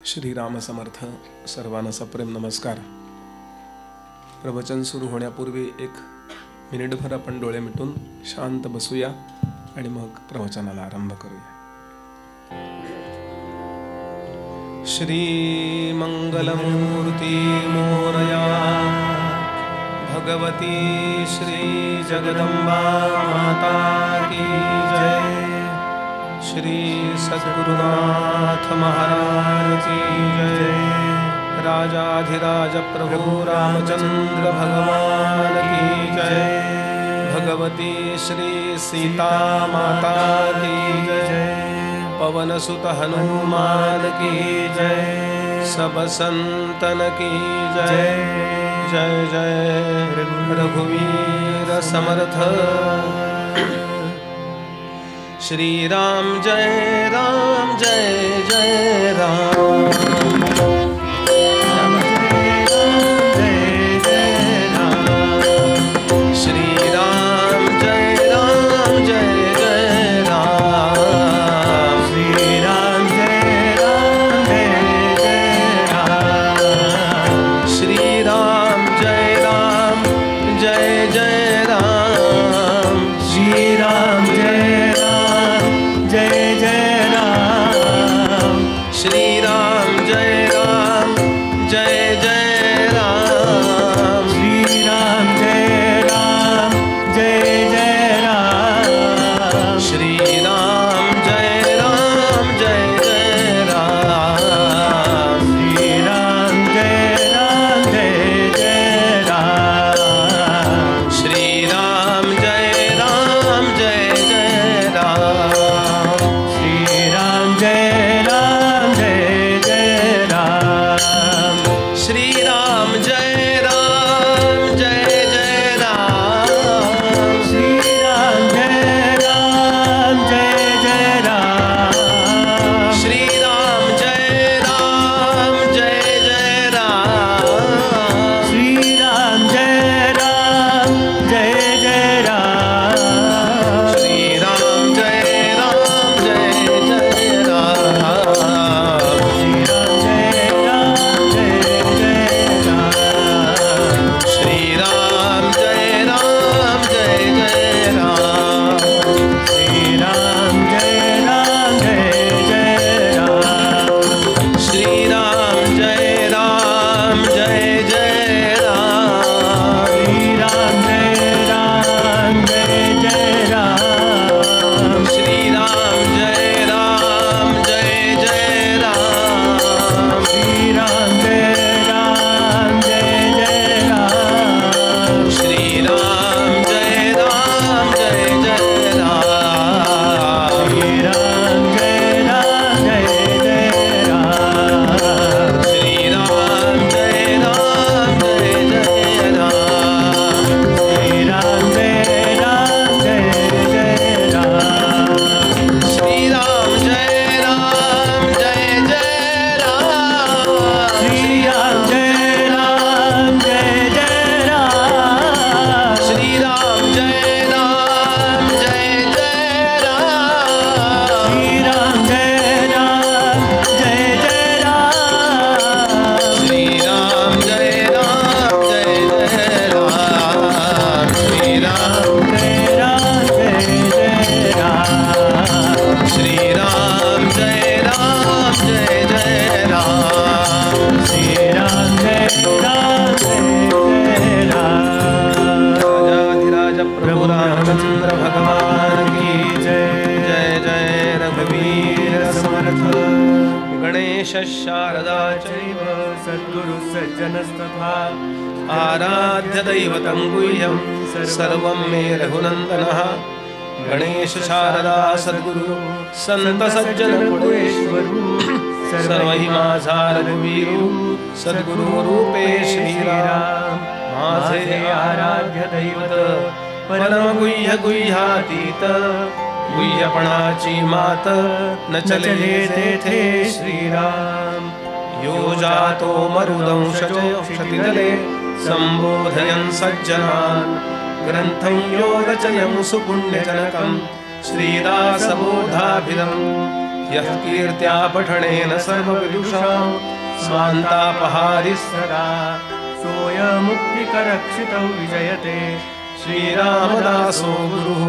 श्रीराम समर्थ. सर्वांना सप्रेम नमस्कार. प्रवचन सुरू होण्यापूर्वी एक मिनिटभर आपण डोळे मिटून शांत बसूया आणि मग प्रवचनाला आरंभ करूया. श्री मंगलमूर्ती मोरया भगवती श्री जगदंबा माता की जय. श्री सद्गुरुनाथ महाराज की जय. राजाधिराज प्रभु रामचंद्र भगवान की जय. भगवती श्री सीता माता की जय. पवन सुत हनुमान की जय. सब संतन की जय. जय जय रघुवीर समर्थ. श्री राम जय राम जय जय राम. आराध्य दैवतं गुह्यं सर्वं मे रघुनन्दनः. गणेश शारदा सद्गुरु संत सज्जन पुणेश्वरू. सर्वहि माझा रघुवीरू सद्गुरु रूपे श्रीराम. माझे आराध्य दैवत परम गुह्य गुह्यातीत. गुह्यपणाची मात न चले तेथे श्रीराम. यो जातो मरुदंशतिदले संबोधयन् सज्जनान्. ग्रंथं यो रचयन् सुपुण्यजनकं श्रीदासबोधाभिधम्. यः कीर्त्या पठनेन सर्वविदुषां स्वान्तापहारिः सदा सोऽयमुक्तिकरक्षितौ विजयते श्रीरामदासो गुरुः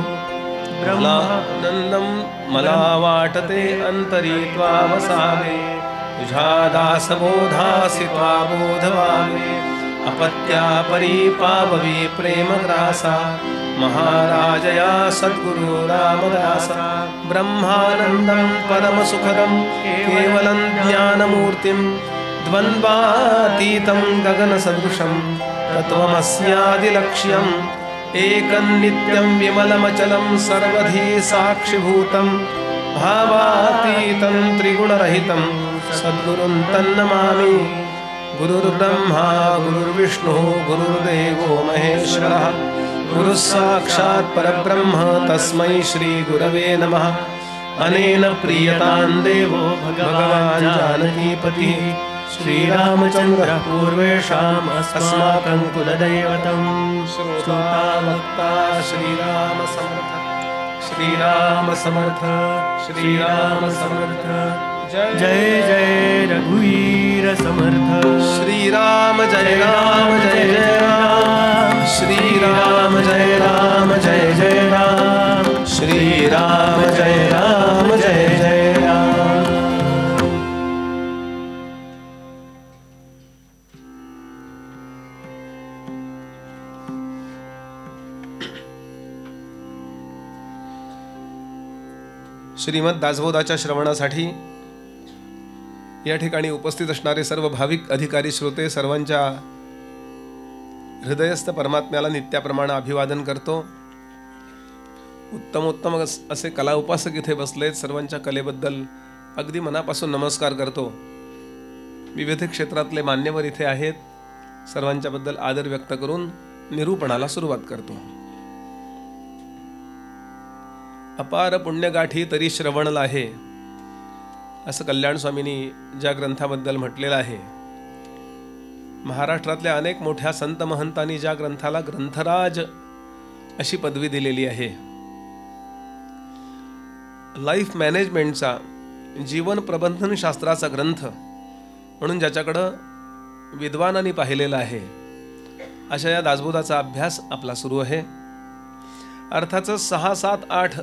ब्रह्मानन्दं मला वाटते अन्तरीत्वावसाने तुझा दासबोधासि त्वा बोधवावे अपत्या परीपाववी प्रेमग्रासा महाराजया सद्गुरु रामदासा ब्रह्मानन्दं परमसुखदं केवलं ज्ञानमूर्तिं द्वन्द्वातीतं गगनसदृशं तत्त्वमस्यादिलक्ष्यम् एकं नित्यं विमलमचलं सर्वधी साक्षिभूतं भावातीतं त्रिगुणरहितं सद्गुरुं तन्नमामि गुरुर्ब्रह्मा गुरुर्विष्णुः गुरुर्देवो महेश्वरः गुरुः साक्षात् परब्रह्म तस्मै श्रीगुरवे नमः। अनेन प्रीयतां देवो भगवान् जानकीपतिः श्रीरामचन्द्रः पूर्वेषाम् अस्माकं कुलदैवतं श्रोता वक्ता श्रीराम समर्थ श्रीराम समर्थ श्रीराम समर्थ जय जय रघुवीर समर्थ श्रीराम जय राम जय जय राम श्रीराम जय राम जय जय राम श्रीराम जय राम जय जय राम। श्रीमद दासबोधाच्या श्रवणासाठी या ठिकाणी उपस्थित असणारे सर्व भाविक अधिकारी श्रोते सर्वांच्या हृदयस्थ परमात्म्याला नित्याप्रमाणे अभिवादन करतो। उत्तम असे कला उपासक इथे बसलेत, सर्वांच्या कलेबद्दल अगदी मनापासून नमस्कार करतो। विविध क्षेत्रातले मान्यवर इथे आहेत, सर्वांच्या बद्दल आदर व्यक्त करून निरूपणाला सुरुवात करतो। अपार पुण्यगाठी तरी श्रवणल आहे, असं कल्याण स्वामींनी ज्या ग्रंथाबद्दल म्हटलेलं आहे। महाराष्ट्रातल्या अनेक मोठ्या संत महंतांनी ज्या ग्रंथाला ग्रंथराज अशी पदवी दिलेली आहे। लाईफ मॅनेजमेंटचा, जीवन प्रबंधन शास्त्राचा ग्रंथ म्हणून ज्याच्याकडं विद्वानांनी पाहिलेला आहे, अशा या दासबोधाचा अभ्यास आपला सुरू आहे। अर्थातच 6, 7, 8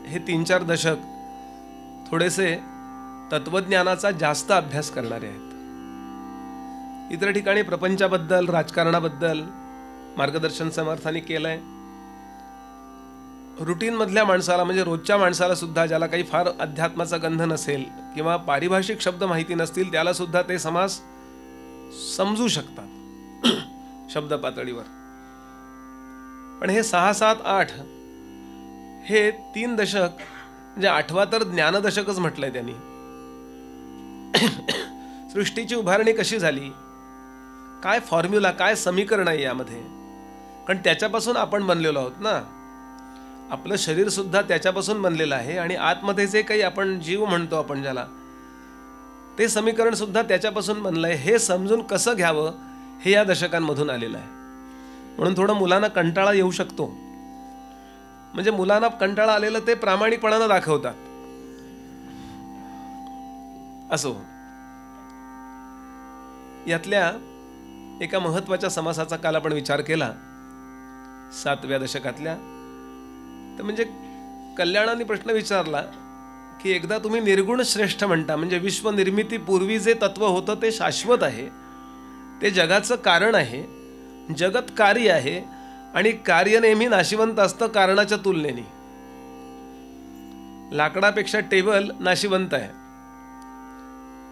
हे 3-4 दशक थोडेसे तत्वज्ञानाचा जास्त अभ्यास करणारे आहेत। इतर ठिकाणी प्रपंचाबद्दल, राजकारणाबद्दल मार्गदर्शन समर्थांनी केलंय। रुटीन मधल्या माणसाला, म्हणजे रोजच्या माणसाला सुद्धा, ज्याला काही फार अध्यात्माचा गंध नसेल किंवा पारिभाषिक शब्द माहिती नसतील, त्याला सुद्धा ते समास समजू शकतात शब्द पातळीवर। पण हे 6, 7, 8 हे 3 दशक, म्हणजे 8वा तर ज्ञानदशकच म्हटलंय त्यांनी। सृष्टीची उभारणी कशी झाली, काय फॉर्म्युला, काय समीकरण आहे यामध्ये, कारण त्याच्यापासून आपण बनलेलो आहोत ना। आपलं शरीर सुद्धा त्याच्यापासून बनलेलं आहे आणि आतमध्ये जे काही आपण जीव म्हणतो आपण ज्याला, ते समीकरण सुद्धा त्याच्यापासून बनलंय। हे समजून कसं घ्यावं हे या दशकांमधून आलेलं आहे। म्हणून थोडं मुलांना कंटाळा येऊ शकतो, म्हणजे मुलांना कंटाळा आलेलं ते प्रामाणिकपणानं दाखवतात असो। यातल्या एका महत्वाच्या समासाचा काल आपण विचार केला 7व्या दशकातल्या। तर म्हणजे कल्याणाने प्रश्न विचारला की एकदा तुम्ही निर्गुण श्रेष्ठ म्हणता, म्हणजे विश्व निर्मितीपूर्वी जे तत्व होतं ते शाश्वत आहे, ते जगाचं कारण आहे, जगत कार्य आहे आणि कार्य नेहमी नाशिवंत असतं कारणाच्या तुलनेने। लाकडापेक्षा टेबल नाशिवंत आहे,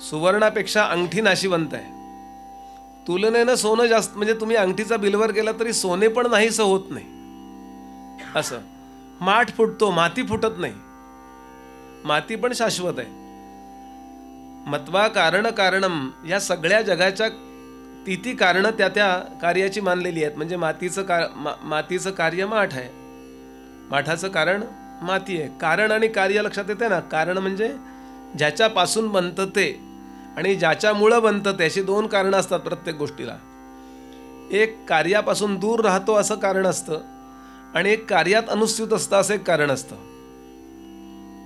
सुवर्णापेक्षा अंगठी नाशिवंत आहे। तुलनेनं सोनं जास्त, म्हणजे तुम्ही अंगठीचा बिलवर गेला तरी सोने पण नाहीसं होत नाही असं। माठ फुटतो, माती फुटत नाही, माती पण शाश्वत आहे। मत्वा कारण कारणम, या सगळ्या जगाच्या ती कारणं त्या कार्याची मानलेली आहेत। म्हणजे मातीचं कार्य माठ आहे, माठाचं कारण माती आहे। कारण आणि कार्य लक्षात येते ना। कारण म्हणजे ज्याच्यापासून बनतं ते, आणि ज्याच्यामुळं बनतं ते, अशी 2 कारणं असतात प्रत्येक गोष्टीला। एक कार्यापासून दूर राहतो असं कारण असतं, आणि एक कार्यात अनुस्यूत असतं असं एक कारण असतं।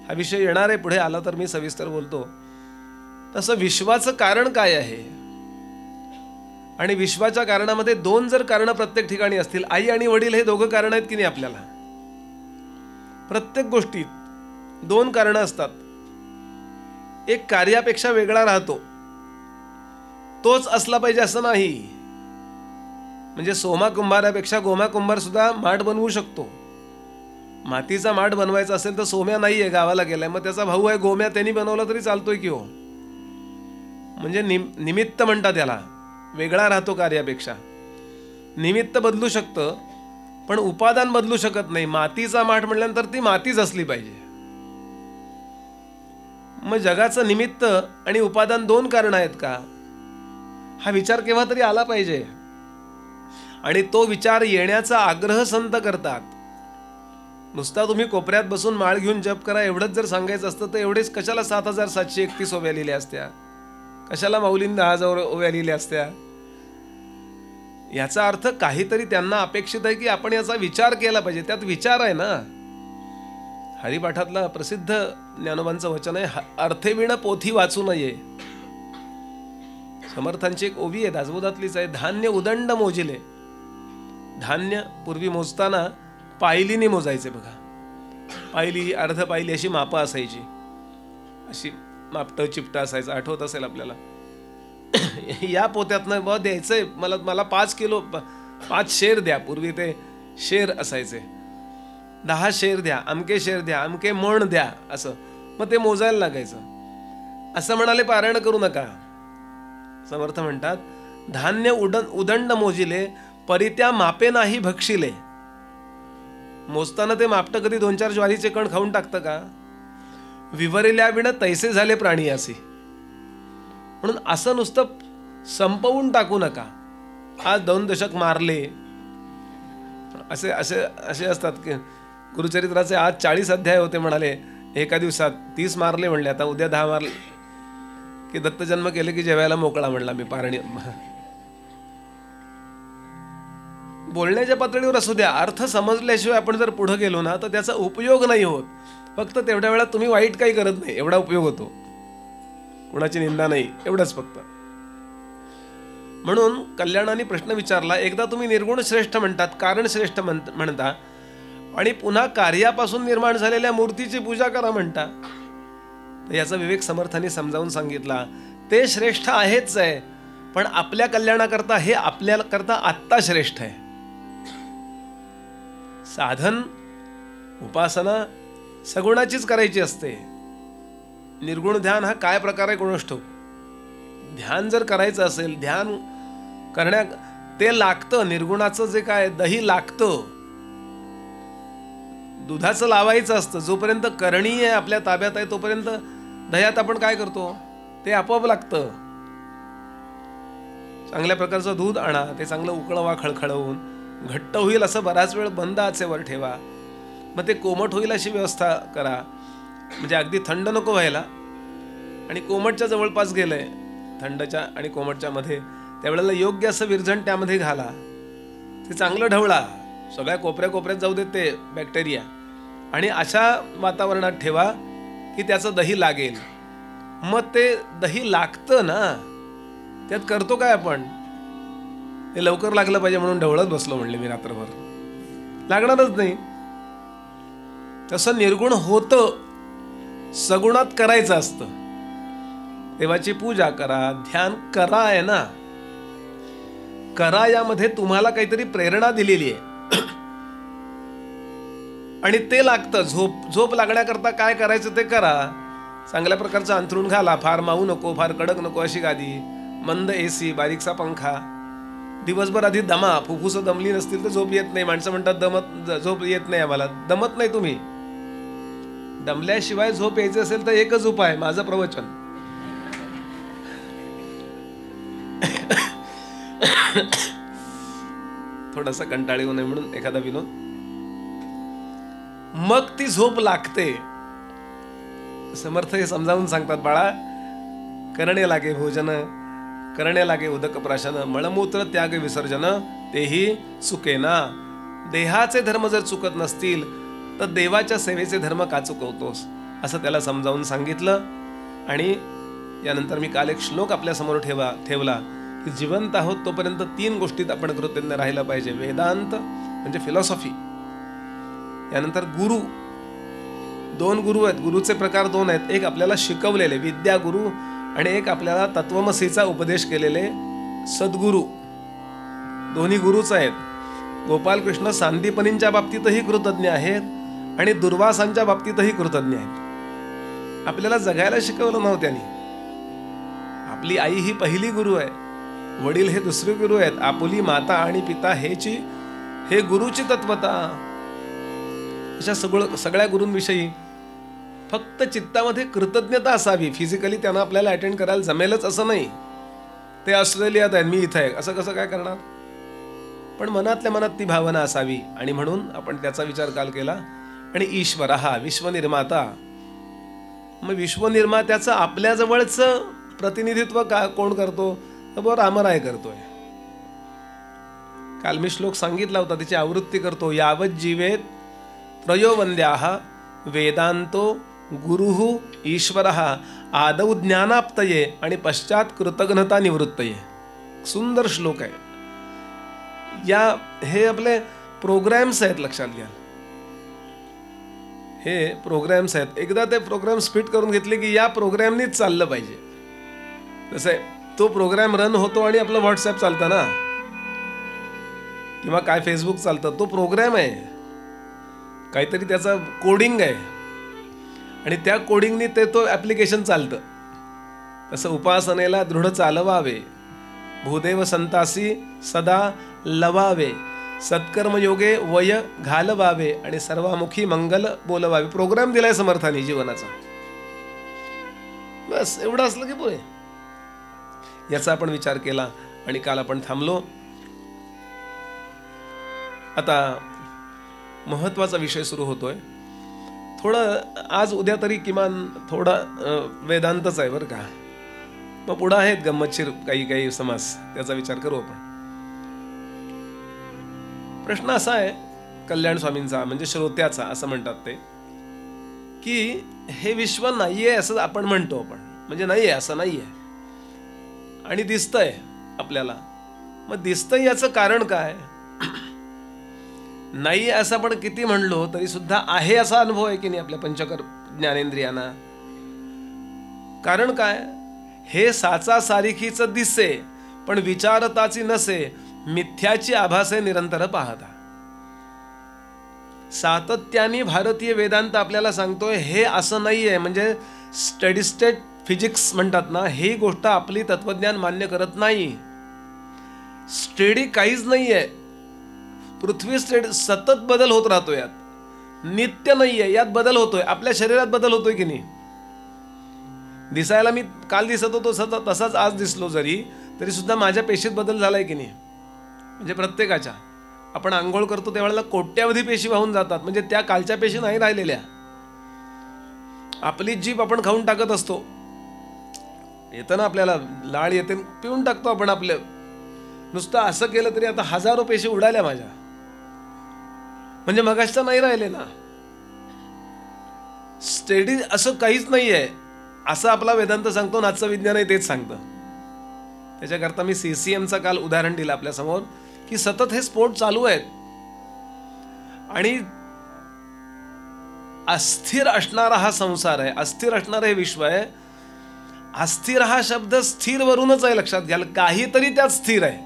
हा विषय येणार आहे पुढे आला तर मी सविस्तर बोलतो. तसं विश्वाचं कारण काय आहे आणि विश्वाच्या कारणामध्ये दोन जर कारण प्रत्येक ठिकाणी असतील, आई आणि वडील हे दोघं कारण आहेत की नाही, आपल्याला प्रत्येक गोष्टीत दोन कारणं असतात. एक कार्यापेक्षा वेगळा राहतो, तोच असला पाहिजे असं नाही. म्हणजे सोमा कुंभारापेक्षा गोमा कुंभार सुद्धा माठ बनवू शकतो. मातीचा माठ बनवायचा असेल तर सोम्या नाहीये, गावाला गेलाय, मग त्याचा भाऊ आहे गोम्या, त्यांनी बनवला तरी चालतोय की हो. म्हणजे निमित्त म्हणतात त्याला, वेगळा राहतो कार्यापेक्षा. निमित्त बदलू शकतं पण उपादान बदलू शकत नाही. मातीचा माठ म्हटल्यानंतर ती मातीच असली पाहिजे. मग जगाचं निमित्त आणि उपादान दोन कारण आहेत का, हा विचार केव्हा तरी आला पाहिजे. आणि तो विचार येण्याचा आग्रह संत करतात. नुसता तुम्ही कोपऱ्यात बसून माळ घेऊन जप करा एवढंच जर सांगायचं असतं तर एवढेच कशाला 7731 ओव्या लिहिल्या असत्या, कशाला माऊलींनी 10,000 ओव्या लिहिल्या असत्या. याचा अर्थ काहीतरी त्यांना अपेक्षित आहे की आपण याचा विचार केला पाहिजे. त्यात विचार आहे ना. हरिपाठातला प्रसिद्ध ज्ञानोबांचं वचन आहे, अर्थेविण पोथी वाचू नये. समर्थांची एक ओवी आहे, दासबोधातलीच आहे, धान्य उदंड मोजिले. धान्य पूर्वी मोजताना पायलीने मोजायचे बघा. पायली, अर्ध पायली अशी मापं असायची, अशी मापटं चिपटं असायचं, आठवत असेल आपल्याला. या पोत्यातनं ब द्यायचंय मला 5 किलो 5 शेर द्या. पूर्वी ते शेर असायचे, 10 शेर द्या, अमके शेर द्या, अमके मण द्या, असं. मग ते मोजायला लागायचं. असं म्हणाले पारायण करू नका. समर्थ म्हणतात, धान्य उदंड मोजिले परित्या मापे नाही भक्षिले. मोजताना ते मापटं कधी 2-4 ज्वारीचे कण खाऊन टाकतं का. विवरिल्या विण तैसे झाले प्राणी असे. म्हणून असं नुसतं संपवून टाकू नका. आज 2 दशक मारले, असे असे असे असतात की गुरुचरित्राचे आज 40 अध्याय होते म्हणाले, एका दिवसात 30 मारले म्हणले, आता उद्या 10 मारले की दत्तजन्म केले की जेवायला मोकळा म्हणला मी. पारणी बोलण्याच्या पातळीवर असू द्या, अर्थ समजल्याशिवाय आपण जर पुढे गेलो ना तर त्याचा उपयोग नाही होत. फक्त तेवढ्या वेळात तुम्ही वाईट काही करत नाही एवढा उपयोग होतो, कुणाची निंदा नाही, एवढंच फक्त. म्हणून कल्याणाने प्रश्न विचारला, एकदा तुम्ही निर्गुण श्रेष्ठ म्हणतात, कारण श्रेष्ठ म्हणता, आणि पुन्हा कार्यापासून निर्माण झालेल्या मूर्तीची पूजा करा म्हणता. तर याचा विवेक समर्थांनी समजावून सांगितला. ते श्रेष्ठ आहेच आहे, पण आपल्या कल्याणाकरता हे आपल्याकरता आत्ता श्रेष्ठ आहे. साधन उपासना सगुणाचीच करायची असते. निर्गुण ध्यान हा काय प्रकार आहे कोणास ठाऊक. ध्यान जर करायचं असेल, ध्यान करण्या ते लागतं. निर्गुणाचं जे काय दही लागतं, दुधाचं लावायचं असतं. जोपर्यंत करणी आहे आपल्या ताब्यात आहे तोपर्यंत दह्यात आपण काय करतो ते आपोआप लागतं. चांगल्या प्रकारचं दूध आणा, ते चांगलं उकळवा, खळखळवून घट्ट होईल असं बराच वेळ बंद आचेवर ठेवा. मग ते कोमट होईल अशी व्यवस्था करा. म्हणजे अगदी थंड नको व्हायला, आणि कोमटच्या जवळपास गेलंय, थंडच्या आणि कोमटच्या मध्ये, त्यावेळेला योग्य असं विरजण त्यामध्ये घाला. ते चांगलं ढवळा, सगळ्या कोपऱ्या कोपऱ्यात जाऊ देत ते बॅक्टेरिया, आणि अशा वातावरणात ठेवा की त्याचं दही लागेल. मग ते दही लागतं ना, त्यात करतो काय आपण, ते लवकर लागलं पाहिजे म्हणून ढवळत बसलो म्हणले मी रात्रभर, लागणारच नाही. तसं निर्गुण होतं, सगुणात करायचं असतं. देवाची पूजा करा, ध्यान करा आहे ना, करा. यामध्ये तुम्हाला काहीतरी प्रेरणा दिलेली आहे आणि ते लागतं. झोप लागण्याकरता काय करायचं ते करा. चांगल्या प्रकारचं अंथरूण घाला, फार माऊ नको, फार कडक नको अशी गादी, मंद एसी, बारीकसा पंखा. दिवसभर आधी दमा, फुफ्फुसं दमली नसतील तर झोप येत नाही. माणसं म्हणतात झोप येत नाही आम्हाला. दमत नाही तुम्ही. दमल्याशिवाय झोप यायची असेल तर एकच उपाय, माझं प्रवचन. थोडासा कंटाळी होऊ नये म्हणून एखादा विनोद. मग ती झोप लागते. समर्थ हे समजावून सांगतात, बाळा करणे लागे भोजन, करणे लागे उदक प्राशन, मळमूत्र त्याग विसर्जन, तेही चुकेना. देहाचे धर्म जर चुकत नसतील तर देवाच्या सेवेचे धर्म का चुकवतोस. असं त्याला समजावून सांगितलं. आणि यानंतर मी काल एक श्लोक आपल्यासमोर ठेवला की जिवंत आहोत तोपर्यंत 3 गोष्टीत आपण कृतज्ञ राहायला पाहिजे. वेदांत म्हणजे फिलॉसॉफी, यानंतर गुरु, 2 गुरु आहेत. गुरुचे प्रकार 2 आहेत. एक आपल्याला शिकवलेले विद्या गुरु आणि एक आपल्याला तत्वमसीचा उपदेश केलेले सद्गुरु. दोन्ही गुरुच आहेत. गोपालकृष्ण सांदीपनींच्या बाबतीतही कृतज्ञ आहेत आणि दुर्वासांच्या बाबतीतही कृतज्ञ आहेत. आपल्याला जगायला शिकवलं नव्हतं त्यांनी. आपली आई ही पहिली गुरु आहे, वडील हे दुसरे गुरु आहेत. आपुली माता आणि पिता हे गुरुची तत्वता. अशा सगळ्या गुरूंविषयी फक्त चित्तामध्ये कृतज्ञता असावी. फिजिकली त्यांना आपल्याला अटेंड करायला जमेलच असं नाही. ते ऑस्ट्रेलियात आहेत, मी इथं आहे, असं कसं काय करणार? पण मनातल्या मनात ती भावना असावी. आणि म्हणून आपण त्याचा विचार काल केला. आणि ईश्वर हा विश्वनिर्माता, मग विश्वनिर्मात्याचं आपल्या जवळचं प्रतिनिधित्व कोण करतो? तर रामराय करतोय. काल मी श्लोक सांगितला होता, त्याची आवृत्ती करतो. यावत जीवेत त्रयोवंद्याः वेदांतो गुरुः ईश्वरः आदौ ज्ञानाप्तये आणि पश्चात कृतघ्नता निवृत्तये. सुंदर श्लोक आहे. हे आपले प्रोग्रॅम्स आहेत, लक्षात घ्या. हे प्रोग्रॅम्स आहेत. एकदा ते प्रोग्राम्स फिट करून घेतले की या प्रोग्रॅमनीच चाललं पाहिजे. जसं आहे, तो प्रोग्राम रन होतो आणि आपलं व्हॉट्सअप चालतं ना, किंवा काय फेसबुक चालतं. तो प्रोग्राम आहे, काहीतरी त्याचा कोडिंग आहे आणि त्या कोडिंगनी तो ॲप्लिकेशन चालतं. तसं उपासनेला दृढ चालवावे, भूदेव संतासी सदा लवावे, सत्कर्मयोगे वय घालवावे आणि सर्वामुखी मंगल बोलवावे. प्रोग्राम दिलाय समर्थानी जीवनाचा. बस एवढं असलं की पुरे. याचा आपण विचार केला आणि काल आपण थांबलो. आता महत्वाचा विषय सुरू होतोय. थोडं आज उद्या तरी किमान थोडा वेदांतच आहे बरं का. मग पुढं आहेत गंमतशीर काही समास, त्याचा विचार करू आपण. प्रश्न असा आहे कल्याण स्वामींचा, म्हणजे श्रोत्याचा, असं म्हणतात ते, की हे विश्व नाहीये असं आपण म्हणतो. आपण म्हणजे नाहीये असं नाहीये आणि दिसतंय आपल्याला. मग दिसतंय याचं कारण काय? नाही असं आपण किती म्हणलो तरी सुद्धा आहे असा अनुभव आहे की नाही आपल्या पंचकर ज्ञानेंद्रियांना. कारण काय? हे साचा सारिखीच दिसे पण विचारताची नसे, मिथ्याची आभासे निरंतर पाहता. सातत्याने भारतीय वेदांत आपल्याला सांगतोय हे असं नाहीये. म्हणजे स्टेडी स्टेट फिजिक्स म्हणतात ना, ही गोष्ट आपली तत्वज्ञान मान्य करत नाही. स्टेडी काहीच नाहीये. पृथ्वी सतत बदल होत राहतो. यात नित्य नाहीये, यात बदल होतोय. आपल्या शरीरात बदल होतोय की नाही? दिसायला मी काल दिसत होतो तसाच आज दिसलो जरी, तरी सुद्धा माझ्या पेशीत बदल झालाय की नाही? म्हणजे प्रत्येकाच्या. आपण आंघोळ करतो त्यावेळेला कोट्यावधी पेशी वाहून जातात, म्हणजे त्या कालच्या पेशी नाही राहिलेल्या. आपली जीभ आपण खाऊन टाकत असतो. येतं ना आपल्याला लाळ येते, पिऊन टाकतो आपण. आपलं नुसतं असं केलं तरी आता हजारो पेशी उडाल्या माझ्या, म्हणजे मगाशच्या नाही राहिले ना. स्टेडी असं काहीच नाहीये असं आपला वेदांत सांगतो. आजचं विज्ञानही तेच सांगतं. त्याच्याकरता मी CCMचा काल उदाहरण दिलं आपल्या समोर, की सतत हे स्फोट चालू आहेत आणि अस्थिर असणारा हा संसार आहे, अस्थिर असणारं हे विश्व आहे. अस्थिर हा शब्द स्थिर वरूनच आहे, लक्षात घ्या. काहीतरी त्यात स्थिर आहे.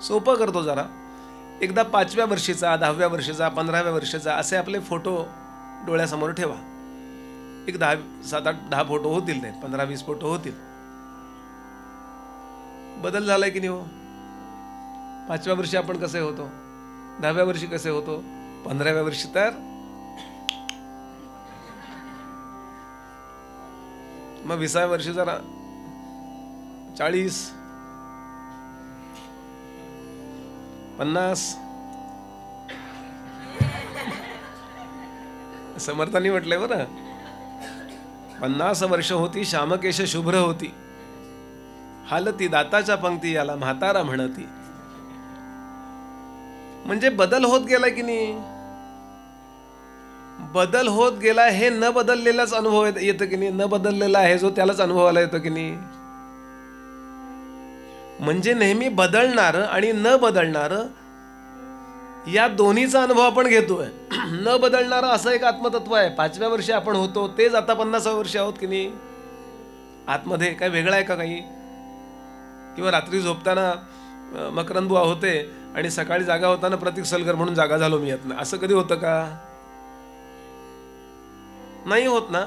सोपं करतो जरा. एकदा 5व्या वर्षीचा, 10व्या वर्षीचा, 15व्या वर्षीचा असे आपले फोटो डोळ्यासमोर ठेवा. एक 7-8-10 फोटो होतील, ते 15-20 फोटो होतील. बदल झालाय की नाही हो? 5व्या वर्षी आपण कसे होतो, 10व्या वर्षी कसे होतो, 15व्या वर्षी तर मग 20व्या वर्षी जरा 40, 50. समर्थांनी म्हटलंय बरं, 50 वर्ष होती श्यामकेश शुभ्र होती, हालती दाताच्या पंक्ती याला म्हातारा म्हणती. म्हणजे बदल होत गेला की नाही? बदल होत गेला हे न बदललेलाच अनुभव येतं की नाही, न बदललेला आहे जो त्यालाच अनुभवाला येतो की नाही. म्हणजे नेहमी बदलणार आणि न बदलणार या दोन्हीचा अनुभव आपण घेतोय. न बदलणार असं एक आत्मतत्व आहे. 5व्या वर्षी आपण होतो तेच आता 50व्या वर्षी आहोत की नाही. आतमध्ये काय वेगळं आहे का काही? किंवा रात्री झोपताना मकरंद बुवा होते आणि सकाळी जागा होताना प्रतीक सलगर म्हणून जागा झालो मी यातनं, असं कधी होतं का? नाही होत ना.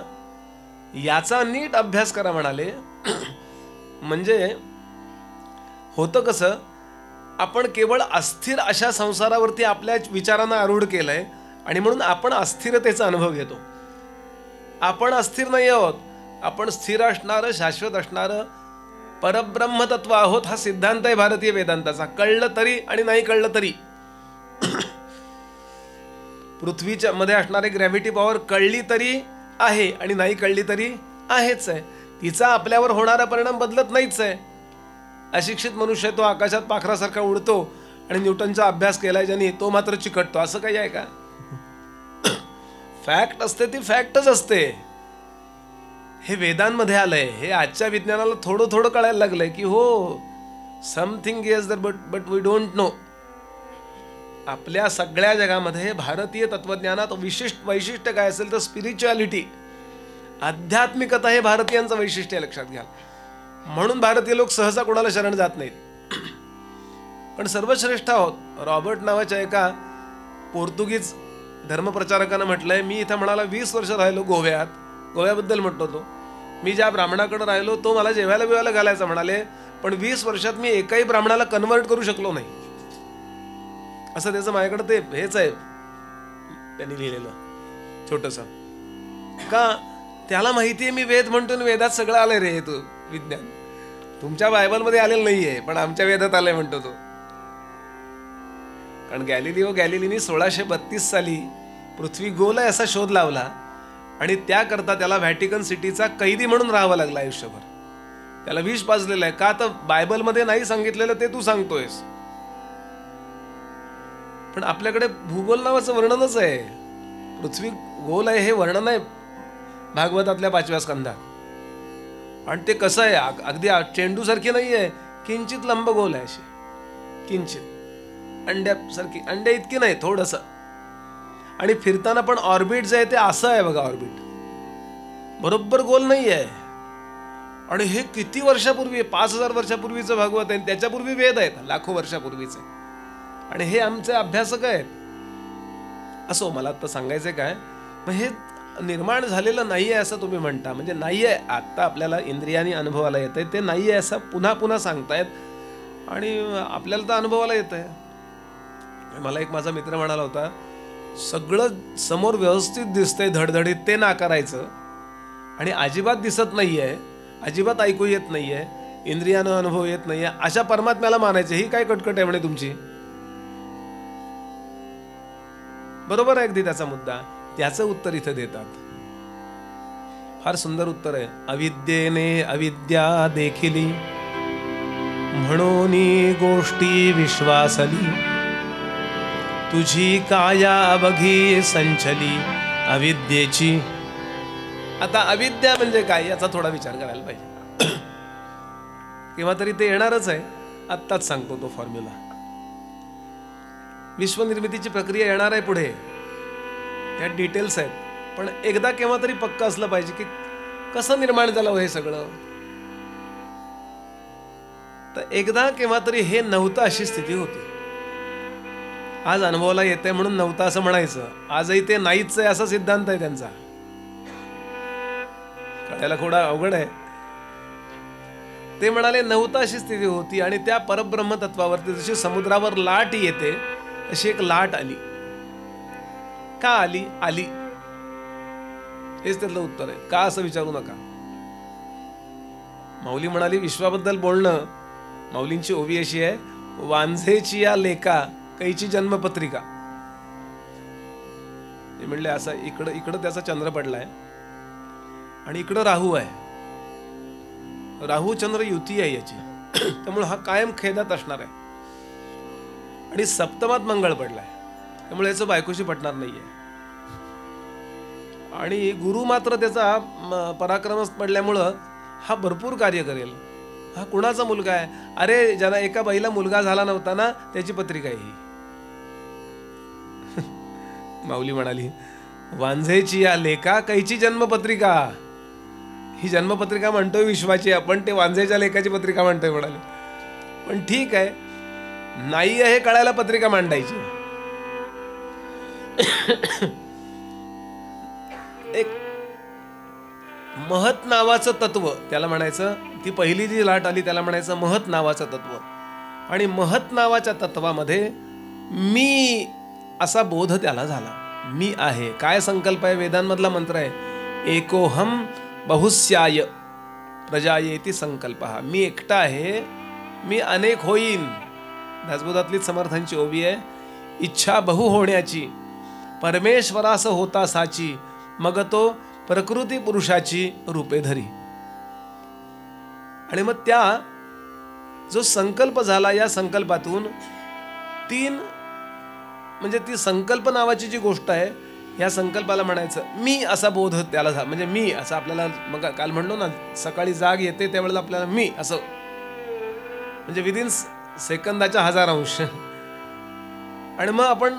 याचा नीट अभ्यास करा म्हणाले. म्हणजे होतं कसं, आपण केवळ अस्थिर अशा संसारावरती आपल्या विचारांना आरूढ केलंय आणि म्हणून आपण अस्थिरतेचा अनुभव घेतो. आपण अस्थिर नाही आहोत, आपण स्थिर असणारं शाश्वत असणारं परब्रह्म तत्व आहोत. हा सिद्धांत आहे भारतीय वेदांताचा. कळलं तरी आणि नाही कळलं तरी. पृथ्वीच्या मध्ये असणारी ग्रॅव्हिटी पॉवर कळली तरी आहे आणि नाही कळली तरी आहेच आहे. तिचा आपल्यावर होणारा परिणाम बदलत नाहीच आहे. अशिक्षित मनुष्य तो आकाशात पाखरासारखा उडतो आणि न्यूटनचा अभ्यास केलाय ज्यांनी तो मात्र चिकटतो, असं काही आहे का? फॅक्ट असते ती फॅक्टच असते. हे वेदांमध्ये आलंय. हे आजच्या विज्ञानाला थोडं थोडं कळायला लागलंय की हो समथिंग इज दर बट वी डोंट नो. आपल्या सगळ्या जगामध्ये भारतीय तत्वज्ञानात विशिष्ट वैशिष्ट्य काय असेल तर स्पिरिच्युअलिटी, आध्यात्मिकता हे भारतीयांचं वैशिष्ट्य लक्षात घ्या. म्हणून भारतीय लोक सहसा कोणाला शरण जात नाहीत. पण सर्वश्रेष्ठ आहोत. रॉबर्ट नावाच्या एका पोर्तुगीज धर्मप्रचारकानं म्हटलंय, मी इथं म्हणाला 20 वर्ष राहिलो गोव्यात. गोव्याबद्दल म्हणतो तो, मी ज्या ब्राह्मणाकडे राहिलो तो मला जेवायला बिवायला घालायचा म्हणाले, पण 20 वर्षात मी एकाही ब्राह्मणाला कन्वर्ट करू शकलो नाही. असं त्याचं माझ्याकडे ते हेच आहे त्यांनी लिहिलेलं छोटंसं. का? त्याला माहिती आहे मी वेद म्हणतो, वेदात सगळं आलंय रे. तू विज्ञान तुमच्या बायबलमध्ये आलेलं नाहीये पण आमच्या वेदात आलंय म्हणतो तो. कारण गॅलिलीनी 1632 साली पृथ्वी गोल आहे असा शोध लावला आणि त्याकरता त्याला व्हॅटिकन सिटीचा कैदी म्हणून राहावं लागलं आयुष्यभर. त्याला विष पाजलेलं आहे. का? तर बायबलमध्ये नाही सांगितलेलं ते तू सांगतोयस. पण आपल्याकडे भूगोल नावाचं वर्णनच आहे. पृथ्वी गोल आहे हे वर्णन आहे भागवतातल्या 5व्या स्कंधात. आणि ते कसं आहे, अगदी चेंडू सारखी नाही आहे, किंचित लंब गोल आहे अशी, किंचित अंड्यासारखी, अंड्या इतकी नाही थोडंसं. आणि फिरताना पण ऑर्बिट जे आहे ते असं आहे बघा, ऑर्बिट बरोबर गोल नाही आहे. आणि हे किती वर्षापूर्वी, 5000 वर्षापूर्वीचं भागवत आहे. त्याच्यापूर्वी वेद आहेत लाखो वर्षापूर्वीचे. आणि हे आमचे अभ्यासक आहेत. असो, मला आता सांगायचं काय, मग हे निर्माण झालेलं नाहीये असं तुम्ही म्हणता, म्हणजे नाहीये आता आपल्याला इंद्रियांनी अनुभवाला येत आहे, ते नाहीये असं पुन्हा पुन्हा सांगतायत आणि आपल्याला तर अनुभवाला येत आहे. मला एक माझा मित्र म्हणाला होता, सगळं समोर व्यवस्थित दिसतंय धडधडीत, ते नाकारायचं आणि अजिबात दिसत नाहीये, अजिबात ऐकू येत नाहीये, इंद्रियानं अनुभव येत नाहीये, अशा परमात्म्याला मानायचं. ही काय कटकट आहे म्हणे तुमची. बरोबर आहे अगदी त्याचा मुद्दा. त्याचं उत्तर इथं देतात. फार सुंदर उत्तर आहे. अविद्येने अविद्या देखिली, म्हणून गोष्टी विश्वासली, तुझी काया अवघी संचली अविद्येची. आता अविद्या म्हणजे काय याचा थोडा विचार करायला पाहिजे. किंवा तरी ते येणारच आहे. आत्ताच सांगतो तो फॉर्म्युला. विश्वनिर्मितीची प्रक्रिया येणार आहे पुढे, त्या डिटेल्स आहेत. पण एकदा केव्हा तरी पक्का असलं पाहिजे की कसं निर्माण झालं हे सगळं. तर एकदा केव्हा तरी हे नव्हतं अशी स्थिती होती. आज अनुभवाला येते म्हणून नव्हतं असं म्हणायचं. आजही ते नाहीच आहे असा सिद्धांत आहे त्यांचा. कळायला थोडा अवघड आहे. ते म्हणाले नव्हतं अशी स्थिती होती आणि त्या परब्रह्म तत्वावरती जशी समुद्रावर लाट येते अशी एक लाट आली. का आली? आली, हेच त्यातलं उत्तर आहे. का असं विचारू नका. माऊली म्हणाली विश्वाबद्दल बोलणं, माऊलींची ओवी अशी आहे, वांझेची या लेका कैची जन्मपत्रिका. ते म्हणले असं इकडं त्याचा चंद्र पडलाय आणि इकडं राहू आहे. राहू चंद्र युती आहे याची, त्यामुळे हा कायम खेदात असणार आहे. आणि सप्तमात मंगळ पडलाय, त्यामुळे याचं बायकोशी पटणार नाहीये. आणि गुरु मात्र त्याचा पराक्रमच पडल्यामुळं हा भरपूर कार्य करेल. हा कुणाचा मुलगा आहे? अरे ज्याला एका बाईला मुलगा झाला नव्हता ना, त्याची पत्रिका आहे ही. माऊली म्हणाली, वांझेची या लेका कैची जन्मपत्रिका. ही जन्मपत्रिका म्हणतोय विश्वाची, आपण ते वांझेच्या लेखाची पत्रिका म्हणतोय म्हणाले. पण ठीक आहे, नाही आहे कळायला पत्रिका मांडायची. एक महत नावाचं तत्व त्याला म्हणायचं. ती पहिली जी लाट आली त्याला म्हणायचं महत नावाचं तत्व. आणि महत नावाच्या तत्वामध्ये मी असा बोध त्याला झाला. मी आहे. काय संकल्प आहे? वेदांमधला मंत्र आहे, एकोहम बहुस्याय प्रजायेती संकल्प. मी एकटा आहे, मी अनेक होईन. दासबोधातलीच समर्थांची ओवी आहे, इच्छा बहु होण्याची परमेश्वरास होता साची, मग तो प्रकृती पुरुषाची रूपे धरी. आणि मग त्या जो संकल्प झाला, या संकल्पातून तीन, म्हणजे ती संकल्प नावाची जी गोष्ट आहे, या संकल्पाला म्हणायचं मी असा बोध त्याला झाला. म्हणजे मी असं आपल्याला मग काल म्हणलो ना, सकाळी जाग येते त्यावेळेला आपल्याला मी असं, म्हणजे विदिन सेकंदाच्या 1000 अंश. आणि मग आपण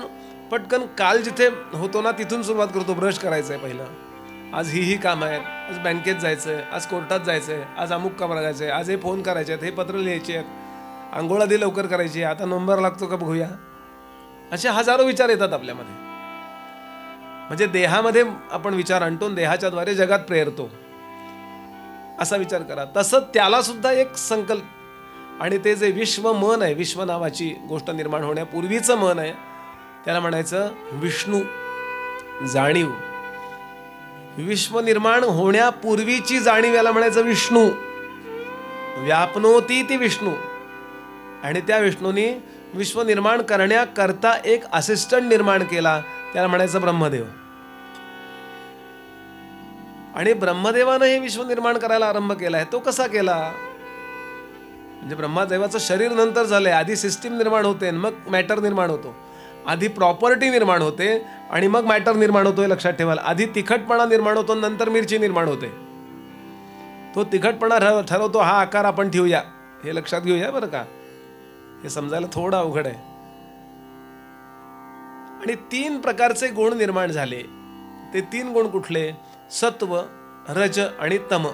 पटकन काल जिथे होतो ना तिथून सुरुवात करतो. ब्रश करायचंय पहिलं, आज ही काम आहेत, आज बँकेत जायचंय, आज कोर्टात जायचंय, आज अमुक काम करायचंय, आज हे फोन करायचे आहेत, हे पत्र लिहायचे आहेत, आंघोळ आधी लवकर करायची, आता नंबर लागतो का बघूया. असे हजारो विचार येतात आपल्यामध्ये. म्हणजे देहामध्ये आपण विचार आणतो, देहाच्या द्वारे जगात प्रेरतो, असा विचार करा. तसं त्याला सुद्धा एक संकल्प, आणि ते जे विश्व मन आहे, विश्व नावाची गोष्ट निर्माण होण्यापूर्वीचं मन आहे, त्याला म्हणायचं विष्णू जाणीव. विश्व निर्माण होण्यापूर्वीची जाणीव याला म्हणायचं विष्णू. व्यापनोती ती विष्णू. आणि त्या विष्णूने विश्व निर्माण करण्याकरता एक असिस्टंट निर्माण केला, त्याला म्हणायचं ब्रह्मदेव. आणि ब्रह्मदेवानं हे विश्व निर्माण करायला आरंभ केलाय. तो कसा केला? म्हणजे ब्रह्मदेवाचं शरीर नंतर झालंय. आधी सिस्टीम निर्माण होते, मग मॅटर निर्माण होतो. आधी प्रॉपर्टी निर्माण होते आणि मग मॅटर निर्माण होतोय, लक्षात ठेवायला. आधी तिखटपणा निर्माण होतो, नंतर मिरची निर्माण होते. तो तिखटपणा ठरवतो, हा आकार आपण ठेवूया, हे लक्षात घेऊया बरं का. हे समजायला थोडं अवघड आहे. आणि 3 प्रकारचे गुण निर्माण झाले. ते 3 गुण कुठले? सत्व, रज आणि तम.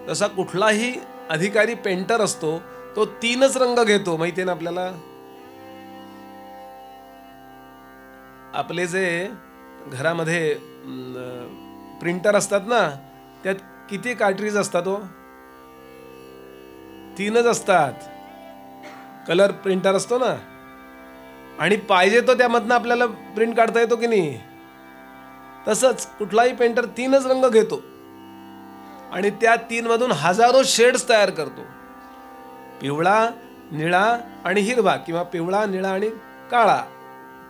तसा कुठलाही अधिकारी पेंटर असतो, तो 3च रंग घेतो, माहितीये ना आपल्याला. आपले जे घरामध्ये प्रिंटर असतात ना, त्यात किती कार्ट्रीज असतात? 3च असतात. कलर प्रिंटर असतो ना, आणि पाहिजे तो त्यामधनं आपल्याला प्रिंट काढता येतो की नाही. तसंच कुठलाही पेंटर 3च रंग घेतो आणि त्या 3 मधून हजारो शेड्स तयार करतो. पिवळा, निळा आणि हिरवा, किंवा पिवळा, निळा आणि काळा,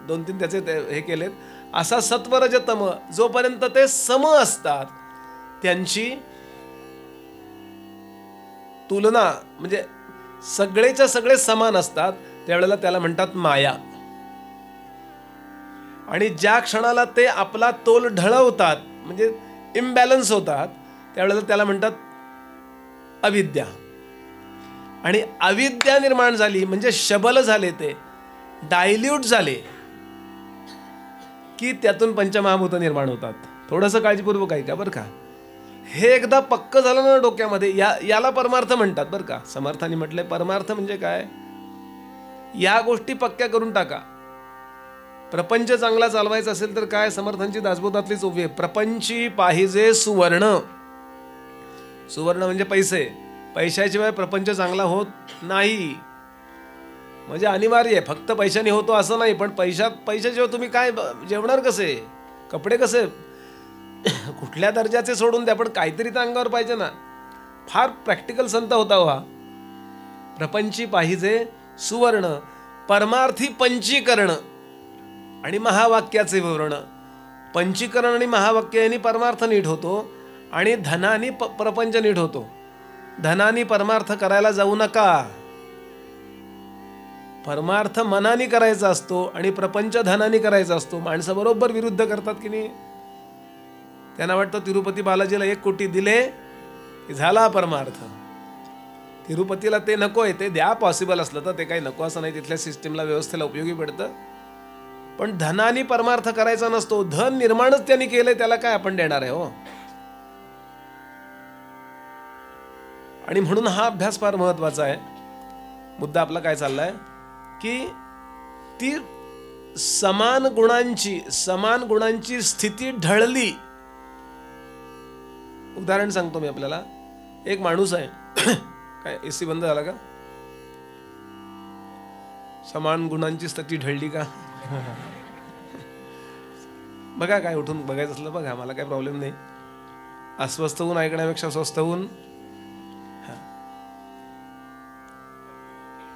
2-3 त्याचे हे केलेत. असा सत्वरज तम, जोपर्यंत ते सम असतात, त्यांची तुलना, म्हणजे सगळेच्या सगळे समान असतात, त्यावेळेला त्याला म्हणतात माया. आणि ज्या क्षणाला ते आपला तोल ढळवतात, म्हणजे इम्बॅलन्स होतात, त्यावेळेला त्याला म्हणतात अविद्या. आणि अविद्या निर्माण झाली म्हणजे शबल झाले, ते डायल्यूट झाले की त्यातून पंचमहाभूत निर्माण होतात. थोडंसं काळजीपूर्वक ऐका बरं का. हे एकदा पक्क झालं ना डोक्यामध्ये, याला परमार्थ म्हणतात बरं का. समर्थांनी म्हटलंय परमार्थ म्हणजे काय? या गोष्टी पक्क्या करून टाका. प्रपंच चांगला चालवायचा असेल तर काय? समर्थांची दासबोधातलीच ओवी आहे, प्रपंची पाहिजे सुवर्ण. सुवर्ण म्हणजे पैसे. पैशाशिवाय प्रपंच चांगला होत नाही. म्हणजे अनिवार्य आहे, फक्त पैशाने होतो असं नाही. पण पैशाशिवाय तुम्ही काय जेवणार कसे? कपडे कसे? कुठल्या दर्जाचे सोडून द्या, पण काहीतरी तर अंगावर पाहिजे ना. फार प्रॅक्टिकल संत होता हा. प्रपंची पाहिजे सुवर्ण, परमार्थी पंचीकरण आणि महावाक्याचे विवरण. पंचीकरण आणि महावाक्य यांनी परमार्थ नीट होतो, आणि धनाने प्रपंच नीट होतो. धनाने परमार्थ करायला जाऊ नका. परमार्थ मनाने करायचा असतो आणि प्रपंच धनाने करायचा असतो. माणसं बरोबर विरुद्ध करतात की नाही. त्यांना वाटतं तिरुपती बालाजीला 1 कोटी दिले की झाला परमार्थ. तिरुपतीला ते नको आहे, ते द्या पॉसिबल असलं तर, ते काही नको असं नाही, तिथल्या सिस्टीमला व्यवस्थेला उपयोगी पडतं. पण धनाने परमार्थ करायचा नसतो. धन निर्माणच त्यांनी केलंय, त्याला काय आपण देणार आहे हो. आणि म्हणून हा अभ्यास फार महत्वाचा आहे. मुद्दा आपला काय चाललाय की ती समान गुणांची स्थिती ढळली. उदाहरण सांगतो मी आपल्याला. एक माणूस आहे काय एसी बंद झाला का? समान गुणांची स्थिती ढळली का? बघा, काय उठून बघायचं असलं बघा, मला काही प्रॉब्लेम नाही. अस्वस्थ होऊन ऐकण्यापेक्षा स्वस्थ होऊन.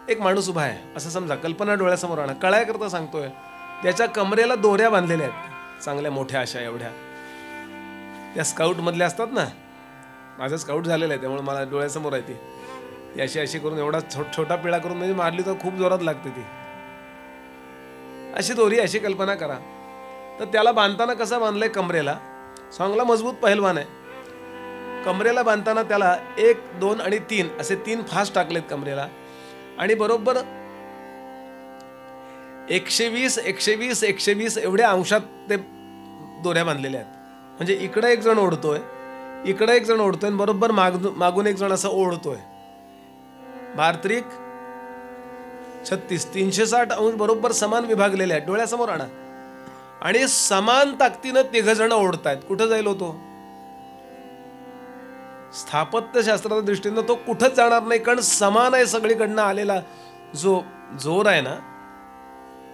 एक माणूस उभा आहे असं समजा, कल्पना डोळ्यासमोर आणा. कळाय करता सांगतोय. त्याच्या कमरेला दोऱ्या बांधलेल्या आहेत, चांगल्या मोठ्या अशा एवढ्या. त्या स्काउट मधल्या असतात ना, माझं स्काउट झालेलं आहे त्यामुळे मला डोळ्यासमोर आहे ती. अशी अशी करून एवढा छोटा पिळा करून म्हणजे मारली तर खूप जोरात लागते ती. अशी दोरी, अशी कल्पना करा. तर त्याला बांधताना कसं बांधलंय कमरेला, चांगला मजबूत पहिलवान आहे. कमरेला बांधताना त्याला 1, 2 आणि 3 असे 3 फास टाकलेत कमरेला. आणि बरोबर 120 एवढ्या अंशात ते दोऱ्या बांधलेल्या आहेत. म्हणजे इकडे एक जण ओढतोय, इकडे एक जण ओढतोय, बरोबर मागून एक जण असं ओढतोय. 12 36 360 अंश बरोबर समान विभागलेले आहेत. डोळ्यासमोर आणा. आणि समान ताकदीनं 3 जण ओढतायत. कुठं जाईल होतो? स्थापत्यशास्त्राच्या दृष्टीनं तो कुठंच जाणार नाही, कारण समान आहे. सगळीकडनं आलेला जो जोर आहे ना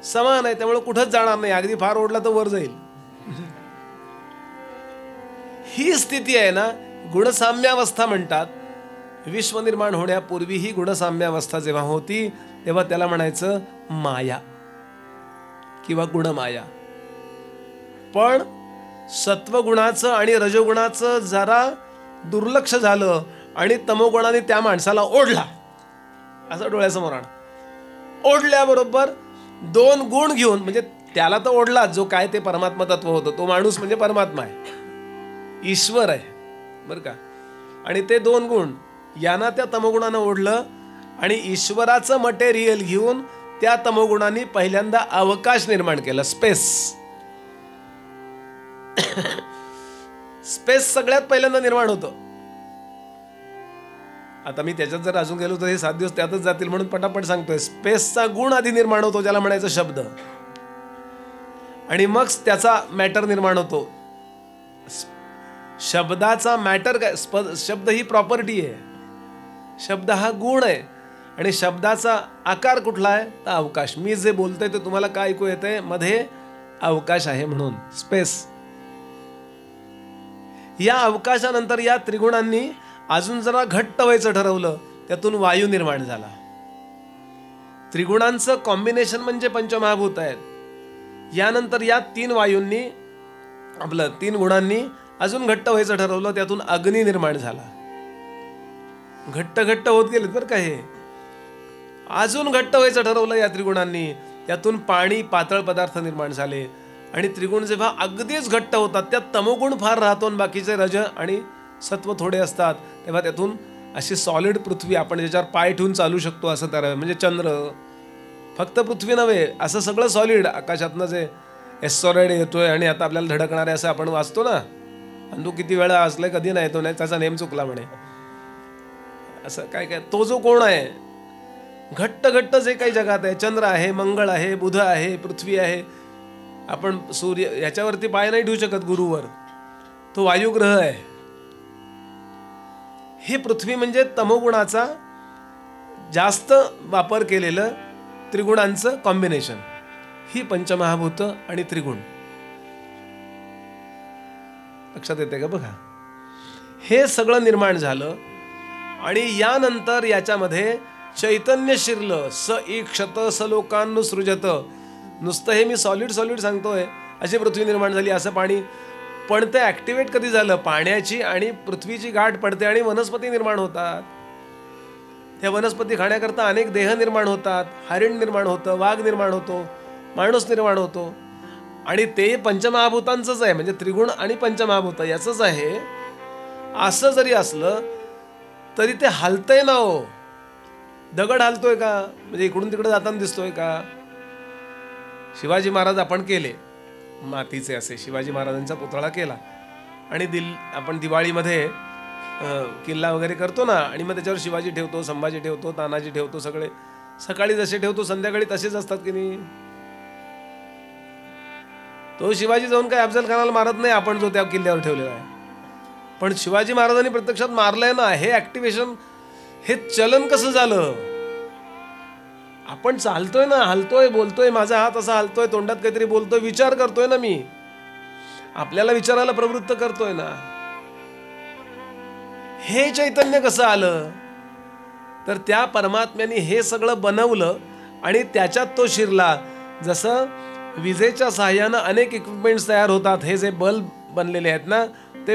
समान आहे, त्यामुळे कुठंच जाणार नाही. अगदी फार ओढला तर वर जाईल. ही स्थिती आहे ना, गुणसाम्यावस्था म्हणतात. विश्व निर्माण होण्यापूर्वी ही गुणसाम्यावस्था जेव्हा होती तेव्हा त्याला म्हणायचं माया किंवा गुणमाया. पण सत्वगुणाचं आणि रजोगुणाचं जरा दुर्लक्ष झालं आणि तमोगुणाने त्या माणसाला ओढला. असं डोळ्यासमोर आण. ओढल्याबरोबर 2 गुण घेऊन, म्हणजे त्याला तर ओढला जो काय ते परमात्मा तत्व होतं, तो माणूस म्हणजे परमात्मा आहे, ईश्वर आहे बरं का. आणि ते 2 गुण यांना त्या तमोगुणानं ओढलं आणि ईश्वराचं मटेरियल घेऊन त्या तमोगुणाने पहिल्यांदा अवकाश निर्माण केला. स्पेस सगळ्यात पहिल्यांदा निर्माण होतं. आता मी त्याच्यात जर अजून गेलो तर हे 7 दिवस त्यातच जातील, म्हणून पटापट सांगतोय. स्पेसचा गुण आधी निर्माण होतो, ज्याला म्हणायचं शब्द, आणि मग त्याचा मॅटर निर्माण होतो. शब्दाचा मॅटर काय? शब्द ही प्रॉपर्टी आहे, शब्द हा गुण आहे. आणि शब्दाचा आकार कुठला आहे? तर अवकाश. मी जे बोलतोय ते तुम्हाला काय ऐकू येतंय? मध्ये अवकाश आहे म्हणून स्पेस. या अवकाशानंतर या त्रिगुणांनी अजून जरा घट्ट व्हायचं ठरवलं, त्यातून वायू निर्माण झाला. त्रिगुणांचं कॉम्बिनेशन म्हणजे पंचमहाभूत आहेत. यानंतर या 3 वायूंनी 3 गुणांनी अजून घट्ट व्हायचं ठरवलं, त्यातून अग्नी निर्माण झाला. घट्ट होत गेलेत बरं का हे. अजून घट्ट व्हायचं ठरवलं या त्रिगुणांनी, त्यातून पाणी, पातळ पदार्थ निर्माण झाले. आणि त्रिगुण जेव्हा अगदीच घट्ट होतात, त्यात तमोगुण फार राहतो आणि बाकीचे रज आणि सत्व थोडे असतात, तेव्हा त्यातून अशी सॉलिड पृथ्वी, आपण ज्याच्यावर पाय ठेवून चालू शकतो असं तर, म्हणजे चंद्र, फक्त पृथ्वी नव्हे, असं सगळं सॉलिड. आकाशातनं जे एस्टरॉइड येतोय आणि आता आपल्याला धडकणार आहे असं आपण वाचतो ना, आणि तो किती वेळा असलाय, कधी नाही, तो नाही, त्याचा नेम चुकला म्हणे, असं काय काय. तो जो कोण आहे घट्ट जे काही जगात आहे, चंद्र आहे, मंगळ आहे, बुध आहे, पृथ्वी आहे, आपण सूर्य ह्याच्यावरती पाय नाही ठेवू शकत गुरुवर, तो वायुग्रह आहे. ही पृथ्वी म्हणजे तमोगुणाचा जास्त वापर केलेलं त्रिगुणांचं कॉम्बिनेशन. ही पंचमहाभूत आणि त्रिगुण. लक्षात येते का? बघा, हे सगळं निर्माण झालं आणि यानंतर याच्यामध्ये चैतन्य शिरलं. स ईक्षत स लोकानुसृजत. नुसतं हे मी सॉलिड सांगतोय, अशी पृथ्वी निर्माण झाली, असं पाणी. पण ते ऍक्टिव्हेट कधी झालं? पाण्याची आणि पृथ्वीची गाठ पडते आणि वनस्पती निर्माण होतात. त्या वनस्पती खाण्याकरता अनेक देह निर्माण होतात. हरिण निर्माण होतं, वाघ निर्माण होतो, माणूस निर्माण होतो. आणि ते पंचमहाभूतांचंच आहे, म्हणजे त्रिगुण आणि पंचमहाभूत याचंच आहे. असं जरी असलं तरी ते हलतंय ना हो. दगड हलतोय का? म्हणजे इकडून तिकडे जाताना दिसतोय का? शिवाजी महाराज आपण केले मातीचे असे, शिवाजी महाराजांचा पुतळा केला आणि आपण दिवाळीमध्ये किल्ला वगैरे करतो ना, आणि मग त्याच्यावर शिवाजी ठेवतो, संभाजी ठेवतो, तानाजी ठेवतो, सगळे सकाळी जसे ठेवतो संध्याकाळी तसेच असतात की नाही. तो शिवाजी जाऊन काय अफजल खानाला मारत नाही, आपण जो त्या किल्ल्यावर ठेवलेला आहे. पण शिवाजी महाराजांनी प्रत्यक्षात मारलंय ना. हे ऍक्टिव्हेशन, हे चलन कसं झालं? आपण चालतोय ना, हलतोय, बोलतोय, माझा हात असा हलतोय, तोंडात काहीतरी बोलतोय, विचार करतोय ना मी, आपल्याला विचारायला प्रवृत्त करतोय ना. हे चैतन्य कसं आलं? तर त्या परमात्म्याने हे सगळं बनवलं आणि त्याच्यात तो शिरला. जसं विजेच्या सहाय्यानं अनेक इक्विपमेंट्स तयार होतात, हे जे बल्ब बनलेले आहेत ना, ते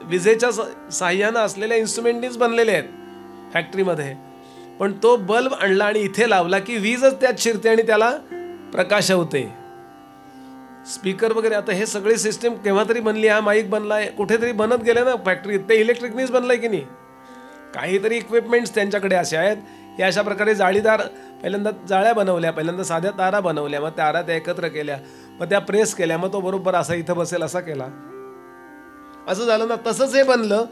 विजेच्या सहाय्यानं असलेल्या इन्स्ट्रुमेंटनीच बनलेले आहेत फॅक्टरीमध्ये. पण तो बल्ब आणला आणि इथे लावला की वीजच त्यात शिरते आणि त्याला प्रकाश होते. स्पीकर वगैरे, आता हे सगळी सिस्टीम केव्हा तरी बनली. हा माईक बनलाय, कुठेतरी बनत गेले ना फॅक्टरीत, ते इलेक्ट्रिकनीच बनलंय की नाही. काहीतरी इक्विपमेंट्स त्यांच्याकडे असे आहेत की अशा प्रकारे जाळीदार, पहिल्यांदा जाळ्या बनवल्या, पहिल्यांदा साध्या तारा बनवल्या, मग तारा त्या एकत्र केल्या, मग त्या प्रेस केल्या, मग तो बरोबर असा इथं बसेल असा केला. असं झालं ना. तसंच हे बनलं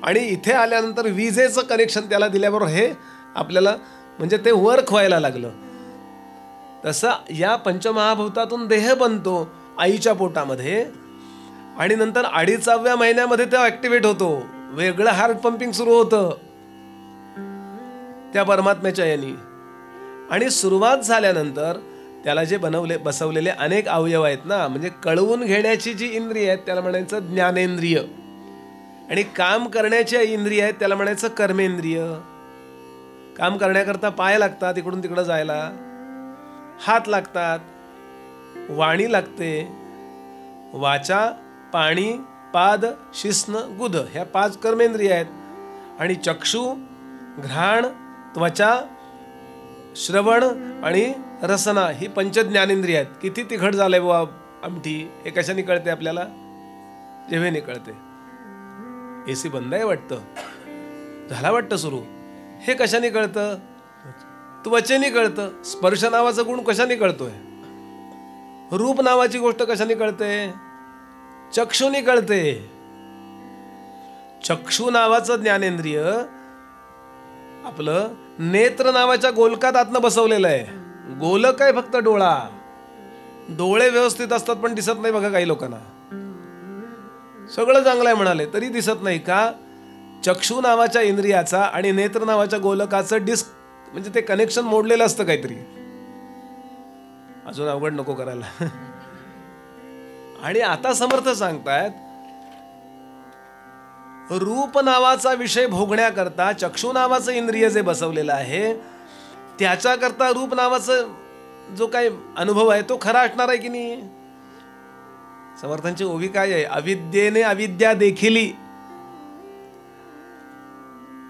आणि इथे आल्यानंतर विजेचं कनेक्शन त्याला दिल्याबरोबर हे आपल्याला म्हणजे ते वर्क व्हायला लागलं. तसं या पंचमहाभूतातून देह बनतो आईच्या पोटामध्ये आणि नंतर 2.5व्या महिन्यामध्ये तो ऍक्टिव्हेट होतो. वेगळं हार्ट पंपिंग सुरू होतं त्या परमात्म्याच्या यानी. आणि सुरुवात झाल्यानंतर त्याला जे बसवलेले अनेक अवयव आहेत ना, म्हणजे कळवून घेण्याची जी इंद्रिय आहेत त्याला म्हणायचं ज्ञानेंद्रिय, आणि काम करण्याची इंद्रिय आहेत त्याला म्हणायचं कर्मेंद्रिय. काम करण्याकरता पाय लागतात इकडून तिकडं जायला, हात लागतात, वाणी लागते, वाचा, पाणी, पाद, शिस्न, गुद, ह्या 5 कर्मेंद्रिय आहेत. आणि चक्षु, घ्राण, त्वचा, श्रवण आणि रसना ही 5 ज्ञानेंद्रिय आहेत. किती तिखट झालंय बुवा आमटी, हे कशाने कळते आपल्याला? जेव्हाने कळते. एसी बंद आहे वाटतं, झाला वाटतं सुरू. हे कशाने कळतं? त्वचेने कळतं. स्पर्श नावाचा गुण कशाने कळतोय? रूप नावाची गोष्ट कशाने कळते? चक्षुने कळते. चक्षु नावाचं ज्ञानेंद्रिय आपलं नेत्र नावाच्या गोलकात आतनं बसवलेलं आहे. गोलक आहे फक्त डोळा. डोळे व्यवस्थित असतात पण दिसत नाही बघा काही लोकांना. सगळं चांगलं आहे म्हणाले तरी दिसत नाही का? चक्षु नावाच्या इंद्रियाचा आणि नेत्र नावाच्या गोलकाचं डिस्क म्हणजे ते कनेक्शन मोडलेलं असतं काहीतरी. अजून अवघड नको करायला. आणि आता समर्थ सांगतायत रूप नावाचा विषय भोगण्याकरता चक्षु नावाचं इंद्रिय जे बसवलेलं आहे त्याच्याकरता रूप नावाचा जो काही अनुभव आहे तो खरा असणार आहे की नाही? समर्थांची ओवी काय आहे? अविद्येने अविद्या देखिली.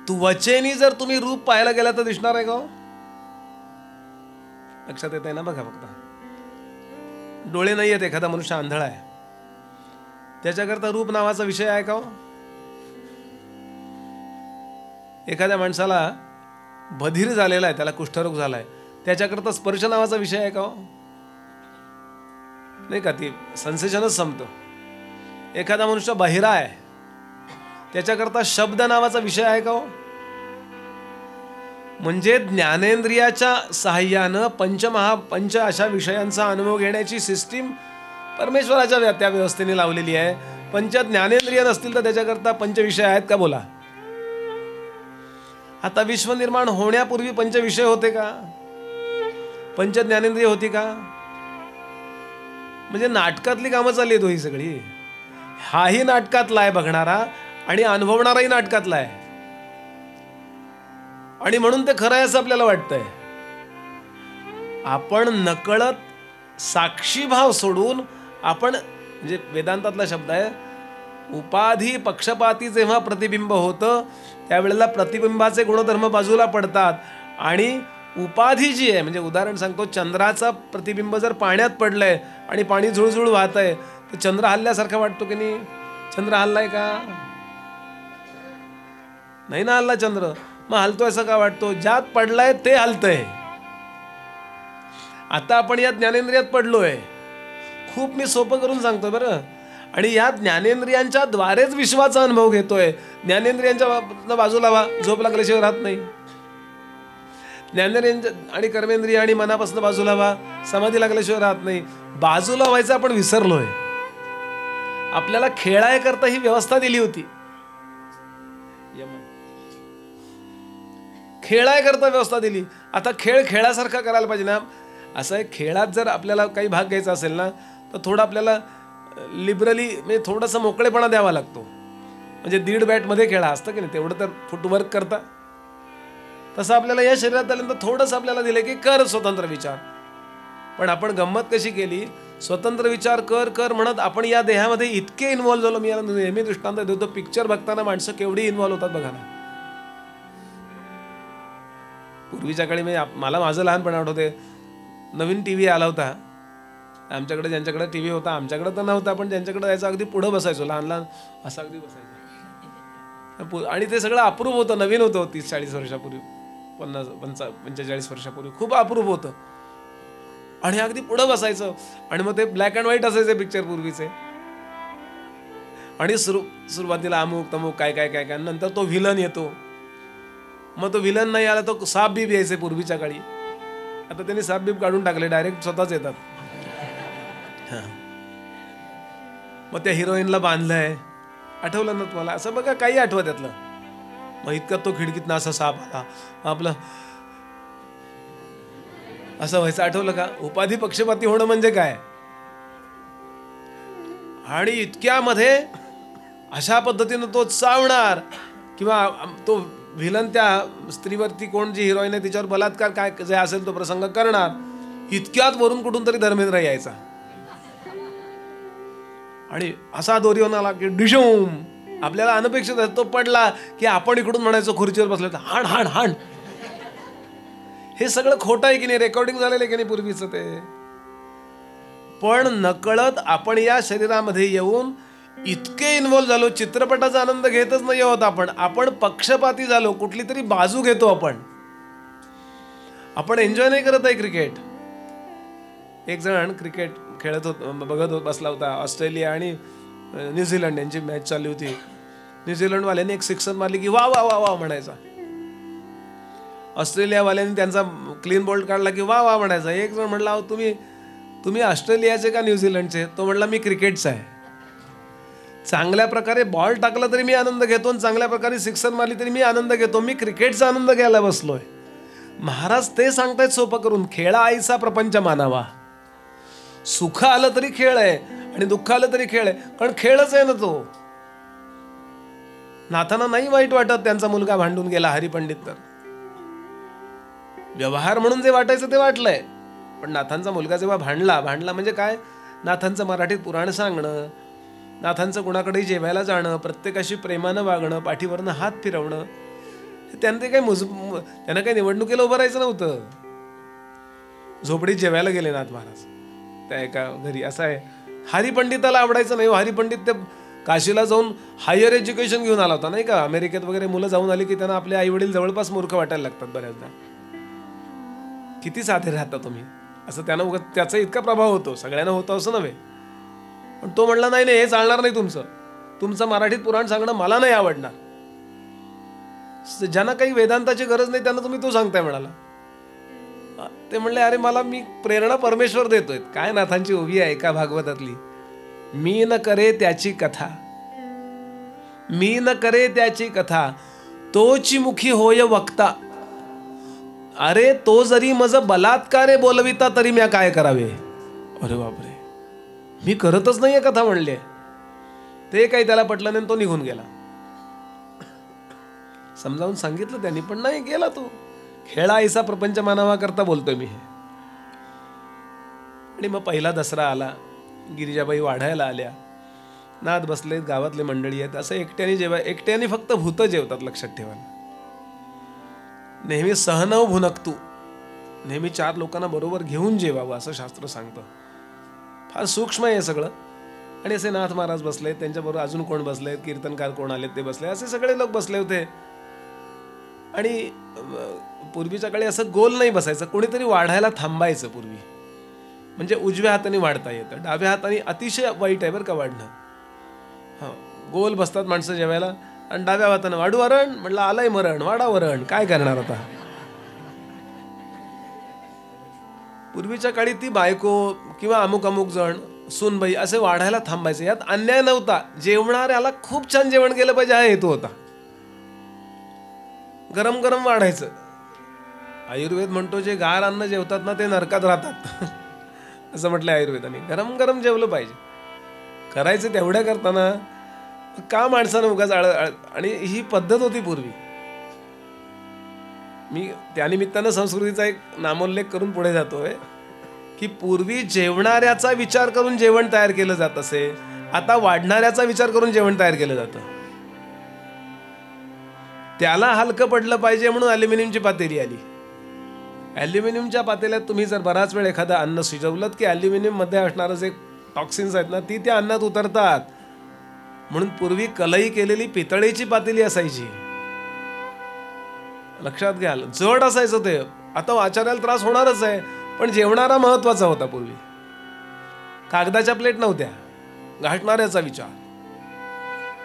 त्वचेनी जर तुम्ही रूप पाहायला गेला तर दिसणार आहे का? लक्षात येत आहे ना? बघा फक्त डोळे नाही आहेत, एखादा मनुष्य आंधळा आहे, त्याच्याकरता रूप नावाचा विषय आहे का? एखाद्या माणसाला बधीर झालेला आहे, त्याला कुष्ठरोग झालाय, त्याच्याकरता स्पर्श नावाचा विषय आहे का? नाही का? ती सेन्सेशनच संपतं. एखादा मनुष्य बहिरा आहे, त्याच्याकरता शब्द नावाचा विषय आहे का? म्हणजे ज्ञानेंद्रियाच्या सहाय्यानं पंच अशा विषयांचा अनुभव घेण्याची सिस्टीम परमेश्वराच्या त्या व्यवस्थेने लावलेली आहे. 5 ज्ञानेंद्रिय नसतील तर त्याच्याकरता 5 विषय आहेत का? बोला. आता विश्व निर्माण होण्यापूर्वी 5 विषय होते का? 5 ज्ञानेंद्रिय होती का? म्हणजे नाटकातली कामं चालली आहेत ही सगळी. हाही नाटकातला आहे बघणारा आणि अनुभवणाराही नाटकातला आहे. आणि म्हणून ते खरं आहे असं आपल्याला वाटतंय. आपण नकळत साक्षीभाव सोडून आपण म्हणजे वेदांतातला शब्द आहे उपाधी पक्षपाती जेव्हा प्रतिबिंब होतं त्यावेळेला प्रतिबिंबाचे गुणधर्म बाजूला पडतात आणि उपाधी जी आहे, म्हणजे उदाहरण सांगतो, चंद्राचा प्रतिबिंब जर पाण्यात पडलंय आणि पाणी झुळझुळ वाहत आहे, तर चंद्र हल्ल्यासारखा वाटतो की नाही? चंद्र हल्लाय का? नाही ना हल्ला चंद्र. मग हलतोय असं का वाटतो? ज्यात पडलाय ते हलतंय. आता आपण या ज्ञानेंद्रियात पडलोय. खूप मी सोपं करून सांगतोय बरं. आणि या ज्ञानेंद्रियांच्या द्वारेच विश्वाचा अनुभव घेतोय. ज्ञानेंद्रियांच्या बाजूला व्हा, झोप लागल्याशिवाय राहत नाही. ज्ञानेंद्रिय आणि कर्मेंद्रिय आणि मनापासून बाजूला व्हा, समाधी लागल्याशिवाय राहत नाही. बाजूला व्हायचं आपण विसरलोय. आपल्याला खेळायकरता ही व्यवस्था दिली होती. खेळायकरता व्यवस्था दिली. आता खेळ खेळासारखा करायला पाहिजे ना. असं आहे, खेळात जर आपल्याला काही भाग घ्यायचा असेल ना, तर थोडं आपल्याला लिबरली म्हणजे थोडासा मोकळेपणा द्यावा लागतो. म्हणजे 1.5 बॅटमध्ये खेळा असतं की नाही, तेवढं तर फुटवर्क करता. तसं आपल्याला या शरीरात आल्यानंतर थोडंसं आपल्याला दिलं की कर स्वतंत्र विचार. पण आपण गंमत कशी केली, स्वतंत्र विचार कर कर म्हणत आपण या देहामध्ये इतके इन्व्हॉल्व झालो. मी याला नेहमी दृष्टांत देतो, पिक्चर बघताना माणसं केवढी इन्व्हॉल्व होतात बघा ना. पूर्वीच्या काळी म्हणजे मला माझं लहानपण आठवते, नवीन टी व्ही आला होता आमच्याकडे. ज्यांच्याकडे टी व्ही होता, आमच्याकडे तर नव्हता, पण ज्यांच्याकडे जायचं अगदी पुढं बसायचो, लहान लहान असं अगदी बसायचं. आणि ते सगळं अप्रूप होतं, नवीन होतं. 30-40 वर्षापूर्वी, 45 वर्षापूर्वी खूप अप्रूप होतं. आणि अगदी पुढं बसायचं. आणि मग ते ब्लॅक अँड व्हाईट असायचे पिक्चर पूर्वीचे. आणि सुरुवातीला अमुक तमुक काय काय काय काय, नंतर तो व्हिलन येतो. मग तो व्हिलन नाही आला तो साप बीब यायचे पूर्वीच्या काळी. आता त्यांनी साप बीब काढून टाकले, डायरेक्ट स्वतःच येतात. मग त्या हिरोईनला बांधलंय, आठवलं ना तुम्हाला? असं बघा, काही आठवत त्यातलं. मग इतकं तो खिडकीतनं असा साप आला, आपलं असं व्हायचं, आठवलं का? उपाधी पक्षपाती होणं म्हणजे काय? आणि इतक्यामध्ये अशा पद्धतीनं तो चावणार, किंवा तो व्हिलन त्या स्त्रीवरती, कोण जी हिरोईन आहे तिच्यावर बलात्कार काय जे असेल तो प्रसंग करणार. इतक्यात वरून कुठून तरी धर्मेंद्र यायचा आणि असा दोरीवर आला की डिशूम. आपल्याला अनपेक्षित तो पडला की आपण इकडून म्हणायचो खुर्चीवर बसलो तर हाण हाण हाण. हे सगळं खोटं आहे की नाही? रेकॉर्डिंग झालेलं आहे की नाही पूर्वीचं ते? पण नकळत आपण या शरीरामध्ये येऊन इतके इन्व्हॉल्व झालो, चित्रपटाचा आनंद घेतच नाही आहोत आपण पक्षपाती झालो. कुठली तरी बाजू घेतो आपण एन्जॉय नाही करत आहे क्रिकेट. एक जण क्रिकेट खेळत बघत बसला होता. ऑस्ट्रेलिया आणि न्यूझीलंड यांची मॅच चालली होती. न्यूझीलंडवाल्यांनी एक सिक्सर मारली की वा वा वा वा म्हणायचा. ऑस्ट्रेलियावाल्यांनी त्यांचा क्लीन बोल्ड काढला की वा वा म्हणायचा. एक जण म्हणला, तुम्ही ऑस्ट्रेलियाचे का न्यूझीलंडचे? तो म्हणला, मी क्रिकेटचा आहे. चांगल्या प्रकारे बॉल टाकला तरी मी आनंद घेतो, चांगल्या प्रकारे सिक्सर मारली तरी मी आनंद घेतो. मी क्रिकेटचा आनंद घ्यायला बसलोय. महाराज ते सांगतायत सोपं करून, खेळा आईचा प्रपंच मानावा. सुख आलं तरी खेळ आहे आणि दुःख आलं तरी खेळ आहे, कारण खेळच आहे ना तो. नाथांना नाही वाईट वाटत त्यांचा मुलगा भांडून गेला हरिपंडित, तर व्यवहार म्हणून जे वाटायचं ते वाटलंय. पण नाथांचा मुलगा जेव्हा भांडला म्हणजे काय? नाथांचं मराठीत पुराण सांगणं, नाथांचं कुणाकडेही जेवायला जाणं, प्रत्येकाशी प्रेमानं वागणं, पाठीवरनं हात फिरवणं. त्यांना काही निवडणुकीला उभं राहायचं नव्हतं. झोपडीत जेवायला गेले नाथ महाराज त्या एका घरी. असं आहे, हरिपंडिताला आवडायचं नाही. हरिपंडित ते काशीला जाऊन हायर एज्युकेशन घेऊन आला होता नाही का? अमेरिकेत वगैरे मुलं जाऊन आली की त्यांना आपले आई वडील जवळपास मूर्ख वाटायला लागतात बऱ्याचदा. किती साधे राहता तुम्ही, असं त्यानं त्याचा इतका प्रभाव होतो. सगळ्यांना होतो असं नव्हे. पण तो म्हणला, नाही हे चालणार नाही, तुमचं मराठीत पुराण सांगणं मला नाही आवडणार. ज्यांना काही वेदांताची गरज नाही त्यांना तुम्ही तो सांगताय म्हणाला. ते म्हणले, अरे मी प्रेरणा परमेश्वर देतोय. काय नाथांची ओवी आहे एका भागवतातली, मी न करे त्याची कथा, मी न करे त्याची कथा, तोची मुखी होय वक्ता. अरे तो जरी मज बलात्कारे बोलविता तरी म्या काय करावे. अरे बापरे, मी करतच नाहीये कथा म्हणले. ते काही त्याला पटलं नाही, तो निघून गेला. समजावून सांगितलं त्यांनी, पण नाही गेला तो. खेळा ऐसा प्रपंच मानावा करता बोलतोय मी हे. आणि मग पहिला दसरा आला, गिरिजाबाई वाढायला आल्या, नाथ बसलेत, गावातले मंडळी आहेत. असं एकट्याने फक्त भूत जेवतात, लक्षात ठेवा. नेहमी सहनव भुनकतू, नेहमी 4 लोकांना बरोबर घेऊन जेवावं असं शास्त्र सांगतं. फार सूक्ष्म आहे हे सगळं. आणि असे नाथ महाराज बसले, त्यांच्याबरोबर अजून कोण बसले, कीर्तनकार कोण आले ते बसले, असे सगळे लोक बसले होते. आणि पूर्वीच्या काळी असं गोल नाही बसायचं, कोणीतरी वाढायला थांबायचं पूर्वी. म्हणजे उजव्या हाताने वाढता येतं, डाव्या हाताने अतिशय वाईट आहे बरं का वाढणं. हां, गोल बसतात माणसं जेवायला आणि डाव्या हाताने वाढू वरण, म्हटलं आलंय मरण, वाडा वरण, काय करणार आता. पूर्वीच्या काळी ती बायको किंवा अमुक अमुक जण सूनबाई असे वाढायला थांबायचे. यात अन्याय नव्हता, जेवणाऱ्याला खूप छान जेवण केलं पाहिजे हा हेतू होता. गरम गरम वाढायचं. आयुर्वेद म्हणतो जे गार अन्न जेवतात ना ते नरकात राहतात असं म्हटलं आयुर्वेदाने. गरम गरम जेवलं पाहिजे. करायचं तेवढ्या करताना का माणसानं उगाच आणि ही पद्धत होती पूर्वी. मी त्यानिमित्तानं संस्कृतीचा एक नामोल्लेख करून पुढे जातोय की पूर्वी जेवणाऱ्याचा विचार करून जेवण तयार केलं जात असे, आता वाढणाऱ्याचा विचार करून जेवण तयार केलं जातं. त्याला हलकं पडलं पाहिजे म्हणून अल्युमिनियमची पातेली आली. अल्युमिनियमच्या पातेल्यात तुम्ही जर बराच वेळ एखादं अन्न शिजवलं की अल्युमिनियम मध्ये असणारं जे टॉक्सिन्स आहेत ना ती त्या अन्नात उतरतात. म्हणून पूर्वी कलई केलेली पितळेची पातेली असायची. लक्षात घ्याल, जड असायचं ते. आता आचार्याला त्रास होणारच आहे, पण जेवणारा महत्वाचा होता पूर्वी. कागदाच्या प्लेट नव्हत्या, घाटणाऱ्याचा विचार.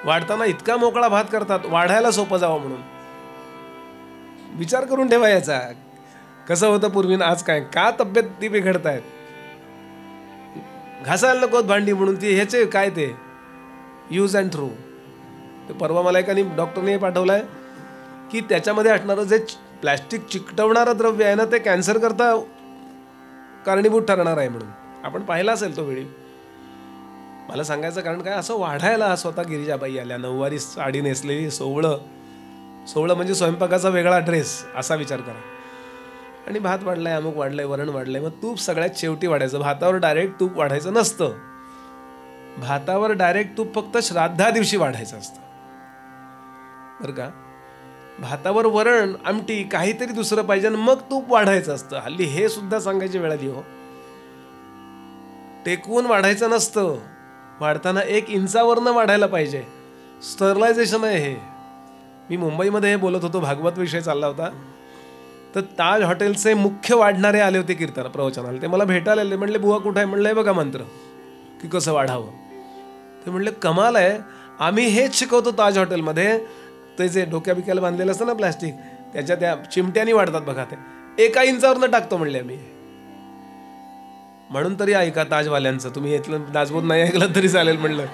वाढताना इतका मोकळा भात करतात वाढायला सोपं जावं म्हणून. विचार करून ठेवायचा कसं होतं पूर्वी आज काय, का तब्येत ती बिघडतायत. घासायला नकोत भांडी म्हणून ती ह्याचे काय ते यूज अँड थ्रू. ते परवा मला एकाने डॉक्टरने पाठवलंय की त्याच्यामध्ये असणारं जे प्लॅस्टिक चिकटवणारं द्रव्य आहे ना ते कॅन्सर करता कारणीभूत ठरणार आहे म्हणून. आपण पाहिला असेल तो व्हिडिओ. मला सांगायचं कारण काय, असं वाढायला स्वतः गिरिजाबाई आल्या, नऊवारी साडी नेसलेली, सोवळं म्हणजे स्वयंपाकाचा वेगळा ड्रेस असा विचार करा. आणि भात वाढलाय, अमुक वाढलंय, वरण वाढलंय. मग तूप सगळ्यात शेवटी वाढायचं. भातावर डायरेक्ट तूप वाढायचं नसतं. भातावर डायरेक्ट तूप फक्त श्राद्धा दिवशी वाढायचं असतं बरं का. भातावर वरण, आमटी, काहीतरी दुसरं पाहिजे मग तूप वाढायचं असतं. हल्ली हे सुद्धा सांगायची वेळ आली हो. टेकवून वाढायचं नसतं. वाढताना 1 इंचावरनं वाढायला पाहिजे. स्टरलायझेशन आहे हे. मी मुंबईमध्ये हे बोलत होतो, भागवत विषय चालला होता. तर ताज हॉटेलचे मुख्य वाढणारे आले होते कीर्तन प्रवचनाला. ते मला भेटायला आले. म्हणले बुवा कुठं आहे. म्हणलं बघा मंत्र की कसं वाढावं. ते म्हणले कमाल आहे, आम्ही हेच शिकवतो ताज हॉटेलमध्ये. ते जे डोक्या बिक्याला बांधलेलं असतं ना प्लॅस्टिक, त्याच्या त्या चिमट्यानी वाढतात बघा, ते 1 इंचावरनं टाकतो म्हणले आम्ही. म्हणून तरी ऐका ताजवाल्यांचं. तुम्ही इथलं दाजबोध नाही ऐकलं तरी चालेल म्हणलं.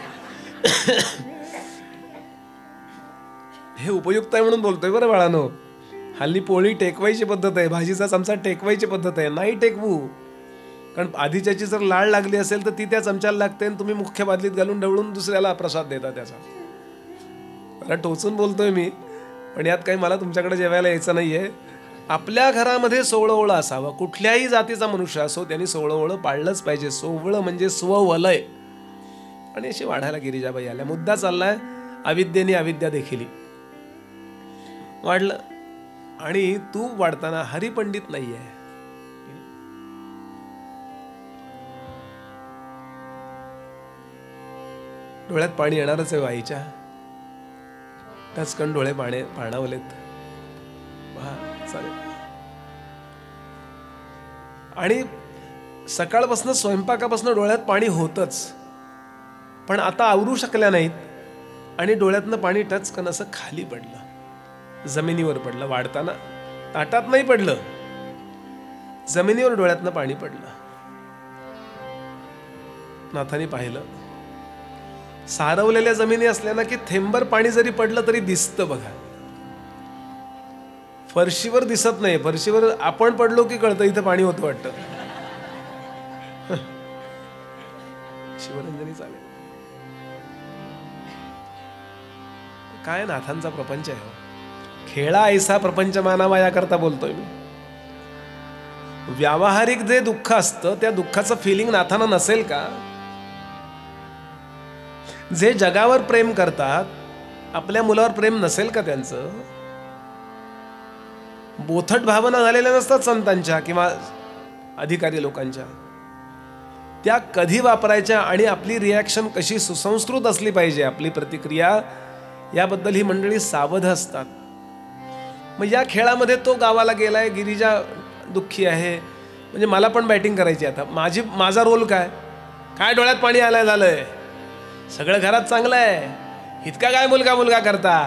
हे उपयुक्त आहे म्हणून बोलतोय बरं बाळानो. हल्ली पोळी टेकवायची पद्धत आहे, भाजीचा चमचा टेकवायची पद्धत आहे. नाही टेकवू, कारण आधीच्याची जर लाळ लागली असेल तर ती त्या चमच्याला लागते आणि तुम्ही मुख्य बादलीत घालून ढवळून दुसऱ्याला प्रसाद देता त्याचा. मला टोचून बोलतोय मी, पण यात काही मला तुमच्याकडे जेवायला यायचं नाहीये. आपल्या घरामध्ये सोवळं असावं. कुठल्याही जातीचा मनुष्य असो त्यांनी सोवळं पाळलंच पाहिजे. सोवळं म्हणजे स्ववलय. आणि अशी वाढायला गिरिजाबाई आल्या. मुद्दा चाललाय अविद्येने अविद्या देखील वाढलं. आणि तू वाढताना हरिपंडित नाहीये. डोळ्यात पाणी येणारच आहे वाईच्या. टचकन डोळे पाणावलेत. चालेल. आणि सकाळपासून स्वयंपाकापासून डोळ्यात पाणी होतच, पण आता आवरू शकल्या नाहीत आणि डोळ्यातनं पाणी टचकन असं खाली पडलं, जमिनीवर पडलं. वाढताना ताटात नाही पडलं, जमिनीवर डोळ्यातनं पाणी पडलं. नाथाने पाहिलं. सारवलेल्या जमिनी असल्या ना की थेंबर पाणी जरी पडलं तरी दिसतं बघा. फरशीवर दिसत नाही. फरशीवर आपण पडलो की कळतं इथं पाणी होतं वाटतं. शिवरंजनी चालेल. काय नाथांचा प्रपंच आहे. खेळा ऐसा प्रपंच मानावा याकरता बोलतोय मी. व्यावहारिक जे दुःख असतं त्या दुःखाचं फिलिंग नाथांना नसेल का. जे जगावर प्रेम करतात आपल्या मुलावर प्रेम नसेल का त्यांचं. बोथट भावना झालेल्या नसतात संतांच्या किंवा अधिकारी लोकांच्या, त्या कधी वापरायच्या आणि आपली रिॲक्शन कशी सुसंस्कृत असली पाहिजे, आपली प्रतिक्रिया, याबद्दल ही मंडळी सावध असतात. मग या खेळामध्ये तो गावाला गेलाय, गिरिजा दुःखी आहे, म्हणजे मला पण बॅटिंग करायची. आता माझा रोल काय डोळ्यात पाणी आलाय झालंय, सगळं घरात चांगलं आहे, इतका काय मुलगा करता,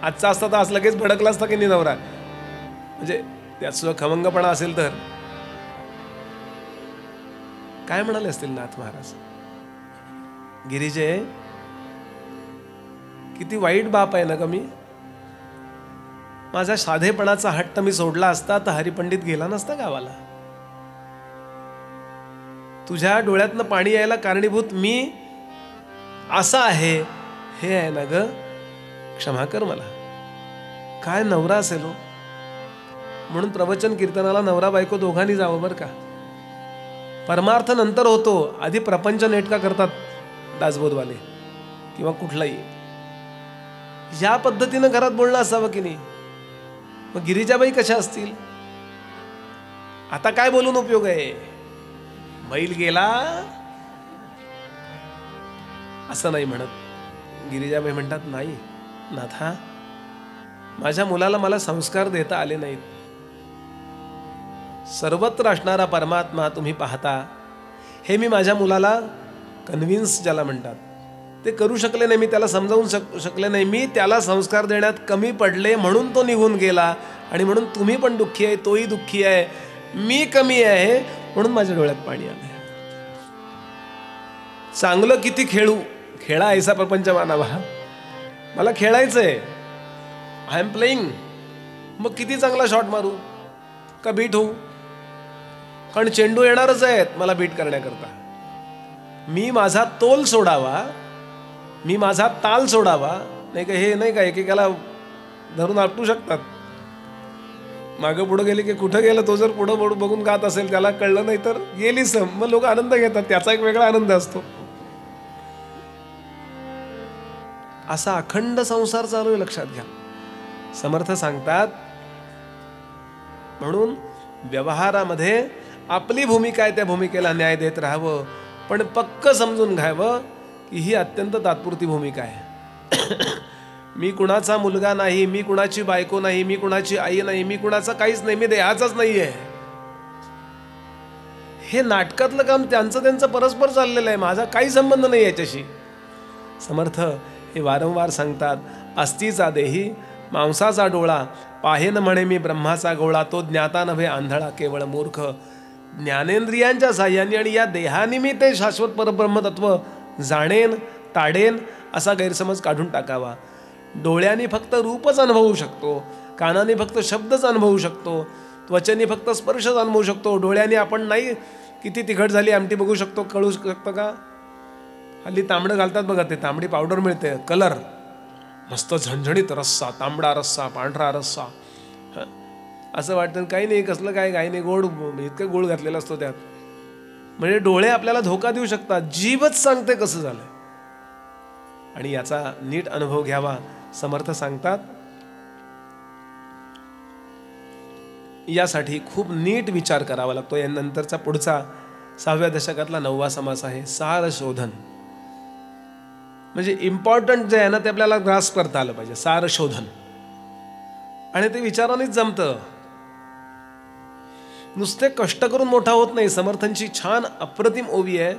आजचा असता तर आज लगेच भडकला असता की नाही नवरा, म्हणजे त्यात सुद्धा खमंगपणा असेल तर काय म्हणाले असतील नाथ महाराज, गिरिजे किती वाईट बाप आहे ना ग मी, माझा साधेपणाचा हट्ट मी सोडला असता तर हरिपंडित गेला नसता गावाला, तुझ्या डोळ्यातनं पाणी यायला कारणीभूत मी असा आहे, हे आहे ना ग, क्षमा कर मला. काय नवरा असेल हो. म्हणून प्रवचन कीर्तनाला नवरा बायको दोघांनी जावं बरं का. परमार्थ नंतर होतो, आधी प्रपंच नेटका करतात दासबोधवाले किंवा कुठलाही. या पद्धतीनं घरात बोलणं असावं की नाही. मग गिरिजाबाई कशा असतील, आता काय बोलून उपयोग आहे, बैल गेला असं नाही म्हणत. गिरिजाबाई म्हणतात, नाही नाथा, माझ्या मुलाला मला संस्कार देता आले नाहीत. सर्वत्र असणारा परमात्मा तुम्ही पाहता, हे मी माझ्या मुलाला कन्व्हिन्स ज्याला म्हणतात ते करू शकले नाही, मी त्याला समजावून शकले नाही, मी त्याला संस्कार देण्यात कमी पडले म्हणून तो निघून गेला. आणि म्हणून तुम्ही पण दुःखी आहे, तोही दुःखी आहे, मी कमी आहे म्हणून माझ्या डोळ्यात पाणी आलंय. चांगलं किती खेळू, खेळा ऐसा प्रपंच मानावा, मला खेळायचंय, आय एम प्लेइंग. मग किती चांगला शॉट मारू का बीट होऊ, कारण चेंडू येणारच आहेत मला बीट करण्याकरता. मी माझा तोल सोडावा, मी माझा ताल सोडावा, नाही का. हे नाही का एकेकाला धरून आपटू शकतात, मागं पुढं गेले की कुठं गेलं, तो जर पुढं बघून गात असेल त्याला कळलं नाही तर गेली सम, मग लोक आनंद घेतात, त्याचा एक वेगळा आनंद असतो. असा अखंड संसार चालू आहे, लक्षात घ्या. समर्थ सांगतात, म्हणून व्यवहारामध्ये आपली भूमिका आहे, त्या भूमिकेला न्याय देत राहावं, पण पक्क समजून घ्यावं की ही अत्यंत तात्पुरती भूमिका आहे. मी कुणाचा मुलगा नाही, मी कुणाची बायको नाही, मी कुणाची आई नाही, मी कुणाचा काहीच नाही, मी देहाचाच नाहीये. हे नाटकातलं काम त्यांचं परस्पर चाललेलं आहे, माझा काही संबंध नाही याच्याशी. समर्थ हे वारंवार सांगतात, अस्तीचा देही मांसाचा डोळा, पाहेन म्हणे मी ब्रह्माचा गोळा, तो ज्ञाता नव्हे आंधळा केवळ मूर्ख. ज्ञानेंद्रियांच्या साह्याने आणि या देहाने मी ते शाश्वत परब्रह्मतत्व जाणेन, ताडेन असा गैरसमज काढून टाकावा. डोळ्यांनी फक्त रूपच अनुभवू शकतो, कानाने फक्त शब्दच अनुभवू शकतो, त्वचेने फक्त स्पर्शच अनुभवू शकतो. डोळ्यांनी आपण नाही किती तिखट झाली आमटी बघू शकतो, कळू शकतं का. हल्ली तांबडं घालतात बघा, ते तांबडी पावडर मिळते, कलर मस्त झणझणीत रस्सा, तांबडा रस्सा, पांढरा रस्सा, असं वाटतं काही नाही, कसलं काय नाही, गोड इतकं गोड घातलेला असतो त्यात. म्हणजे डोळे आपल्याला धोका देऊ शकतात, जीवच सांगते कसं झालंय. आणि याचा नीट अनुभव घ्यावा. समर्थ सांगतात, यासाठी खूप नीट विचार करावा लागतो. यानंतरचा पुढचा 6व्या दशकातला 9वा समास आहे सार शोधन. म्हणजे इम्पॉर्टंट जे आहे ना ते आपल्याला ग्रास्प करता आलं पाहिजे, सार शोधन. आणि ते विचारानेच जमतं, नुसते कष्ट करून मोठा होत नाही. समर्थांची छान अप्रतिम ओवी आहे,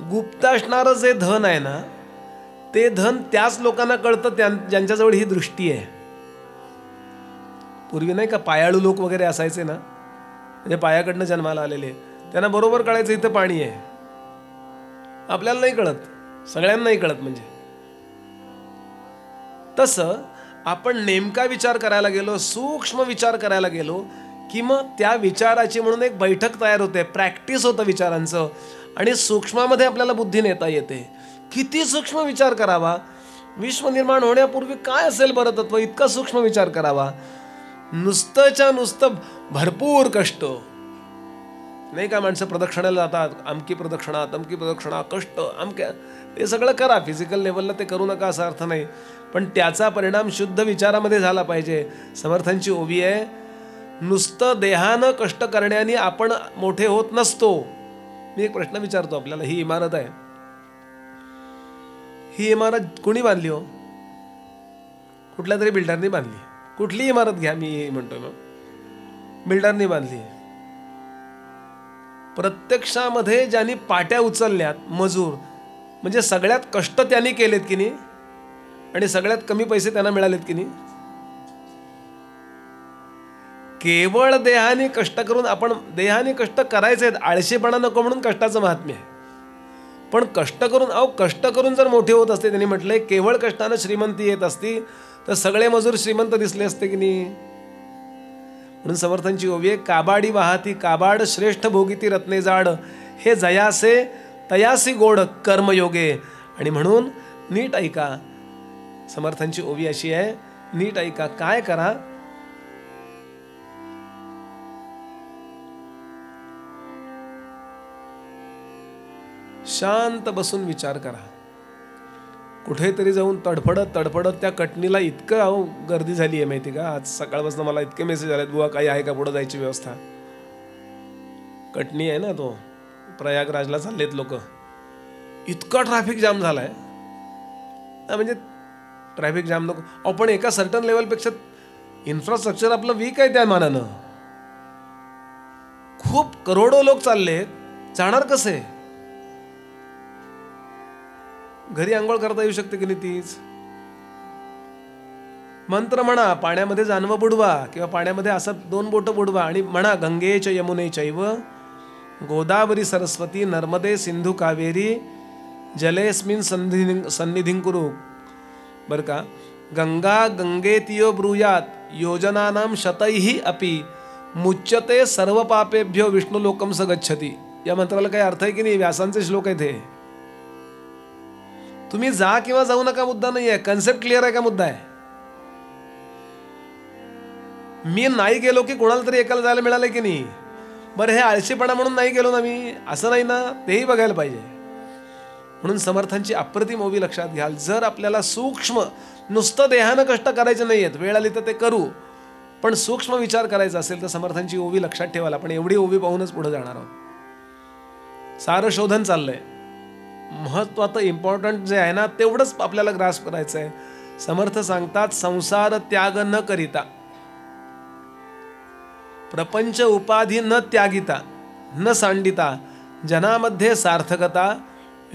गुप्त असणारं जे धन आहे ना ते धन त्याच लोकांना कळतं ज्यांच्याजवळ ही दृष्टी आहे. पूर्वी नाही का पायाळू लोक वगैरे असायचे ना, म्हणजे पायाकडनं जन्माला आलेले, त्यांना बरोबर कळायचं इथं पाणी आहे. आपल्याला नाही कळत, सगळ्यांना नाही कळत. म्हणजे तसं आपण नेमका विचार करायला गेलो, सूक्ष्म विचार करायला गेलो की मग त्या विचाराची म्हणून एक बैठक तयार होते, प्रॅक्टिस होतं विचारांचं, आणि सूक्ष्मामध्ये आपल्याला बुद्धी नेता येते. किती सूक्ष्म विचार करावा, विश्व निर्माण होण्यापूर्वी काय असेल बरं तत्व, इतका सूक्ष्म विचार करावा. नुसतं भरपूर कष्ट नाही का. माणसं प्रदक्षिणाला जातात, अमकी प्रदक्षिणा तमकी प्रदक्षिणा, कष्ट अमक्या, हे सगळं करा, फिजिकल लेवलला ते करू नका असा अर्थ नाही, पण त्याचा परिणाम शुद्ध विचारामध्ये झाला पाहिजे. समर्थांची ओवी आहे, नुसतं देहानं कष्ट करण्याने आपण मोठे होत नसतो. मी एक प्रश्न विचारतो आपल्याला, ही इमारत आहे, ही इमारत कोणी बांधली हो? कुठल्या तरी बिल्डरनी बांधली. कुठली इमारत घ्या, मी म्हणतोय मग बिल्डरनी बांधली. प्रत्यक्षामध्ये ज्यांनी पाट्या उचलल्यात, मजूर, म्हणजे सगळ्यात कष्ट त्यांनी केलेत की नाही, आणि सगळ्यात कमी पैसे त्यांना मिळालेत की नाही. केवळ देहाने कष्ट करून, आपण देहाने कष्ट करायचे आहेत, आळशीपणा नको म्हणून कष्टाचं महात्म्य आहे. पण कष्ट करून, कष्ट करून जर मोठे होत असते, त्यांनी म्हटलंय केवळ कष्टानं श्रीमंती येत असती तर सगळे मजूर श्रीमंत दिसले असते की नाही. म्हणून समर्थांची ओवी आहे, काबाडी वाहती काबाड श्रेष्ठ भोगिती रत्ने जाड, हे जयासे तयासी गोड कर्मयोगे. आणि म्हणून नीट ऐका, समर्थांची ओवी अशी आहे, नीट ऐका. काय करा, शांत बसून विचार करा. कुठेतरी जाऊन तडफडत त्या कटणीला इतकं गर्दी झाली आहे माहिती का. आज सकाळपासून मला इतके मेसेज आलेत, बुवा काही आहे का पुढे जायची व्यवस्था. कटणी आहे ना, तो प्रयागराजला चाललेत लोक, इतका ट्रॅफिक जाम झालाय. म्हणजे ट्रॅफिक जाम नको, पण एका सर्टन लेवलपेक्षा इन्फ्रास्ट्रक्चर आपलं वीक आहे त्या मानानं. खूप करोडो लोक चाललेत, जाणार कसे? घरी आंघोळ करता येऊ शकते की नाही तीच. मंत्र म्हणा, पाण्यामध्ये जानवं बुडवा किंवा पाण्यामध्ये असं 2 बोटं बुडवा आणि म्हणा, गंगे च यमुने चैव गोदावरी सरस्वती नर्मदे सिंधू कावेरी जलेस्मिन सन्निधिं कुरु. बरं का, गंगा गंगेतियो ब्रूयात योजनानां शतैहि अपि मुच्यते सर्व पापेभ्यो विष्णु लोकम स गच्छति. या मंत्राला काही अर्थ आहे की नाही? व्यासांचे श्लोक आहेत हे. तुम्ही जा किंवा जाऊ नका मुद्दा नाही आहे, कन्सेप्ट क्लिअर आहे का मुद्दा आहे. मी नाही गेलो की कोणाला तरी एकाला जायला मिळालं की नाही. बरं, हे आळशीपणा म्हणून नाही गेलो ना मी, असं नाही ना, तेही बघायला पाहिजे. म्हणून समर्थांची अप्रतिम ओवी लक्षात घ्याल. जर आपल्याला सूक्ष्म, नुसतं देहानं कष्ट करायचे नाही आहेत, वेळ आली तर ते करू, पण सूक्ष्म विचार करायचा असेल तर समर्थांची ओवी लक्षात ठेवाल. आपण एवढी ओवी पाहूनच पुढे जाणार आहोत. सारशोधन चाललंय, महत्वाचं इम्पॉर्टंट जे आहे ना तेवढंच आपल्याला ग्रास करायचं आहे. समर्थ सांगतात, संसार त्याग न करिता, प्रपंच उपाधी न त्यागिता, न सांडिता, जनामध्ये सार्थकता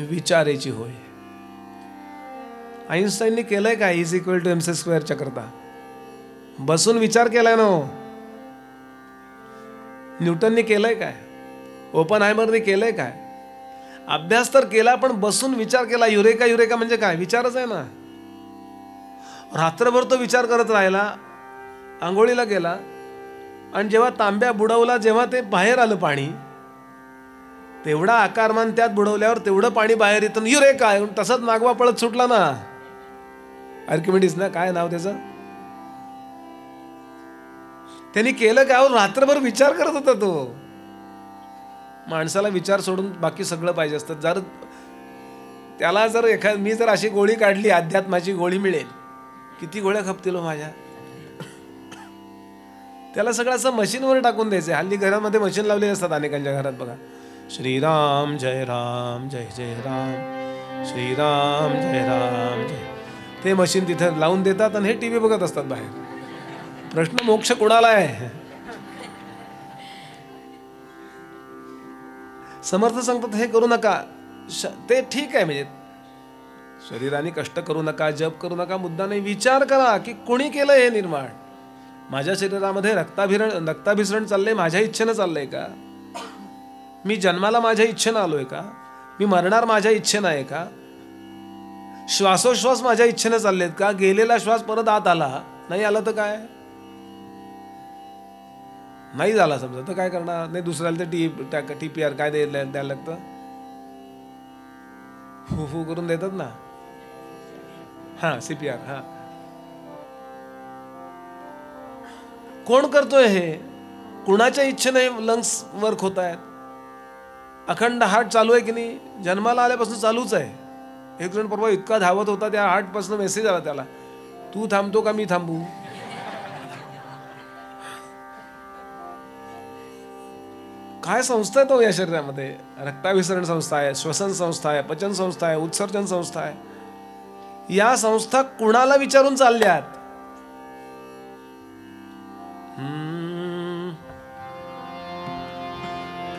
विचारायची होय. आईन्स्टाईनने केलंय काय? इज इक्वल टू MC स्क्वेअरच्या करता बसून विचार केलाय ना. न्यूटनने केलंय काय? ओपनहायमरने केलंय काय? अभ्यास तर केला, पण बसून विचार केला. युरेका म्हणजे काय? विचारच आहे ना. रात्रभर तो विचार करत राहिला, आंघोळीला गेला, आणि जेव्हा तांब्या बुडवला, जेव्हा ते बाहेर आलं पाणी, तेवढा आकारमान त्यात बुडवल्यावर तेवढं पाणी बाहेर येतं. युरेका, तसंच नागवा पळत सुटला ना. आर्किमिडीज ना, काय नाव त्याचं, त्यांनी केलं काय? रात्रभर विचार करत होता तो. माणसाला विचार सोडून बाकी सगळं पाहिजे असतं. जर त्याला जर मी जर अशी गोळी काढली, अध्यात्माची गोळी मिळेल, किती गोळ्या खपतील माझ्या. त्याला सगळं असं मशीनवर टाकून द्यायचं. हल्ली घरामध्ये मशीन लावलेली असतात अनेकांच्या घरात बघा. श्रीराम जय राम जय जय राम, श्रीराम जय राम जय. ते मशीन तिथे लावून देतात आणि हे टीव्ही बघत असतात बाहेर. प्रश्न मोक्ष कोणाला आहे? समर्थ सांगतात हे करू नका. ते ठीक आहे, म्हणजे शरीराने कष्ट करू नका, जप करू नका, मुद्दा नाही. विचार करा की कोणी केलं हे निर्माण. माझ्या शरीरामध्ये रक्ताभिसरण चाललंय माझ्या इच्छेनं चाललंय का? मी जन्माला माझ्या इच्छेनं आलोय का? मी मरणार माझ्या इच्छेनं आहे का? श्वासोश्वास माझ्या इच्छेनं चाललेत का? गेलेला श्वास परत आत आला नाही, आला तर काय? नाही झाला समजा तर काय करणार? नाही, दुसऱ्याला तर TPR काय द्यायला लागतं? फू करून देतात ना. हा, CPR. हा, कोण करतोय हे? कुणाच्या इच्छेने लंग्स वर्क होत आहेत. अखंड हार्ट चालू आहे की नाही? जन्माला आल्यापासून चालूच आहे. एक जण परवा इतका धावत होता, त्या हार्टपासून मेसेज आला त्याला, तू थांबतो का मी थांबू? काय संस्था आहे तो या शरीरामध्ये? रक्ताभिसरण संस्था आहे, श्वसन संस्था आहे, पचन संस्था आहे, उत्सर्जन संस्था आहे. या संस्था कुणाला विचारून चालल्यात?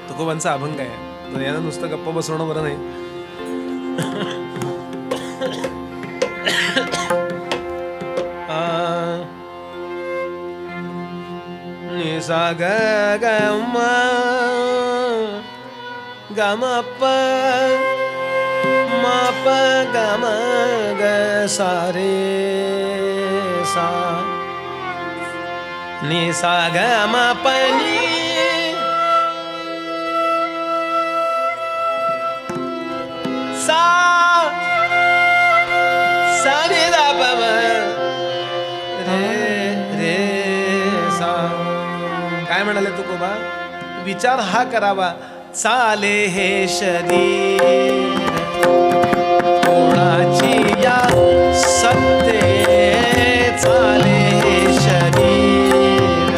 तुकोबांचा अभंग आहे, यानं नुसतं गप्पा बसवणं बरं नाही. निसा ग ग म ग म प म प ग म ग सा रे सा निसा ग म प नि सा सा नि दा प म रे रे सा. काय म्हणाले तुकोबा? विचार हा करावा, चाले हे शरीर कोणाची या सत्ते, चाले हे शरीर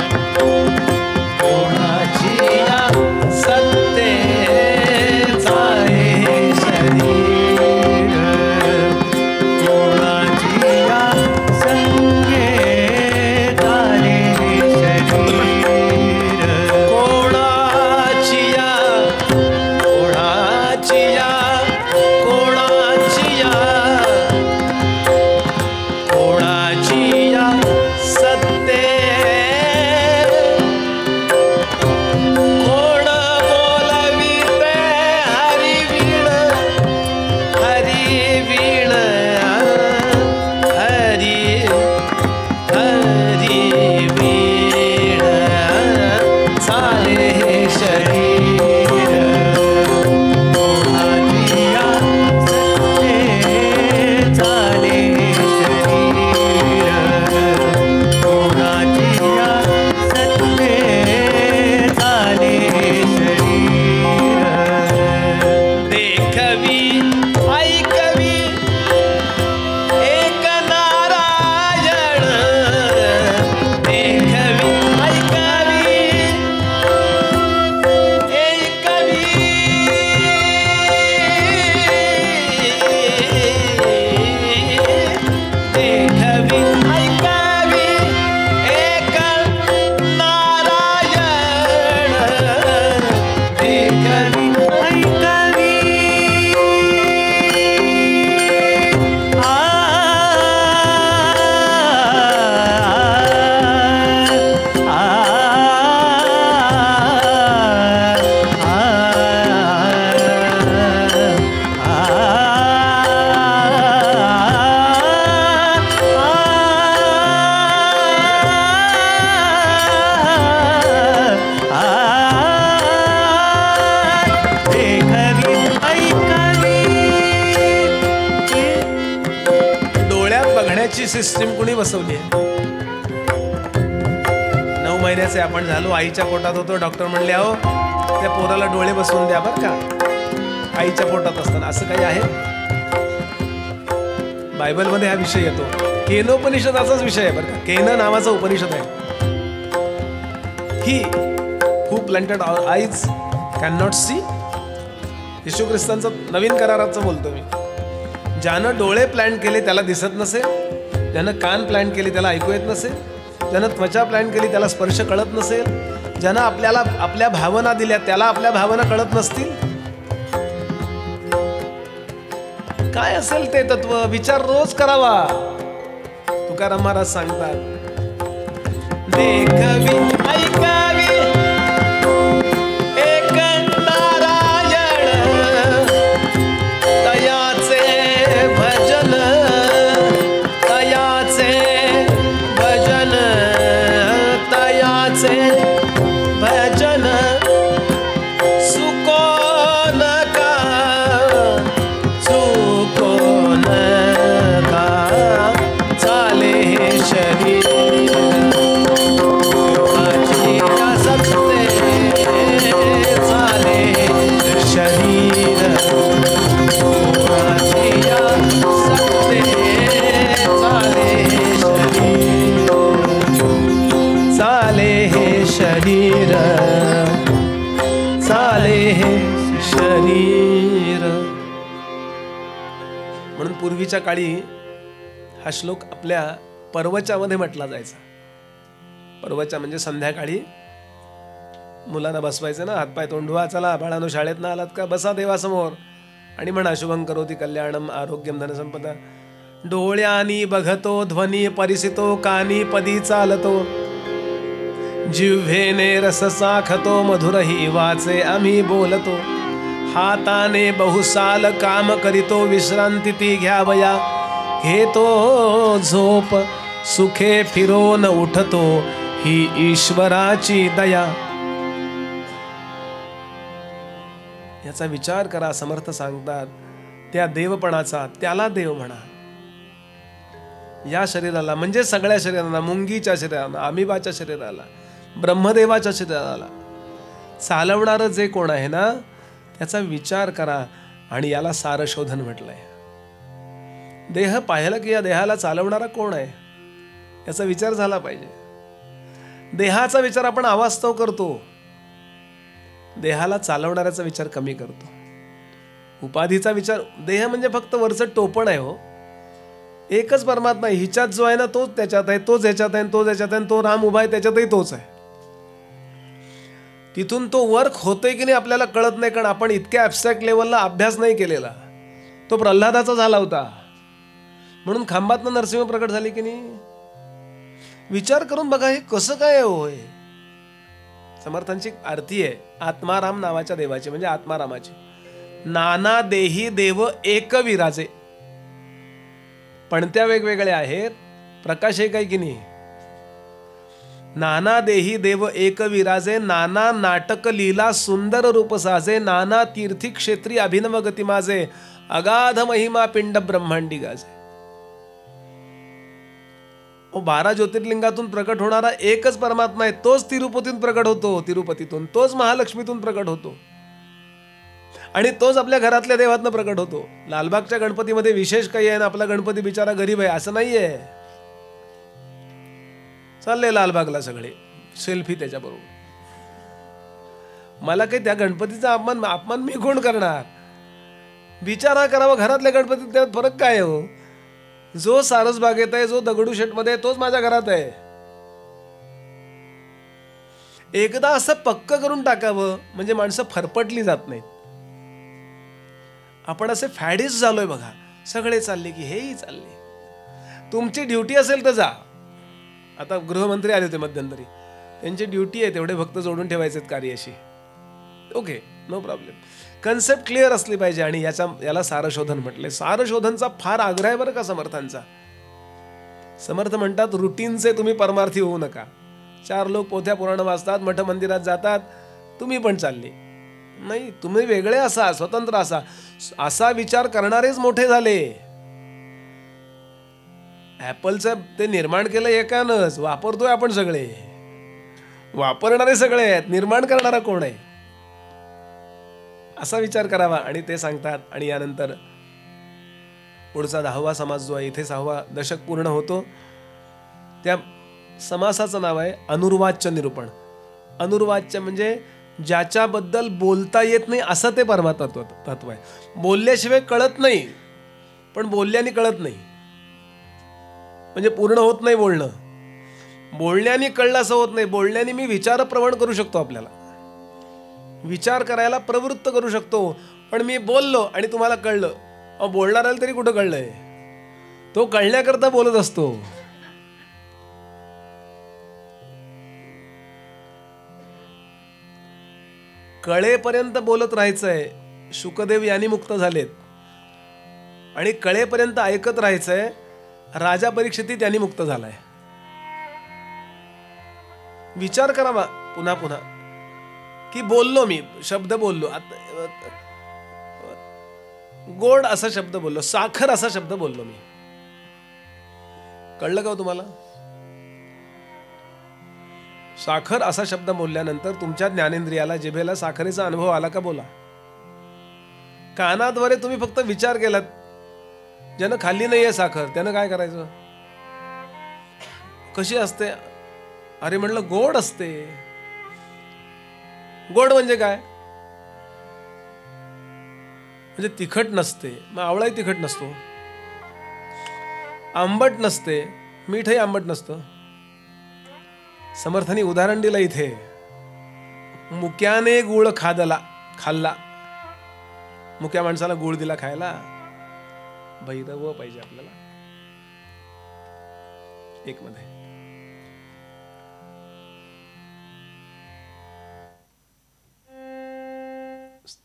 कोणाची या सत्ते, चाले हे शरीर कोणाची या संगे, चाले हे शरीर कोणाची या सत्ते, कोण बोलविते हरी वीण, हरी वीण, हरी हरी वीण, चाले हे शरीर कोणाची या सत्ते, चाले हे शरीर कोणाची या सत्ते, चाले हे शरीर देखवी ऐकवी एक नारायण, देखवी ऐकवी ऐकवी देखवी ऐकवी एक नारायण, देखवी ऐकवी आ डोळ्यात बघण्याची सिस्टीम कुणी बसवली आहे? 9 महिन्याचे आपण झालो, आईच्या पोटात होतो, डॉक्टर म्हणले अहो त्या पोराला डोळे बसवून द्या बरं का, आईच्या पोटात असताना. असं काही आहे? बायबलमध्ये हा विषय येतो. केनोपनिषदाचाच विषय आहे बरं का. केन नावाचा उपनिषद आहे. He who planted eyes can not see. Yeshu ख्रिस्तांचा नवीन कराराचं बोलतो मी. ज्यानं डोळे प्लॅन केले त्याला दिसत नसेल, ज्यानं कान प्लॅन केले त्याला ऐकू येत नसेल, ज्यानं त्वचा प्लॅन केली त्याला स्पर्श कळत नसेल, ज्यानं आपल्याला आपल्या भावना दिल्या त्याला आपल्या भावना कळत नसतील. काय असेल ते तत्व? विचार रोज करावा. तुकाराम महाराज सांगतात, देखवी ऐकावी एक नारायण, तयाचे भजन, तयाचे भजन, तयाचे भजन, सुको नका, सुको नका, चाले हे शरीर शरीर शरीर चाले हे शरीर. म्हणून पूर्वीच्या काळी हा श्लोक आपल्या पर्वच्यामध्ये म्हटला जायचा. पर्वच्या म्हणजे संध्याकाळी मुलांना बसवायचं ना, हातपाय तोंड धुवा, चला बाळांनो शाळेत ना आलात का, बसा देवासमोर आणि म्हणा शुभं करोति कल्याणम आरोग्यम धनसंपदा. डोळ्यानी बघतो ध्वनी परिसितो, कानी पदी चालतो, जिव्हेने रस साखतो, मधुरही वाचे आम्ही बोलतो, हाताने बहुसाल काम करीतो, विश्रांती ती घ्यावया, घेतो झोप सुखे फिरोन उठतो, ही ईश्वराची दया. याचा विचार करा. समर्थ सांगतात त्या देवपणाचा, त्याला देव म्हणा. या शरीराला म्हणजे सगळ्या शरीराला, मुंगीच्या शरीराला, अमिबाच्या शरीराला, ब्रह्मदेवाच्या शरीराला चालवणारं जे कोण आहे ना, त्याचा विचार करा. आणि याला सारशोधन म्हटलंय. देह पाहिला की या देहाला चालवणारा कोण आहे याचा विचार झाला पाहिजे. देहाचा विचार आपण अवास्तव करतो, देहाला चालवणाऱ्याचा विचार कमी करतो. उपाधीचा विचार, देह म्हणजे फक्त वरचं टोपण आहे हो. एकच परमात्मा आहे. हिच्यात जो आहे ना तोच त्याच्यात आहे, तोच ह्याच्यात आहे, तोच ह्याच्यात आहे, तो राम उभा आहे त्याच्यातही तोच आहे. तिथून तो वर्क होतोय की नाही आपल्याला कळत नाही, कारण आपण इतक्या ॲब्स्ट्रॅक्ट लेवलला अभ्यास नाही केलेला. तो प्रल्हादाचा झाला होता म्हणून खांबातनं नरसिंह प्रकट झाले की नाही. विचार करून बघा हे कसं काय होय. समर्थांची आरती आहे आत्माराम नावाच्या देवाची, म्हणजे आत्मारामाची. नाना देही देव एक विराजे. पणत्या वेगवेगळ्या आहेत, प्रकाश एक आहे की नाही. नाना देही देव एक विराजे, नाना नाटक लीला सुंदर रूप साजे, नाना तीर्थी क्षेत्री अभिनव गती माझे, अगाध महिमा पिंड ब्रह्मांडी गाजे. 12 ज्योतिर्लिंगातून प्रकट होणारा एकच परमात्मा आहे. तोच तिरुपतीतून प्रकट होतो, तिरुपतीतून तोच महालक्ष्मीतून प्रकट होतो, आणि तोच आपल्या घरातल्या देवातनं प्रकट होतो. लालबागच्या गणपतीमध्ये विशेष काही आहे ना, आपला गणपती बिचारा गरीब आहे असं नाहीये. चालले लालबागला सगळे सेल्फी त्याच्याबरोबर. मला काही त्या गणपतीचा अपमान मी कोण करणार. विचार करावा घरातल्या गणपतीत त्यात फरक काय हो. जो सारसबागेत आहे, जो दगडूशेठमध्ये आहे, तोच माझ्या घरात आहे. एकदा असं पक्क करून टाकावं म्हणजे माणसं फरफटली जात नाहीत. आपण असे फॅडिस्ट झालोय बघा. सगळे चालले की हेही चालले. तुमची ड्युटी असेल तर जा. आता गृहमंत्री आले होते मध्यंतरी, त्यांची ड्युटी आहे तेवढे भक्त जोडून ठेवायचे कार्याशी. Okay, no problem. Concept clear असली पाहिजे. आणि याला सारशोधन म्हटले. सारशोधनचा फार आग्रह आहे बरं का समर्थांचा. समर्थ म्हणतात रुटीनचे तुम्ही परमार्थी होऊ नका. 4 लोक पोथ्या पुराण वाचतात, मठ मंदिरात जातात, तुम्ही पण चालले नाही. तुम्ही वेगळे असा, स्वतंत्र असा. असा विचार करणारेच मोठे झाले. ऍपलचं ते निर्माण केलं एकानंच, वापरतोय आपण सगळे. वापरणारे सगळे आहेत, निर्माण करणारा कोण आहे असा विचार करावा. आणि ते सांगतात. आणि यानंतर पुढचा 10वा समास जो आहे, इथे 6वा दशक पूर्ण होतो. त्या समासाचं नाव आहे अनुर्वाच्य निरूपण. अनुर्वाच्य म्हणजे ज्याच्याबद्दल बोलता येत नाही असं ते परमात्मा तत्व आहे. बोलल्याशिवाय कळत नाही, पण बोलल्याने कळत नाही, म्हणजे पूर्ण होत नाही बोलणं. बोलण्याने कळलं असं होत नाही. बोलण्याने मी विचारप्रवण करू शकतो, आपल्याला विचार करायला प्रवृत्त करू शकतो. पण मी बोललो आणि तुम्हाला कळलं, बोलणाऱ्याला तरी कुठं कळलंय. तो कळण्याकरता बोलत असतो. कळेपर्यंत बोलत राहायचंय. शुकदेव यांनी मुक्त झालेत आणि कळेपर्यंत ऐकत राहायचंय. राजा परीक्षित त्यांनी मुक्त झालाय. विचार करावा पुन्हा पुन्हा की बोललो मी, शब्द बोललो, गोड असा शब्द बोललो, साखर असा शब्द बोललो मी. कळलं का तुम्हाला? साखर असा शब्द बोलल्यानंतर तुमच्या ज्ञानेंद्रियाला, जिभेला साखरेचा अनुभव आला का? बोला. कानाद्वारे तुम्ही फक्त विचार केलात. ज्यानं खाल्ली नाहीये साखर त्यानं काय करायचं? कशी असते? अरे म्हणलं गोड असते. गोड म्हणजे काय? म्हणजे तिखट नसते. मग आवळाही तिखट नसतो. आंबट नसते, मीठही आंबट नसतं. समर्थांनी उदाहरण दिलं इथे, मुक्याने गुळ खाल्ला. मुक्या माणसाला गुळ दिला खायला. भैरव पाहिजे आपल्याला. एक मध्ये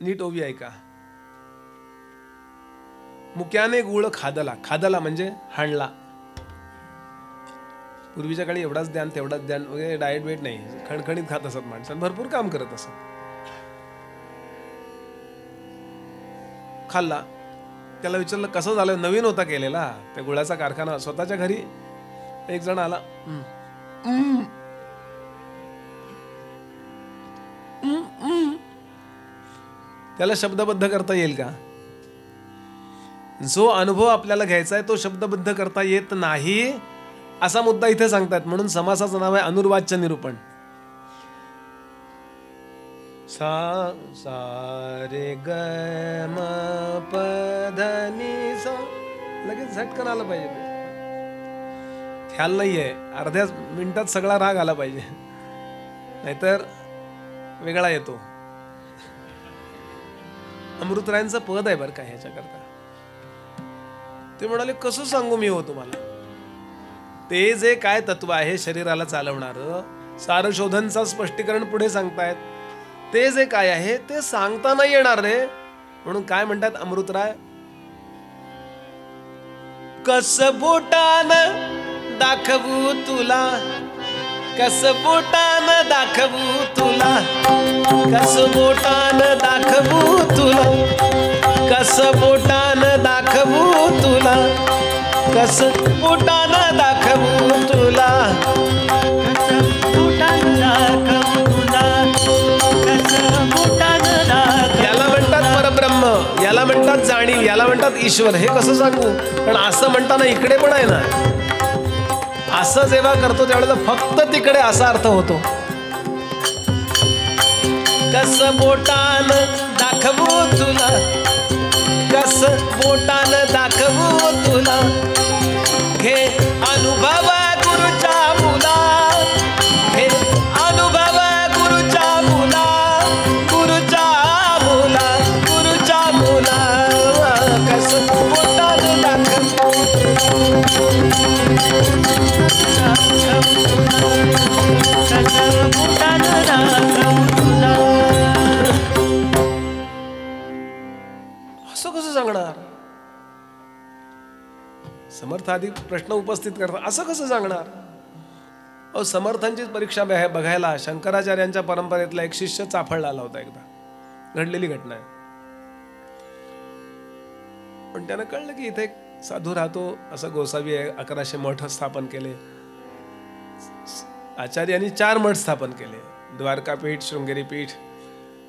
नीट ओवी ऐका. मुक्याने गुळ खादला म्हणजे हाणला. पूर्वीच्या काळी एवढाच ध्यान तेवढाच ध्यान वगैरे डाएट वेट नाही, खणखणीत खात असत माणसं, भरपूर काम करत असत. खाल्ला. त्याला विचारलं कसं झालं, नवीन होता केलेला त्या गुळाचा कारखाना. स्वतःच्या घरी एक जण आला, त्याला शब्दबद्ध करता येईल का? जो अनुभव आपल्याला घ्यायचा आहे तो शब्दबद्ध करता येत नाही असा मुद्दा इथे सांगतात. म्हणून समासाचं नाव आहे अनुर्वाच्य निरूपण. सा सा रे ग म प ध नि सा, लगेच झटकन आलं पाहिजे. ते ख्याल नाहीये, अर्ध्या मिनिटात सगळा राग आला पाहिजे, नाहीतर वेगळा येतो. अमृतरायांचं पद आहे बरं का ह्याच्याकरता. ते म्हणाले कसं सांगू मी हो तुम्हाला, ते जे काय तत्व आहे शरीराला चालवणारं, सारशोधनचं स्पष्टीकरण पुढे सांगतायत. ते जे काय आहे ते सांगता नाही येणार रे. म्हणून काय म्हणतात अमृतराय, कस बोटान दाखवू तुला, कस बोटान दाखवू तुला, कस बोटान दाखवू तुला, कस बोटान दाखवू तुला, कस बोटान दाखवू तुला, कस बोटान दाखवू तुला, कस बोटान दाखवू. याला म्हणतात परब्रह्म, याला म्हणतात जाणीव, याला म्हणतात ईश्वर. हे कसं सांगू? पण असं म्हणताना इकडे पण आहे ना, असं जेव्हा करतो त्यावेळेला फक्त तिकडे असा अर्थ होतो. कस बोटान दाखवू तुला, कस बोटान दाखवू तुला, घे अनुभव गुरुच्या मुला, घे अनुभव गुरुच्या मुला, गुरुच्या मुला, गुरुच्या मुला, कस बोटान दाखवू असं कसं सांगणार? समर्थ आधी प्रश्न उपस्थित करतात, असं कसं सांगणार? अहो, समर्थांची परीक्षा बघायला शंकराचार्यांच्या परंपरेतला एक शिष्य चाफळला आला होता एकदा. घडलेली घटना आहे. पण त्यानं कळलं की इथे एक साधू राहतो, असं गोसावी आहे, 1100 मठ स्थापन केले. आचार्यांनी 4 मठ स्थापन केले, द्वारकापीठ, शृंगेरी पीठ,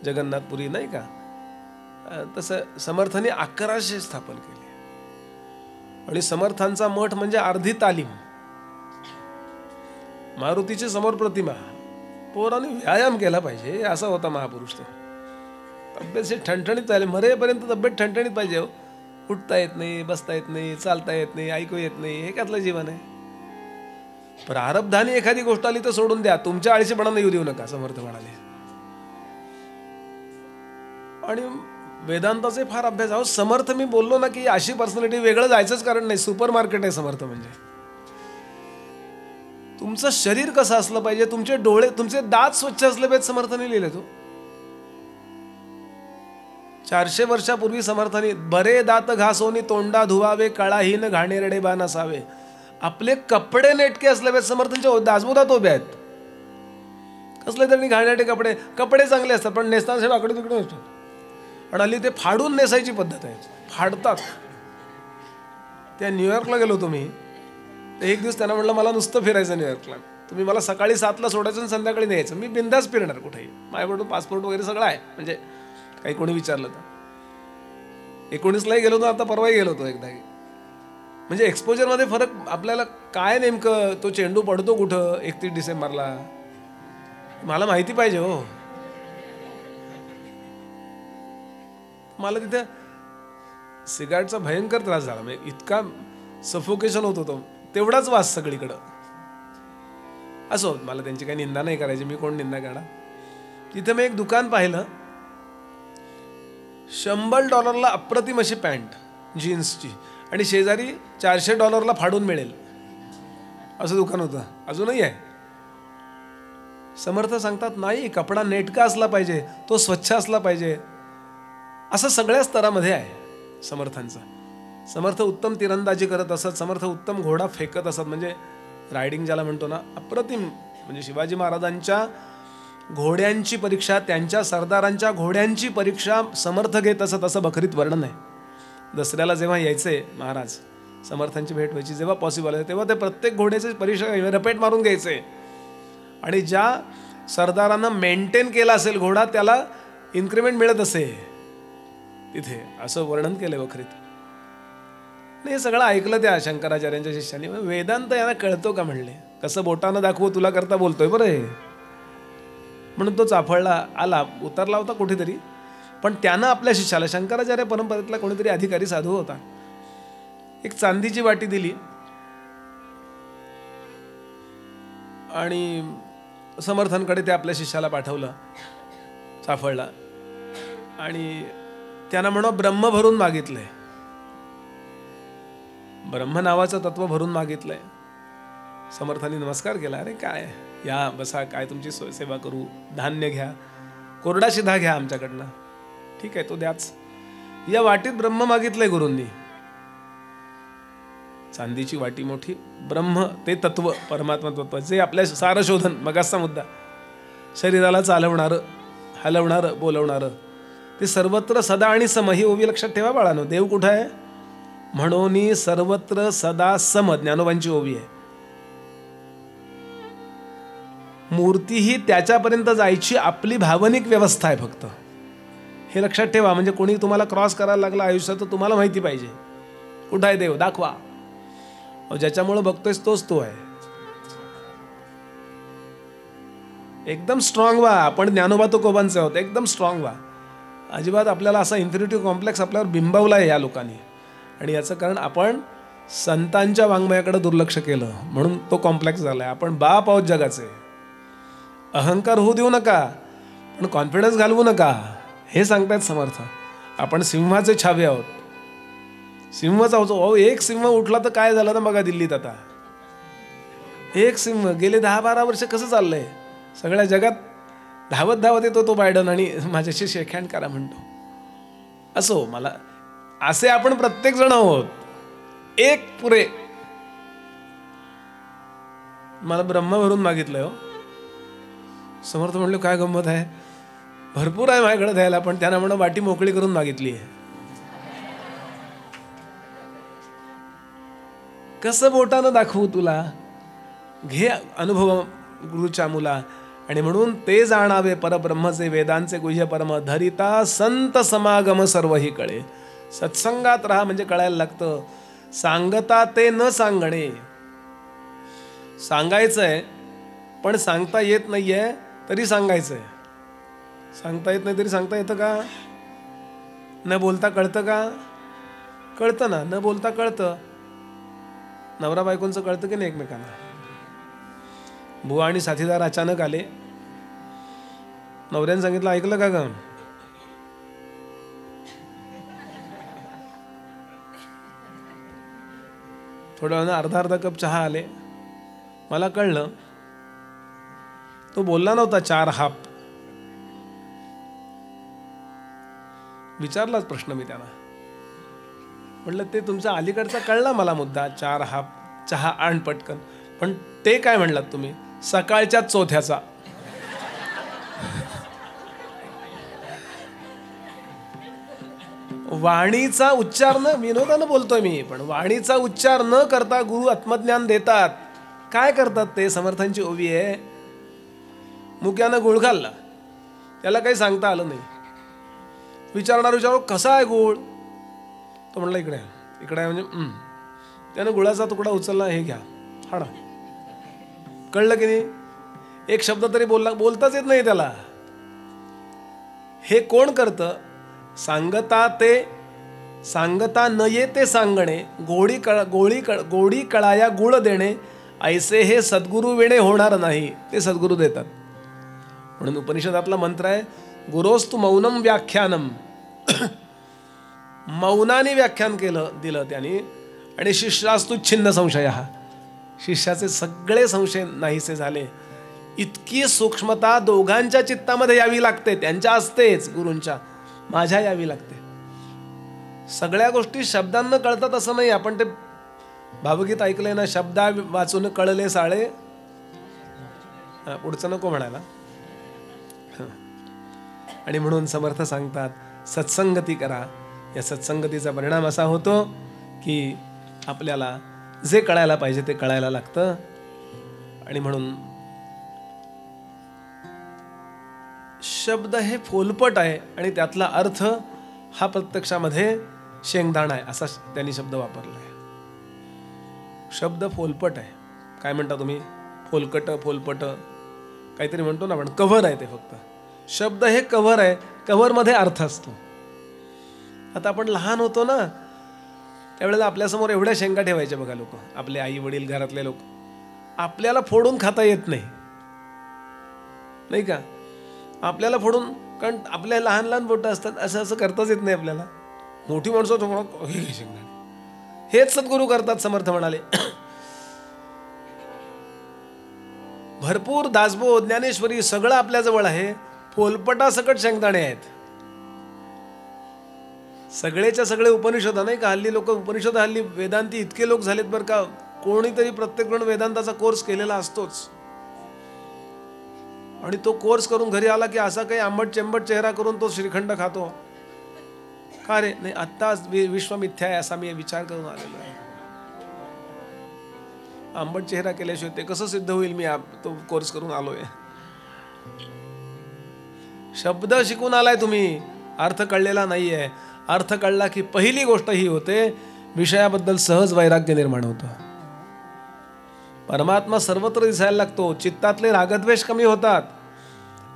जगन्नाथपुरी, नाही का? तसं समर्थांनी 1100 स्थापन केले. आणि समर्थांचा मठ म्हणजे अर्धी तालीम. मारुतीची समोर प्रतिमा, पोरांनी व्यायाम केला पाहिजे असा होता महापुरुष. तो तब्येत ठणठणीत झाले, मरेपर्यंत तब्येत ठणठणीत पाहिजे. उठता येत नाही, बसता येत नाही, चालता येत नाही, ऐकू येत नाही, हे त्यातलं जीवन आहे. प्रारब्धाने एखादी गोष्ट आली तर सोडून द्या, तुमच्या आळशीपणाने येऊ देऊ नका, समर्थ म्हणाले. आणि वेदांताचे फार अभ्यास. अहो, समर्थ मी बोललो ना की अशी पर्सनॅलिटी, वेगळं जायचंच कारण नाही. सुपर मार्केट आहे समर्थ म्हणजे. तुमचं शरीर कसं असलं पाहिजे, तुमचे डोळे, तुमचे दात स्वच्छ असले पाहिजे, समर्थाने लिहिले. तो 400 वर्षापूर्वी समर्थाने, बरे दात घासोनी तोंडा धुवावे, कळाहीन घाणेरडे बाण असावे. आपले कपडे नेटके असले पाहिजे. समर्थांच्या दासबोधात उभे आहेत. कसले तरी घाणेरडे कपडे, कपडे चांगले असतात पण नेसताना वाकडे तिकडे नसतात. आणि हल्ली ते फाडून नेसायची पद्धत आहे, फाडतात. त्या न्यूयॉर्कला गेलो होतो मी, तर एक दिवस त्यांना म्हटलं मला नुसतं फिरायचं न्यूयॉर्कला, तुम्ही मला सकाळी 7ला सोडायचं आणि संध्याकाळी न्यायचं, मी बिंदास फिरणार कुठेही, माझ्याकडून पासपोर्ट वगैरे सगळं आहे. म्हणजे काही कोणी विचारलं तर 19लाही गेलो होतो, आता परवाही गेलो होतो एकदा. म्हणजे एक्सपोजरमध्ये फरक आपल्याला काय, नेमकं तो चेंडू पडतो कुठं 31 डिसेंबरला मला माहिती पाहिजे हो. मला तिथे सिगारेटचा भयंकर त्रास झाला, म्हणजे इतका सफोकेशन होत होतं, तेवढाच वास सगळीकडं. असो, मला त्यांची काही निंदा नाही करायची, मी कोण निंदा करणार. तिथे मी एक दुकान पाहिलं, $100 अप्रतिम अशी पॅन्ट जीन्सची, आणि शेजारी $400 फाडून मिळेल असं दुकान होतं. अजूनही आहे. समर्थ सांगतात नाही, कपडा नेटका असला पाहिजे, तो स्वच्छ असला पाहिजे, असं सगळ्या स्तरामध्ये आहे समर्थांचा. समर्थ उत्तम तिरंदाजी करत असत, समर्थ उत्तम घोडा फेकत असत, म्हणजे रायडिंग ज्याला म्हणतो ना, अप्रतिम. म्हणजे शिवाजी महाराजांच्या घोड्यांची परीक्षा, त्यांच्या सरदारांच्या घोड्यांची परीक्षा समर्थ घेत असत, असं बखरीत वर्णन आहे. दसऱ्याला जेव्हा यायचे महाराज, समर्थांची भेट व्हायची जेव्हा पॉसिबल आहे, तेव्हा ते प्रत्येक घोड्याची परीक्षा रपेट मारून घ्यायचे, आणि ज्या सरदारांना मेंटेन केला असेल घोडा त्याला इन्क्रिमेंट मिळत असे तिथे, असं वर्णन केलंय बखरीत. हे सगळं ऐकलं त्या शंकराचार्यांच्या शिष्याने. वेदांत यांना कळतो का म्हणले, कसं बोटानं दाखवू तुला करता बोलतोय बरं हे, म्हणून तो चाफळला आला, उतरला होता कुठेतरी. पण त्यानं आपल्या शिष्याला, शंकराचार्य परंपरेतला कोणीतरी अधिकारी साधू होता, एक चांदीची वाटी दिली आणि समर्थांकडे ते आपल्या शिष्याला पाठवलं चाफळला, आणि त्यांना म्हणा ब्रह्म भरून मागितलंय, ब्रह्म नावाचं तत्व भरून मागितलंय. समर्थांनी नमस्कार केला, अरे काय या बसा, काय तुमची सेवा करू, धान्य घ्या, कोरडा शिधा घ्या आमच्याकडनं. ठीक आहे, तो द्याच. या वाटीत ब्रह्म मागितलंय गुरूंनी, चांदीची वाटी मोठी, ब्रह्म ते तत्व, परमात्मा तत्व, जे आपल्या सारशोधन, मगाचा मुद्दा, शरीराला चालवणारं, हलवणारं, बोलवणारं, ते सर्वत्र सदा आणि सम. ही ओवी लक्षात ठेवा बाळानो. देव कुठं आहे म्हणून सर्वत्र सदा सम, ज्ञानोबांची ओवी आहे. मूर्ती ही त्याच्यापर्यंत जायची आपली भावनिक व्यवस्था आहे फक्त, हे लक्षात ठेवा. म्हणजे कोणी तुम्हाला क्रॉस करायला लागला आयुष्यात तर तुम्हाला माहिती पाहिजे कुठं आहे देव, दाखवा. ज्याच्यामुळे बघतोयस तोच तो आहे. एकदम स्ट्रॉंग व्हा. आपण ज्ञानोबा तुकोबांचे आहोत, एकदम स्ट्रॉंग व्हा. अजिबात आपल्याला असा इन्फिनिटी कॉम्प्लेक्स आपल्यावर बिंबवला आहे या लोकांनी, आणि याचं कारण आपण संतांच्या वाङ्मयाकडे दुर्लक्ष केलं म्हणून तो कॉम्प्लेक्स झालाय. आपण बाप आहोत जगाचे. अहंकार होऊ देऊ नका, पण कॉन्फिडन्स घालवू नका, हे सांगतायत समर्थ. आपण सिंहाचे छावे आहोत, सिंहच आहोत. अहो, एक सिंह उठला तर काय झालं ना बघा दिल्लीत आता. एक सिंह गेले 10-12 वर्ष कसं चाललंय, सगळ्या जगात धावत धावत येतो तो बायडन आणि माझ्याशी शेक हँड करा म्हणतो. असो, मला असे आपण प्रत्येक जण आहोत, एक पुरे. मला ब्रह्म भरून मागितलंय हो. समर्थ म्हणले काय गंमत आहे, भरपूर आहे माझ्याकडे द्यायला, पण त्यांना म्हणून वाटी मोकळी करून मागितली आहे. कसं बोटानं दाखवू तुला, घे अनुभव गुरुच्या मुला. आणि म्हणून ते जाणावे परब्रह्मचे वेदांचे गुह्य परम, धरिता संत समागम सर्व ही कळे. सत्संगात राहा म्हणजे कळायला लागतं. सांगता ते न सांगणे, सांगायचंय पण सांगता येत नाहीये तरी सांगायचंय. सांगता येत नाही तरी सांगता येतं का? न बोलता कळतं का? कळतं ना, न बोलता कळतं. नवरा बायकोंचं कळतं की नाही एकमेकांना. बुवा आणि साथीदार अचानक आले, नवऱ्याने सांगितलं ऐकलं का ग, थोड्या वेळानं अर्धा कप चहा आले. मला कळलं तो बोलला नव्हता 4 हाप. विचारलाच प्रश्न मी त्याला, म्हटलं ते तुमचा अलीकडचा कळला मला मुद्दा, 4 हाप चहा आण पटकन. पण ते काय म्हणलात तुम्ही, सकाळच्या चौथ्याचा. वाणीचा उच्चार न, विनोदानं बोलतोय मी, पण वाणीचा उच्चार न करता गुरु आत्मज्ञान देतात. काय करतात ते? समर्थांची ओवी आहे. मुक्यानं गुळ खाल्ला, त्याला काही सांगता आलं नाही. विचारणार कसा आहे गुळ, तो म्हणला इकडे इकडे आहे. म्हणजे त्यानं गुळाचा तुकडा उचलला, हे घ्या हाडा. कळलं की नाही? एक शब्द तरी बोलताच येत नाही त्याला. हे कोण करतं? सांगता न येते सांगणे, गोडी कळाया गुळ देणे, ऐसे हे सद्गुरु वेणे होणार नाही, ते सद्गुरु देतात. म्हणून उपनिषदातला मंत्र आहे, गुरोस्तु मौनम व्याख्यानम. मौनाने व्याख्यान दिलं त्यांनी. आणि शिष्यास्तु छिन्न संशय, शिष्याचे सगळे संशय नाहीसे झाले. इतकी सूक्ष्मता दोघांच्या चित्तामध्ये यावी लागते, त्यांच्या असतेच, गुरूंच्या, माझ्या यावी लागते. सगळ्या गोष्टी शब्दांना कळतात असं नाही. आपण ते भावगीत ऐकलंय ना, शब्दा वाचून कळले साळे. पुढचं नको म्हणायला. आणि म्हणून समर्थ सांगतात, सत्संगती करा. या सत्संगतीचा परिणाम असा होतो की आपल्याला जे कळायला पाहिजे ते कळायला लागतं. आणि म्हणून शब्द हे फोलपट आहे आणि त्यातला अर्थ हा प्रत्यक्षामध्ये शेंगदाणा आहे, असा त्यांनी शब्द वापरला आहे. शब्द फोलपट आहे. काय म्हणता तुम्ही? फोलकट, फोलपट काहीतरी म्हणतो ना आपण. कव्हर आहे ते फक्त. शब्द हे कव्हर आहे, कव्हरमध्ये अर्थ असतो. आता आपण लहान होतो ना, त्यावेळेला आपल्यासमोर एवढ्या शेंगा ठेवायच्या बघा लोक, आपले आई वडील, घरातले लोक. आपल्याला फोडून खाता येत नाही, नाही का? आपल्याला फोडून, कारण आपल्या लहान लहान बोटं असतात, असं करताच येत नाही आपल्याला. मोठी माणसं शेंगदाणे, हेच सद्गुरू करतात. समर्थ म्हणाले, भरपूर दासबोध, ज्ञानेश्वरी सगळं आपल्या जवळ आहे, फोलपटासकट शेंगदाणे आहेत. सगळेच्या सगळे उपनिषद, नाही का? हल्ली लोक उपनिषद, हल्ली वेदांती इतके लोक झालेत बरं का, कोणीतरी प्रत्येक जण वेदांताचा कोर्स केलेला असतोच. आणि तो कोर्स करून घरी आला की असा काही आंबट चेंबट चेहरा करून तो श्रीखंड खातो. का रे? नाही, आत्ता विश्व मिथ्या आहे असा मी विचार करून आलेलो आहे. आंबट चेहरा केल्याशिवाय ते कसं सिद्ध होईल? मी तो कोर्स करून आलोय. शब्द शिकून आलाय तुम्ही, अर्थ कळलेला नाहीये. अर्थ कळला की पहिली गोष्ट ही होते, विषयाबद्दल सहज वैराग्य निर्माण होतं. परमात्मा सर्वत्र दिसायला लागतो. चित्तातले रागद्वेष कमी होतात.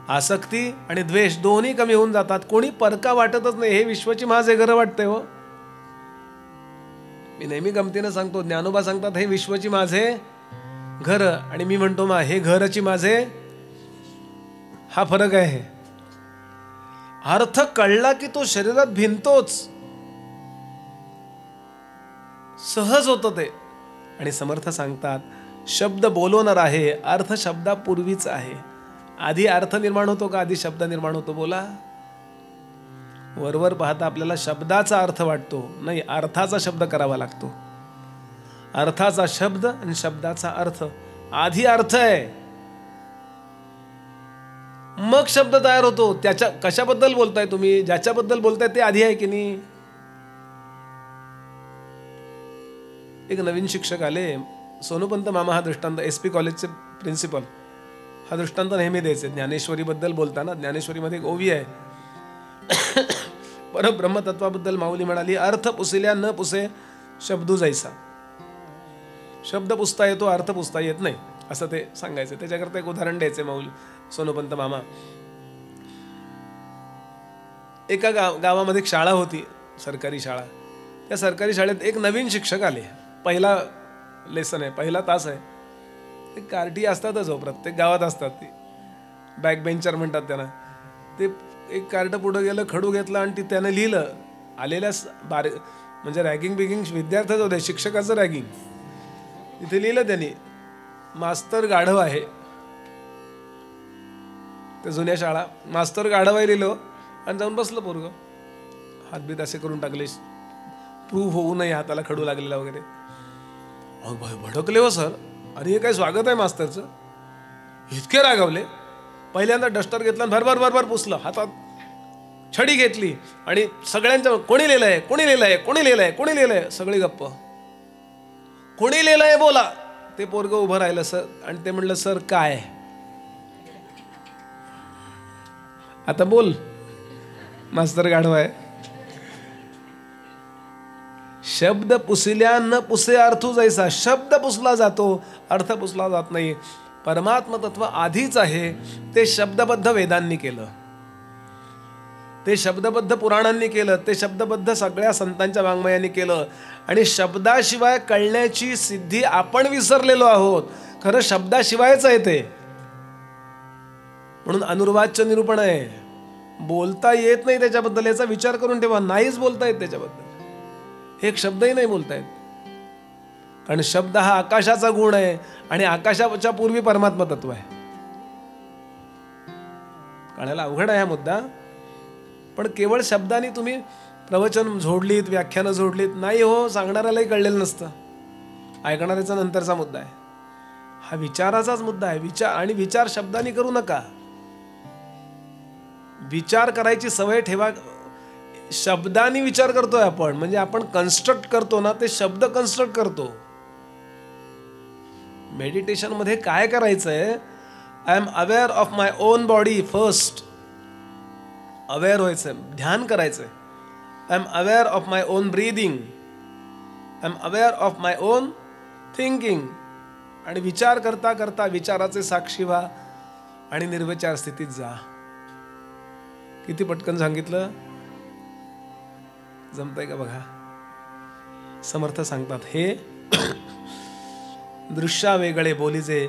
आसक्ती आणि द्वेष दोन्ही कमी होऊन जातात. कोणी परका वाटतच नाही. हे विश्वाची माझे घर वाटते हो. मी नेहमी गमतीनं सांगतो, ज्ञानोबा सांगतात हे विश्वाची माझे घर, आणि मी म्हणतो मा हे घरची माझे. हा फरक आहे. अर्थ कळला की तो शरीरात भिनतोच, सहज होतं ते. आणि समर्थ सांगतात, शब्द बोलवणार आहे, अर्थ शब्दापूर्वीच आहे. आधी अर्थ निर्माण होतो का आधी शब्द निर्माण होतो? बोला. वरवर पाहता आपल्याला शब्दाचा अर्थ वाटतो, नाही, अर्थाचा शब्द करावा लागतो. अर्थाचा शब्द आणि शब्दाचा अर्थ. आधी अर्थ आहे, मग शब्द तयार होतो. त्याच्या कशाबद्दल बोलताय तुम्ही? ज्याच्याबद्दल बोलताय ते आधी आहे की नाही? एक नवीन शिक्षक आले, सोनूपंत मामा हा दृष्टांत, SP कॉलेजचे प्रिन्सिपल, हा दृष्टांत नेहमी द्यायचे. ज्ञानेश्वरी बद्दल बोलताना, ज्ञानेश्वरीमध्ये एक ओवी आहे, परब्रह्मतत्वाबद्दल माऊली म्हणाली, अर्थ पुसिल्या न पुसे शब्दू जायचा. शब्द पुसता येतो, अर्थ पुसता येत नाही, असं ते सांगायचं. त्याच्याकरता एक उदाहरण द्यायचे माऊली सोनूपंत मामा. एका गावामध्ये एक शाळा होती, सरकारी शाळा. त्या सरकारी शाळेत एक नवीन शिक्षक आले. पहिला लेसन आहे, पहिला तास आहे. ते कार्टी असतातच हो, प्रत्येक गावात असतात. ती बॅक बेंचर म्हणतात त्यांना. ते एक कार्ड पुढं गेलं, खडू घेतला आणि त्यानं लिहिलं. आलेल्या म्हणजे रॅगिंग बिगिंग विद्यार्थ्याच होते, शिक्षकाचं रॅगिंग. तिथे लिहिलं त्यांनी, मास्तर गाढव आहे. ते जुन्या शाळा, मास्तर गाढव आहे लिहिलं आणि जाऊन बसलं पोरगं. हातबीत असे करून टाकले, प्रूव्ह होऊ नये हाताला खडू लागलेला वगैरे. भडकले हो सर. अरे हे काय स्वागत आहे मास्तरचं? इतके रागावले. पहिल्यांदा डस्टर घेतला आणि भरभर भरभर पुसलं. हातात छडी घेतली आणि सगळ्यांच्या, कोणी लिहिलंय, कोणी लिहिलंय, कोणी लिहिलंय, कोणी लिहिलंय. सगळे गप्प. कोणी लिहिलंय बोला. ते पोरगं उभं राहिलं सर, आणि ते म्हणलं, सर काय? आता बोल. मास्तर गाढव आहे. शब्द पुसल्या न पुसे अर्थू जायचा. शब्द पुसला जातो, अर्थ पुसला जात नाही. परमात्म तत्व आधीच आहे, ते शब्दबद्ध वेदांनी केलं. ते शब्दबद्ध पुराणांनी केलं, ते शब्दबद्ध सगळ्या संतांच्या वाङ्मयांनी केलं. आणि शब्दाशिवाय कळण्याची सिद्धी आपण विसरलेलो आहोत. खरं शब्दाशिवायच आहे ते. म्हणून अनुर्वाच्य निरूपण आहे. बोलता येत नाही त्याच्याबद्दल याचा विचार करून ठेवा. नाहीच बोलता येत त्याच्याबद्दल, एक शब्दही नाही बोलता येत. कारण शब्द हा आकाशाचा गुण आहे आणि आकाशाच्या पूर्वी परमात्मा तत्व आहे. कळायला अवघड आहे हा मुद्दा. पण केवळ शब्दाने तुम्ही प्रवचन जोडलीत, व्याख्यानं जोडलीत नाही हो, सांगणाऱ्यालाही कळलेलं नसतं. ऐकणाऱ्याचा नंतरचा मुद्दा आहे. हा विचाराचाच मुद्दा आहे. विचार, आणि विचार शब्दाने करू नका. विचार करायची सवय ठेवा. शब्दाने विचार करतोय आपण, म्हणजे आपण कन्स्ट्रक्ट करतो ना, ते शब्द कन्स्ट्रक्ट करतो. मेडिटेशन मध्ये काय करायचंय? I am aware of my own body first. Aware व्हायचंय, ध्यान करायचंय. I am aware of my own breathing. I am aware of my own thinking. आणि विचार करता करता विचाराचे साक्षी व्हा आणि निर्विचार स्थितीत जा. किती पटकन सांगितलं, जमतंय का बघा. समर्थ सांगतात, हे दृश्या वेगळे बोलीजे,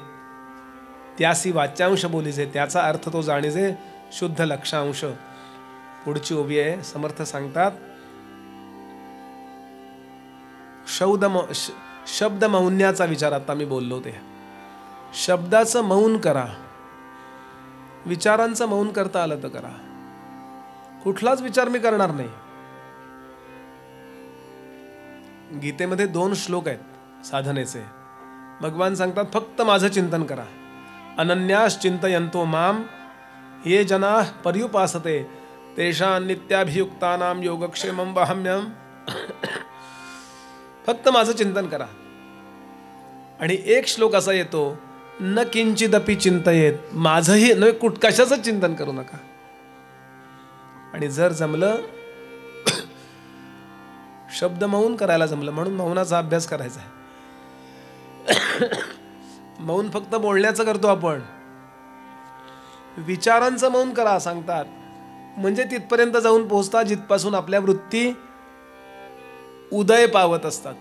त्यासी वाच्यांश बोलीजे, त्याचा अर्थ तो जाणीजे, शुद्ध लक्षांश. पुढची ओवी आहे. समर्थ सांगतात, शब्द मौन्याचा विचार. आता मी बोललो ते शब्दाचं मौन करा. विचारांचं मौन करता आलं तर करा. कुठलाच विचार मी करणार नाही. गीतेमध्ये 2 श्लोक आहेत साधनेचे. भगवान सांगतात, फक्त माझं चिंतन करा. अनन्यास चिंतयन्तो माम ये जना पर्युपासते तेषां नित्याभियुक्तानां योगक्षेमं वहाम्यहम्. फक्त माझं चिंतन करा. आणि एक श्लोक असा येतो, न किंचिदपि चिंतयेत. माझंही न कशाचं चिंतन करू नका. आणि जर जमलं शब्द मौन करायला जमलं, म्हणून मौनाचा अभ्यास करायचा आहे. मौन फक्त बोलण्याचं करतो आपण. विचारांचं मौन करा सांगतात. म्हणजे तिथपर्यंत जाऊन पोहोचता जिथपासून आपल्या वृत्ती उदय पावत असतात.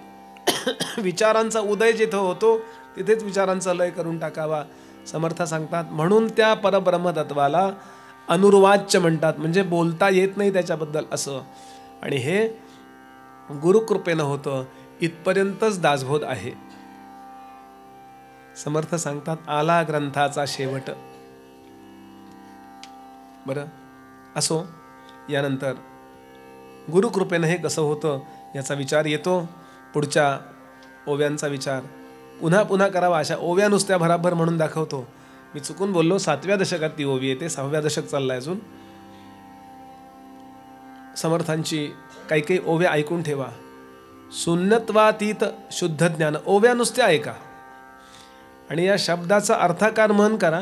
विचारांचा उदय जिथं होतो तिथेच विचारांचा लय करून टाकावा. समर्थ सांगतात, म्हणून त्या परब्रह्मतत्वाला अनुर्वाच्य म्हणतात. म्हणजे बोलता येत नाही त्याच्याबद्दल असं. आणि हे गुरुकृपेनं होतं. इथपर्यंतच दासबोध आहे. समर्थ सांगतात, आला ग्रंथाचा शेवट. बरं असो, यानंतर गुरुकृपेनं हे कसं होतं याचा विचार येतो. पुढच्या ओव्यांचा विचार पुन्हा पुन्हा करावा. अशा ओव्या नुसत्या भराभर म्हणून दाखवतो. मी चुकून बोललो, 7व्या दशकात ती ओवी येते. 6व्या दशक चाललाय अजून. समर्थांची काही काही ओव्या ऐकून ठेवा. शून्यत्वातीत शुद्ध ज्ञान. ओव्या नुसत्या ऐका आणि या शब्दाचा अर्थाकार मन करा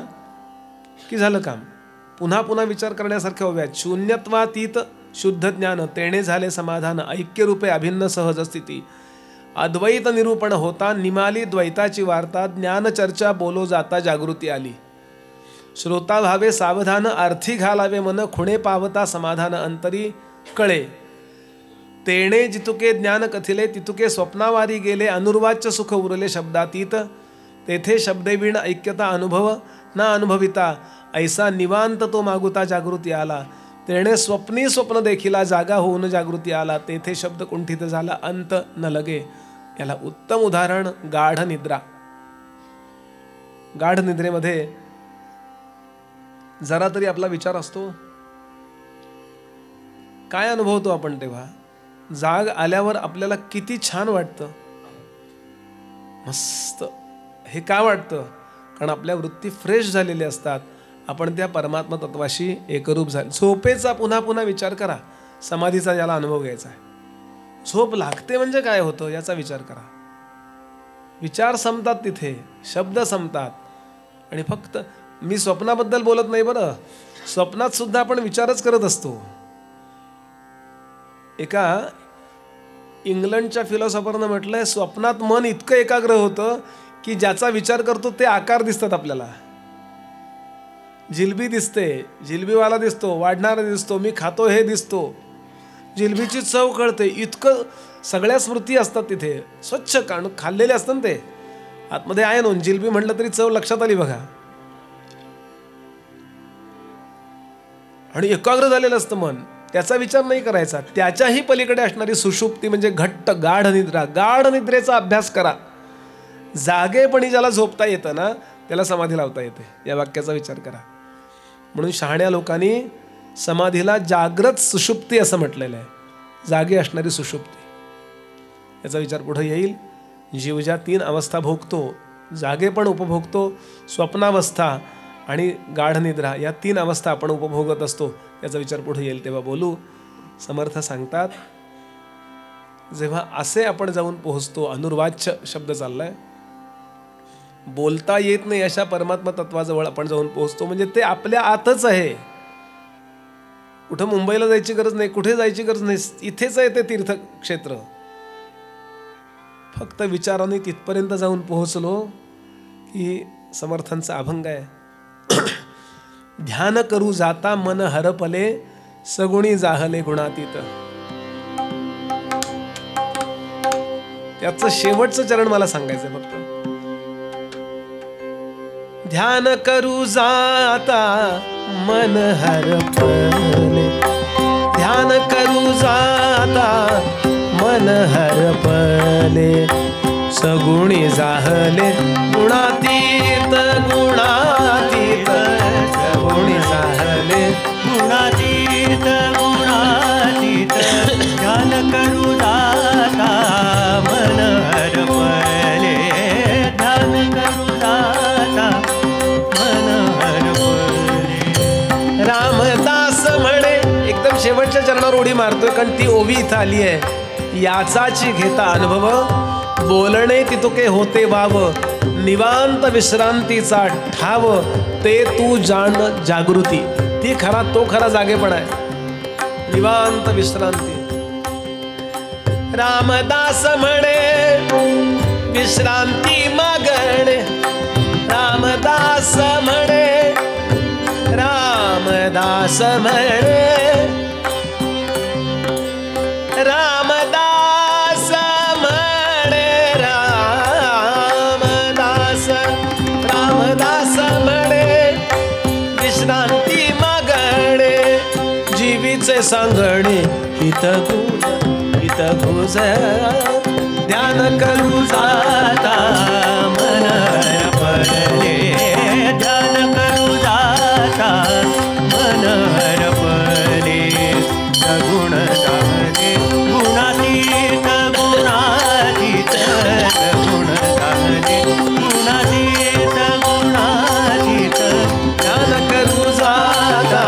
की झालं काम. पुन्हा पुन्हा विचार करण्यासारख्या ओव्या. शून्यत्वातीत शुद्ध ज्ञान, तेणे झाले समाधान, ऐक्यरूपे अभिन्न सहज स्थिती, अद्वैत निरूपण होता, निमाली द्वैताची वार्ता, ज्ञान चर्चा बोलो जाता जागृती आली, श्रोता भावे सावधान, अर्थी घालावे मन, खुणे पावता समाधान अंतरी कळे, तेणे जितुके ज्ञान कथिले, तितुके स्वप्नावारी गेले, अनुर्वाच्य सुख उरले शब्दातीत, तेथे शब्देवीण ऐक्यता अनुभव ना अनुभविता, ऐसा निवांत तो मागुता जागृती आला, तेणे स्वप्नी स्वप्न देखिला, जागा होऊन जागृती आला, तेथे शब्द कुंठित झाला, अंत न लगे. याला उत्तम उदाहरण गाढ निद्रा. गाढ निद्रेमध्ये जरा तरी आपला विचार असतो. काय अनुभवतो आपण तेव्हा? जाग आल्यावर आपल्याला किती छान वाटतं, मस्त. हे का वाटतं? कारण आपल्या वृत्ती फ्रेश झालेल्या असतात. आपण त्या परमात्मा तत्वाशी एकरूप झाले. झोपेचा पुन्हा पुन्हा विचार करा. समाधीचा याला अनुभव घ्यायचा आहे. झोप लागते म्हणजे काय होतं याचा विचार करा. विचार संपतात, तिथे शब्द संपतात. आणि फक्त मी स्वप्नाबद्दल बोलत नाही बरं, स्वप्नात सुद्धा आपण विचारच करत असतो. एका इंग्लंडच्या फिलॉसॉफरनं म्हटलंय, स्वप्नात मन इतकं एकाग्र होतं की ज्याचा विचार करतो ते आकार दिसतात आपल्याला. जिलबी दिसते, जिलबीवाला दिसतो, वाढणारा दिसतो, मी खातो हे दिसतो, जिलबीची चव कळते, इतकं सगळ्या स्मृती असतात तिथे, स्वच्छ खाल्लेले असतात ते आतमध्ये आहे नोंद. जिलबी म्हटलं तरी चव लक्षात आली बघा. आणि एकाग्र झालेलं असतं मन, त्याचा विचार नाही करायचा. त्याच्याही पलीकडे असणारी सुषुप्ती म्हणजे घट्ट गाढ निद्रा. गाढ निद्रेचा अभ्यास करा. जागेपणी ज्याला झोपता येतं ना त्याला समाधी लावता येते, या वाक्याचा विचार करा. म्हणून शहाण्या लोकांनी समाधीला जागृत सुषुप्ती असं म्हटलेलं आहे, जागे असणारी सुषुप्ती. याचा विचार पुढे येईल. जीव ज्या 3 अवस्था भोगतो, जागे पण उपभोगतो, स्वप्नावस्था आणि गाढ निद्रा, या 3 अवस्था आपण उपभोगत असतो. याचा विचार पुढे येईल तेव्हा बोलू. समर्थ सांगतात, जेव्हा असे आपण जाऊन पोहोचतो, अनुर्वाच्य शब्द चाललाय, बोलता येत नाही अशा परमात्मा तत्वाजवळ आपण जाऊन पोहोचतो, म्हणजे ते आपल्या आतच आहे. कुठं मुंबईला जायची गरज नाही, कुठे जायची गरज नाही, इथेच आहे ते तीर्थक्षेत्र. फक्त विचाराने तिथपर्यंत जाऊन पोहोचलो की समर्थांचा अभंग आहे. ध्यान करू जाता मन हरपले, सगुणी जाहले गुणातीत. त्याचं शेवटचं चरण मला सांगायचं फक्त. ध्यान करू जाता मन हरपले, ध्यान करू जाता मन हरपले, सगुणी जाहले गुणातीत गुणातीत, सगुणी जाहले गुणातीत गुणातीत. ध्यान करू जाता मन हरपले, ध्यान करू जाता मन हरपले. रामदास म्हणे, एकदम शेवटच्या चरणावर उडी मारतोय कारण ती ओवी इथं आली आहे. याचाची घेता अनुभव, बोलणे तितुके होते वाव, निवांत विश्रांतीचा ठाव, ते तू जाण जागृती. ती खरा, तो खरा जागेपणा आहे, निवांत विश्रांती. रामदास म्हणे विश्रांती मागणे, रामदास म्हणे, रामदास म्हणे, रामदास म्हणे, रामदास, रामदास म्हणे विश्रांती मागणे, जीवीचे सांगणे हित गुज, ध्यान करू जाता मन हरपले, ध्यान करू जाता मन हरपले, सगुण जाहले गुणातीत गुणातीत, सगुण जाहले गुणातीत गुणातीत. ध्यान करू जाता,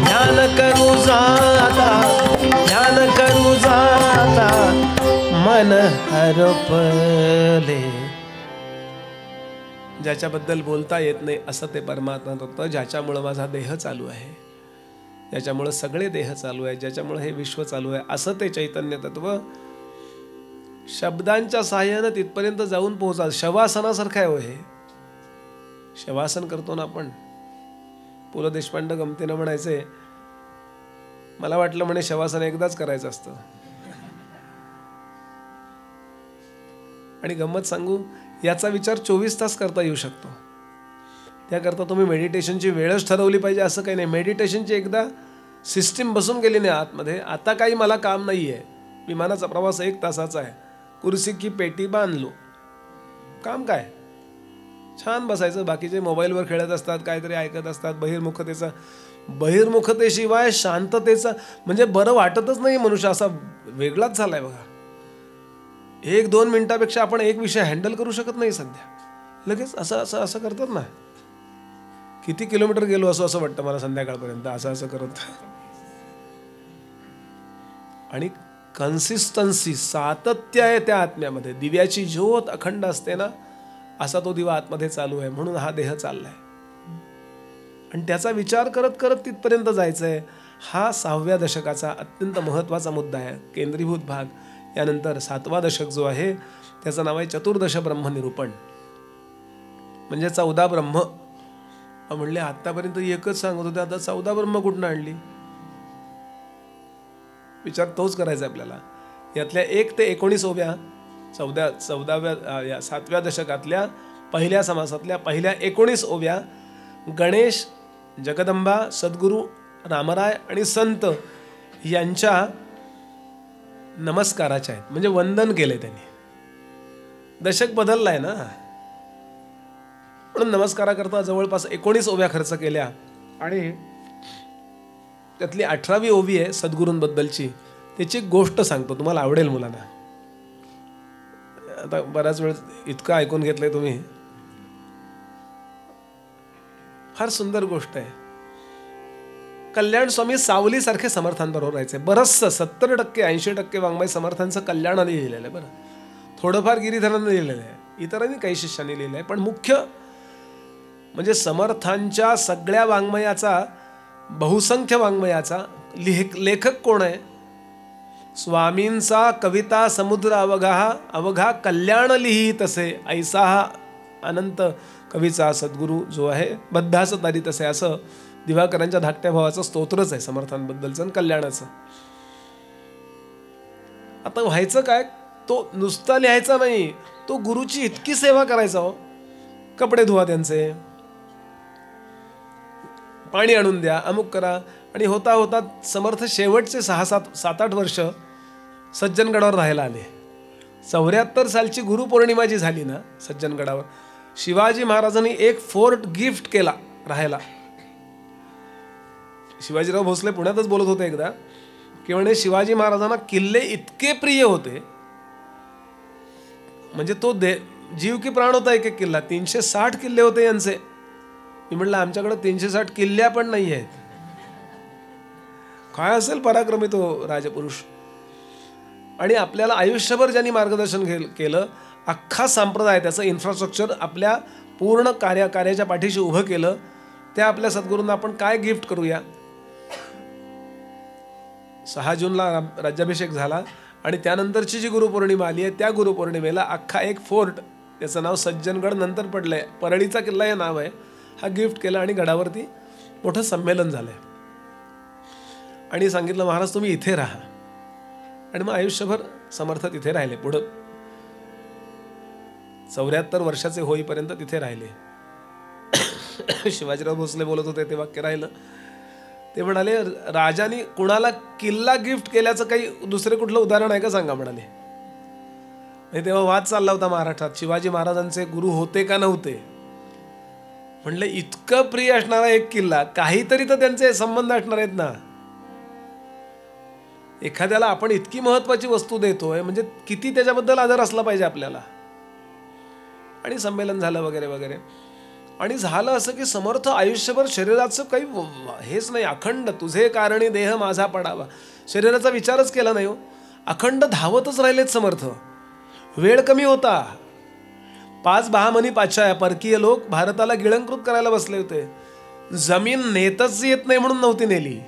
ध्यान करू जाता, ध्यान करू जाता मन हरपले. ज्याच्याबद्दल बोलता येत नाही असं ते परमात्मा होतं, ज्याच्यामुळं माझा देह चालू आहे, ज्याच्यामुळं सगळे देह चालू आहे, ज्याच्यामुळं हे विश्व चालू आहे, असं ते चैतन्य तत्व शब्दांच्या साह्यानं तिथपर्यंत जाऊन पोहोचा. शवासनासारखं आहे हो हे. शवासन करतो ना आपण, पु ल देशपांडे गमतीनं म्हणायचे, मला वाटलं म्हणे शवासन एकदाच करायचं असतं. आणि गंमत सांगू, याचा विचार 24 तास करता येऊ शकतो. त्याकरता तुम्ही मेडिटेशनची वेळच ठरवली पाहिजे असं काही नाही. मेडिटेशनची एकदा सिस्टीम बसून गेली नाही आतमध्ये, आता काही मला काम नाही आहे, विमानाचा प्रवास 1 तासाचा आहे, कुर्सी की पेटी बांधलो, काम काय, छान बसायचं. बाकीचे मोबाईलवर खेळत असतात, काहीतरी ऐकत असतात. बहिर्मुखतेशिवाय शांततेचा म्हणजे बरं वाटतच नाही. मनुष्य असा वेगळाच झालाय बघा. 1-2 मिनिटापेक्षा आपण एक विषय हँडल करू शकत नाही सध्या. लगेच असं असं असं करतात ना, किती किलोमीटर गेलो असं असं वाटतं मला संध्याकाळपर्यंत, असं असं करत. आणि कन्सिस्टन्सी, सातत्य आहे त्या आत्म्यामध्ये. दिव्याची ज्योत अखंड असते ना, असा तो दिवा आतमध्ये चालू आहे. म्हणून हा देह चाललाय आणि त्याचा विचार करत करत तिथपर्यंत जायचंय. हा 6व्या दशकाचा अत्यंत महत्त्वाचा मुद्दा आहे, केंद्रीभूत भाग. यानंतर 7वा दशक जो आहे त्याचं नाव आहे चतुर्दश ब्रह्मनिरूपण, म्हणजे 14 ब्रह्म. म्हणले आतापर्यंत एकच सांगत होते, आता 14 ब्रह्म कुठून आणली? विचार तोच करायचा आपल्याला. यातल्या 1 ते 19 ओव्या 7व्या दशकातल्या पहिल्या समासातल्या पहिल्या 19 ओव्या गणेश, जगदंबा, सद्गुरू, रामराय आणि संत यांच्या नमस्काराच्या आहेत. म्हणजे वंदन केले त्यांनी. दशक बदललाय ना, म्हणून नमस्काराकरता जवळपास 19 ओव्या खर्च केल्या. आणि त्यातली 18वी ओवी आहे सद्गुरूंबद्दलची. त्याची गोष्ट सांगतो, तुम्हाला आवडेल मुलांना. आता बराच वेळ इतकं ऐकून घेतलंय तुम्ही. फार सुंदर गोष्ट आहे. कल्याण स्वामी सावलीसारखे समर्थांबरोबर राहायचे. बरंचसं 70% 80% वाङ्मय समर्थांचं कल्याणाने लिहिलेलं आहे. बरं, थोडंफार गिरीधरांनी लिहिलेलं आहे, इतरांनी काही शिष्यांनी लिहिलं आहे. पण मुख्य म्हणजे समर्थांच्या सगळ्या वाङ्मयाचा, बहुसंख्य वाङ्मयाचा लेखक कोण आहे? स्वामींचा कविता समुद्र अवघा कल्याण लिही तसे, ऐसा हा अनंत कवीचा सद्गुरू जो आहे बद्धास तारी तसे, असं दिवाकरांच्या धाकट्या भावाचं स्तोत्रच आहे समर्थांबद्दलचं आणि कल्याणाचं. आता व्हायचं काय? तो नुसता लिहायचा नाही, तो गुरुची इतकी सेवा करायचा. हो, कपडे धुवा त्यांचे, पाणी आणून द्या, अमुक करा. आणि होता होता समर्थ शेवटचे 6-7-8 वर्ष सज्जनगडावर राहायला आले. 74 सालची गुरुपौर्णिमा जी झाली ना सज्जनगडावर, शिवाजी महाराजांनी एक फोर्ट गिफ्ट केला राहायला. शिवाजीराव भोसले पुण्यातच बोलत होते एकदा की म्हणे शिवाजी महाराजांना किल्ले इतके प्रिय होते, म्हणजे तो जीव की प्राण होता. एक किल्ला 360 किल्ले होते यांचे. मी म्हटलं आमच्याकडे 360 किल्ल्या पण नाही आहेत. काय असेल पराक्रमी तो राजपुरुष. आणि आपल्याला आयुष्यभर ज्यांनी मार्गदर्शन केलं, अख्खा संप्रदाय, त्याचं इन्फ्रास्ट्रक्चर आपल्या पूर्ण कार्याच्या पाठीशी उभं केलं, त्या आपल्या सद्गुरूंना आपण काय गिफ्ट करूया? 6 जूनला राज्याभिषेक झाला आणि त्यानंतरची जी गुरुपौर्णिमा आली आहे, त्या गुरुपौर्णिमेला अख्खा एक फोर्ट, त्याचं नाव सज्जनगड नंतर पडलंय, परळीचा किल्ला हे नाव आहे, हा गिफ्ट केला. आणि गडावरती मोठं संमेलन झालंय. आणि सांगितलं महाराज तुम्ही इथे राहा. आणि मग आयुष्यभर समर्थ तिथे राहिले. पुढं 74 वर्षाचे होईपर्यंत तिथे राहिले. शिवाजीराव भोसले बोलत होते, ते वाक्य राहिलं. ते म्हणाले राजाने कुणाला किल्ला गिफ्ट केल्याचं काही दुसरे कुठलं उदाहरण आहे का सांगा म्हणाले. तेव्हा वाद चालला होता महाराष्ट्रात, शिवाजी महाराजांचे गुरु होते का नव्हते. म्हणलं इतकं प्रिय असणारा एक किल्ला, काहीतरी तर त्यांचे संबंध असणार आहेत ना. एखाद्याला आपण इतकी महत्वाची वस्तू देतोय म्हणजे किती त्याच्याबद्दल आदर असला पाहिजे आपल्याला. आणि संमेलन झालं वगैरे वगैरे. आणि झालं असं की समर्थ आयुष्यभर शरीराचं काही हेच नाही, अखंड तुझे कारणी देह माझा पडावा, शरीराचा विचारच केला नाही. हो, अखंड धावतच राहिलेत समर्थ. वेळ कमी होता. 5 बहामनी पातशाह परकीय लोक भारताला गिळंकृत करायला बसले होते. जमीन नेतच येत नाही म्हणून नव्हती नेली.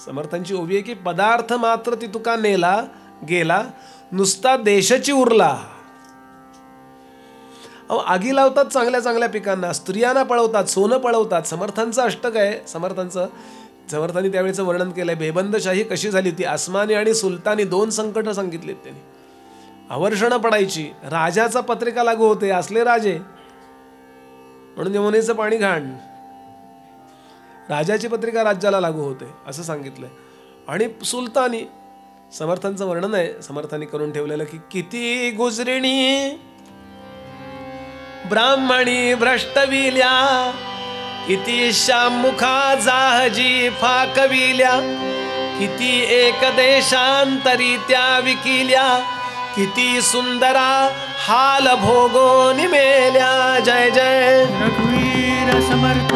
समर्थांची ओवी आहे की पदार्थ मात्र ती तुका नेला गेला, नुसता देशाची उरला. आगी लावतात चांगल्या चांगल्या पिकांना, स्त्रियांना पळवतात, सोनं पळवतात. समर्थांचं अष्टक आहे. समर्थांनी त्यावेळेचं वर्णन केलंय. बेबंदशाही कशी झाली ती. आसमानी आणि सुलतानी 2 संकट सांगितलेत त्यांनी. आवर्षणं पडायची, राजाचा पत्रिका लागू होते, असले राजे म्हणून यमुनेचं पाणी घाण. राजाची पत्रिका राज्याला लागू होते असं सांगितलंय. आणि सुलतानी, समर्थांचं वर्णन आहे समर्थांनी करून ठेवलेलं की किती गुजरिणी ब्राह्मणी भ्रष्टविल्या, किती शामुखा जाहजी फाकविल्या, किती एक देशांतरी त्या विकिल्या, किती सुंदरा हाल भोगो निमेल्या. जय जय रघुवीर समर्थ.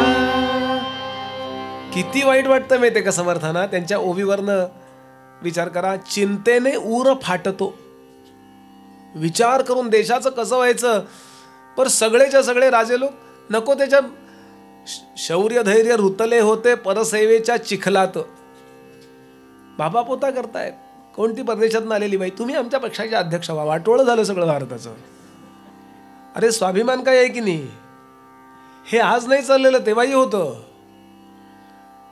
किती वाईट वाटतं माहिती का समर्थांना. त्यांच्या ओवीवरनं विचार करा. चिंतेने ऊर फाटतो, विचार करून देशाचं कसं व्हायचं. पर सगळेच्या सगळे राजे लोक नको त्याच्या शौर्य धैर्य रुतले होते परसेवेच्या चिखलात. बाबा पोता करतायत. कोणती परदेशातून आलेली बाई, तुम्ही आमच्या पक्षाचे अध्यक्ष व्हा. वाटोळं झालं सगळं भारताचं. अरे स्वाभिमान काय आहे की नाही. हे आज नाही चाललेलं, तेव्हाही होतं.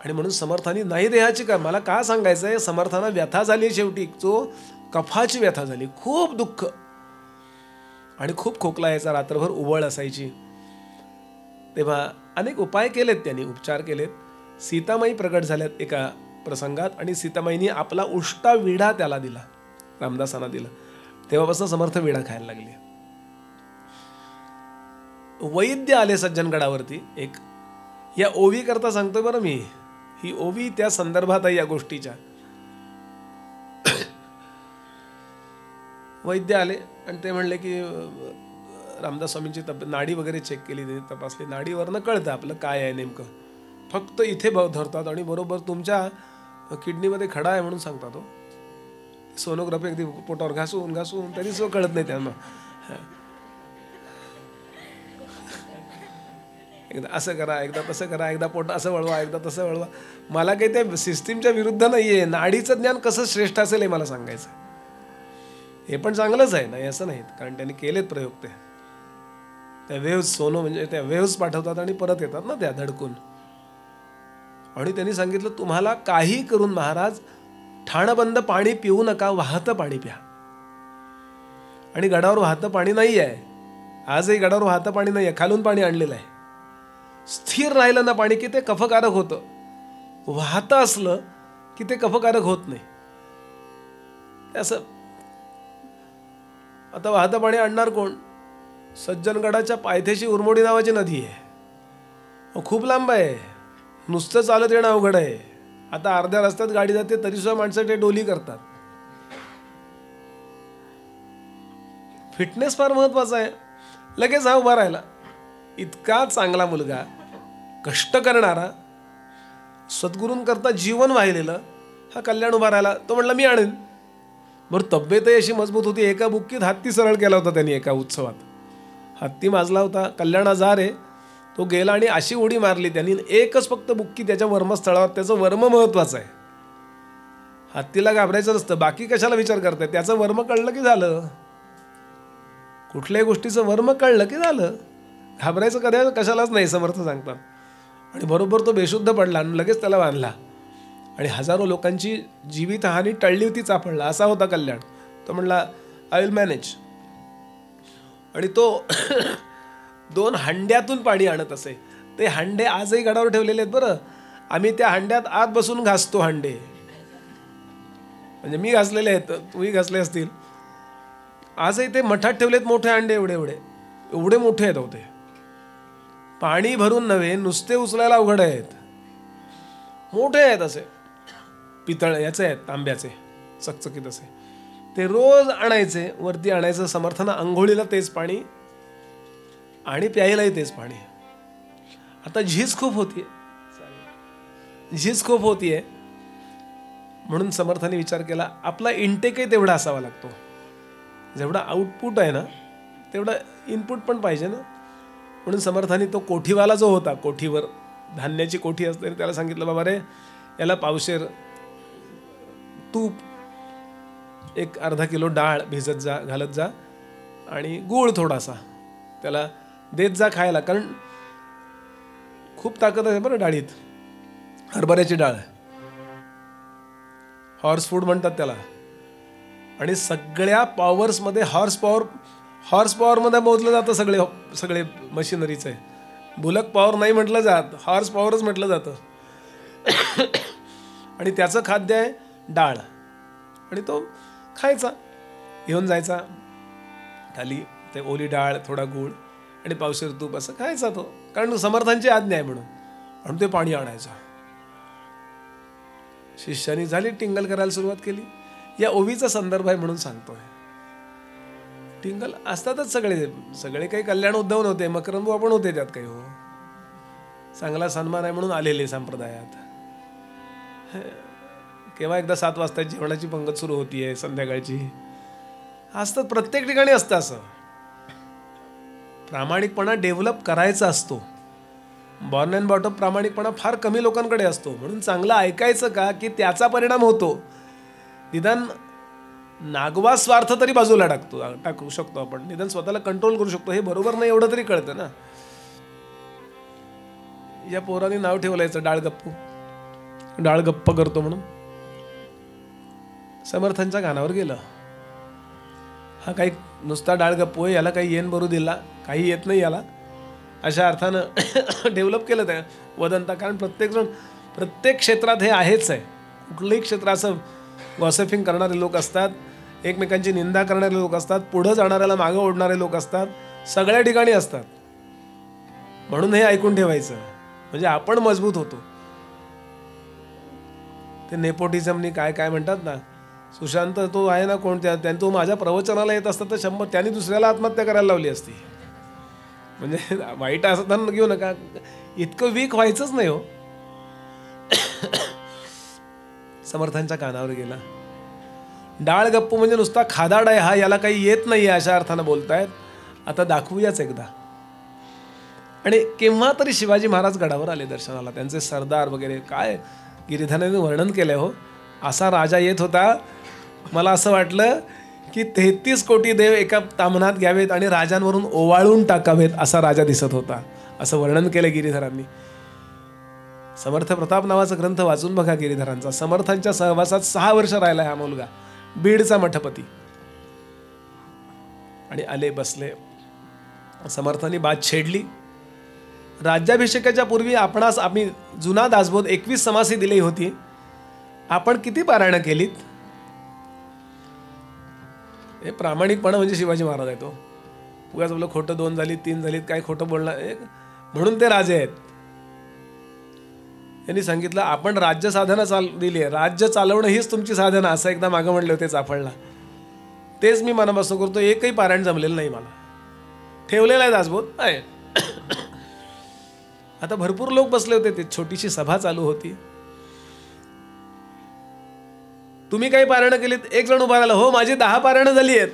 आणि म्हणून समर्थांनी नाही देहाची का, मला का सांगायचं आहे, समर्थांना व्यथा झाली शेवटी, जो कफाची व्यथा झाली, खूप दुःख आणि खूप खोकला यायचा, रात्रभर उबळ असायची. तेव्हा अनेक उपाय केलेत त्यांनी, उपचार केलेत. सीतामाई प्रगट झाल्यात एका प्रसंगात आणि सीतामाईनी आपला उष्टा विडा त्याला दिला, रामदासांना दिला. तेव्हापासून समर्थ विडा खायला लागले. वैद्य आले सज्जनगडावरती एक, या ओवी करता सांगतोय बरं मी, ही ओवी त्या संदर्भात आहे या गोष्टीच्या. वैद्य आले आणि ते म्हणले की रामदास स्वामींची नाडी वगैरे चेक केली, तपासली, नाडीवरनं कळतं आपलं काय आहे नेमकं, फक्त इथे धरतात आणि बरोबर तुमच्या किडनीमध्ये खडा आहे म्हणून सांगतात. तो सोनोग्राफी अगदी पोटावर घासून घासून तरी सो कळत नाही त्यांना. एकदा असं करा, एकदा तसं करा, एकदा पोट असं वळवा, एकदा तसं वळवा. मला काही त्या सिस्टीमच्या विरुद्ध नाहीये, नाडीचं ज्ञान कसं श्रेष्ठ असेल हे मला सांगायचं. हे पण चांगलंच आहे, नाही असं नाहीत, कारण त्यांनी केलेत प्रयोग. ते त्या वेव्स, सोनो म्हणजे त्या वेव्स पाठवतात आणि परत येतात ना त्या धडकून. आणि त्यांनी सांगितलं तुम्हाला काही करून महाराज ठाणबंद पाणी पिऊ नका, वाहतं पाणी प्या. आणि गडावर वाहतं पाणी नाही आहे, आजही गडावर वाहतं पाणी नाही आहे, खालून पाणी आणलेलं आहे. स्थिर राहिलं ना पाणी की ते कफकारक होतं, वाहतं असलं की ते कफकारक होत नाही. असं आता वाहतं पाणी आणणार कोण? सज्जनगडाच्या पायथ्याशी उरमोडी नावाची नदी आहे, खूप लांब आहे, नुसतं चालत येणं अवघड आहे. आता अर्ध्या रस्त्यात गाडी जाते तरी सुद्धा माणसं ते डोली करतात. फिटनेस फार महत्वाचा आहे. लगेच हा उभा राहिला, इतका चांगला मुलगा, कष्ट करणारा, सद्गुरूंकरता जीवन वाहिलेलं, हा कल्याण उभा राहिला. तो म्हणला मी आणेन. बरं तब्येतही अशी मजबूत होती, एका बुक्कीत हत्ती सरळ केला होता त्यांनी. एका उत्सवात हत्ती माजला होता, कल्याणा जा रे, तो गेला आणि अशी उडी मारली त्यांनी, एकच फक्त बुक्की त्याच्या वर्मस्थळावर. त्याचं वर्म महत्वाचं आहे, हत्तीला घाबरायचं नसतं, बाकी कशाला विचार करताय, त्याचं वर्म कळलं की झालं. कुठल्याही गोष्टीचं वर्म कळलं की झालं, घाबरायचं कशालाच नाही, समर्थ सांगतात. आणि बरोबर तो बेशुद्ध पडला आणि लगेच त्याला बांधला आणि हजारो लोकांची जीवितहानी टळली होती, चापडला. असा होता कल्याण. तो म्हणला आय विल मॅनेज. आणि तो 2 हंड्यातून पाणी आणत असे. ते हंडे आजही गडावर ठेवलेले आहेत बरं. आम्ही त्या हंड्यात आत बसून घासतो हंडे, म्हणजे मी घासलेले आहेत, तुम्ही घासले असतील. आजही ते मठात ठेवलेत मोठे हंडे, एवढे एवढे एवढे मोठे आहेत होते. पाणी भरून नव्हे, नुसते उचलायला अवघड आहेत, मोठे आहेत असे, पितळ याचे आहेत, तांब्याचे, चकचकीत असे. ते रोज आणायचे, वरती आणायचं. समर्थांना आंघोळीला तेच पाणी आणि प्यायलाही तेच पाणी. आता झीज खूप होतीये, झीज खूप होतीये, म्हणून समर्थांनी विचार केला आपला इंटेकही तेवढा असावा लागतो. जेवढा आउटपुट आहे ना तेवढा इनपुट पण पाहिजे ना. म्हणून समर्थांनी तो कोठीवाला जो होता, कोठीवर धान्याची कोठी असते, त्याला सांगितलं बाबा रे, याला पावशेर तूप, एक अर्धा किलो डाळ भिजत जा, घालत जा, आणि गूळ थोडासा त्याला देत जा खायला, कारण खूप ताकद आहे बरं डाळीत. हरभऱ्याची डाळ, हॉर्स फूड म्हणतात त्याला. आणि सगळ्या पॉवर्समध्ये हॉर्स पॉवरमध्ये मोजलं जातं सगळे मशिनरीचं आहे. बुलक पॉवर नाही म्हटलं जात, हॉर्स पॉवरच म्हटलं जातं. आणि त्याचं खाद्य आहे डाळ. आणि तो खायचा, घेऊन जायचा खाली, ते ओली डाळ, थोडा गूळ आणि पावशेर तूप, असं खायचा तो, कारण समर्थांची आज्ञा आहे म्हणून. आणि ते पाणी आणायचं. शिष्यानी झाली, टिंगल करायला सुरुवात केली. या ओवीचा संदर्भ आहे म्हणून सांगतोय. टिंगल असतातच सगळे काही कल्याण उद्धव नव्हते, मकरंदबुवा पण होते त्यात काही. हो, चांगला सन्मान आहे म्हणून आलेले संप्रदायात. केव्हा एकदा 7 वाजता जेवणाची पंगत सुरू होतीये, संध्याकाळची असतात, प्रत्येक ठिकाणी असतं. असं प्रामाणिकपणा डेव्हलप करायचा असतो. बॉर्न अँड बॉटअप प्रामाणिकपणा फार कमी लोकांकडे असतो. म्हणून चांगलं ऐकायचं का, की त्याचा परिणाम होतो. निदान नागवा स्वार्थ तरी बाजूला टाकू शकतो आपण, निदान स्वतःला कंट्रोल करू शकतो. हे बरोबर नाही एवढं तरी कळतं ना. या पोराने नाव ठेवलायचं डाळगप्पू, डाळगप्प करतो म्हणून. समर्थांच्या कानावर गेलं, हा काही नुसता डाळगप्पू आहे, याला काही येण बरू दिला, काही येत नाही याला, अशा अर्थानं डेव्हलप केलं त्या वदंता. कारण प्रत्येकजण प्रत्येक क्षेत्रात हे आहेच आहे. कुठलंही क्षेत्र असं गॉसिपिंग करणारे लोक असतात, एकमेकांची निंदा करणारे लोक असतात, पुढं जाणाऱ्याला मागं ओढणारे लोक असतात, सगळ्या ठिकाणी असतात. म्हणून हे ऐकून ठेवायचं, म्हणजे आपण मजबूत होतो. ते नेपोटिझमनी काय काय म्हणतात ना, सुशांत तो आहे ना कोणत्या, तो माझ्या प्रवचनाला येत असता तर 100 त्यांनी दुसऱ्याला आत्महत्या करायला लावली असती. म्हणजे वाईट असताना घेऊ नका, इतकं वीक व्हायचंच नाही हो. समर्थांच्या कानावर गेला. डाळगप्पू म्हणजे नुसता खादाड आहे हा, याला काही येत नाही अशा अर्थानं बोलतायत. आता दाखवूयाच एकदा. आणि केव्हा तरी शिवाजी महाराज गडावर आले दर्शनाला, त्यांचे सरदार वगैरे. काय गिरीधराने वर्णन केलंय हो. असा राजा येत होता, मला असं वाटलं की 33 कोटी देव एका तामणात घ्यावेत आणि राजांवरून ओवाळून टाकावेत, असा राजा दिसत होता, असं वर्णन केलं गिरीधरांनी. समर्थ प्रताप नावाचा ग्रंथ वाचून बघा गिरीधरांचा. समर्थांच्या सहवासात 6 वर्ष राहिला हा मुलगा, बीडचा मठपती. आणि आले, बसले. समर्थांनी बात छेडली. राज्याभिषेकाच्या पूर्वी आपणास आम्ही जुना दासबोध 21 समासी दिली होती, आपण किती पारायणं केलीत? हे प्रामाणिकपणा म्हणजे शिवाजी महाराज आहे तो. उगाच आपलं खोटं 2 झालीत 3 झालीत, काय खोटं बोलणार, म्हणून ते राजे आहेत. त्यांनी सांगितलं आपण राज्य साधना दिली आहे, राज्य चालवणं हीच तुमची साधना, असं एकदा मागं म्हणले होते चाफळला. तेच मी मनापासून करतो. एकही पारायण जमलेलं नाही मला, ठेवलेला आहे दासबोध आहे. आता भरपूर लोक बसले होते, ते छोटीशी सभा चालू होती. तुम्ही काही पारायणं केलीत? एक जण उभा राहिला, हो माझी 10 पारायणं झाली आहेत.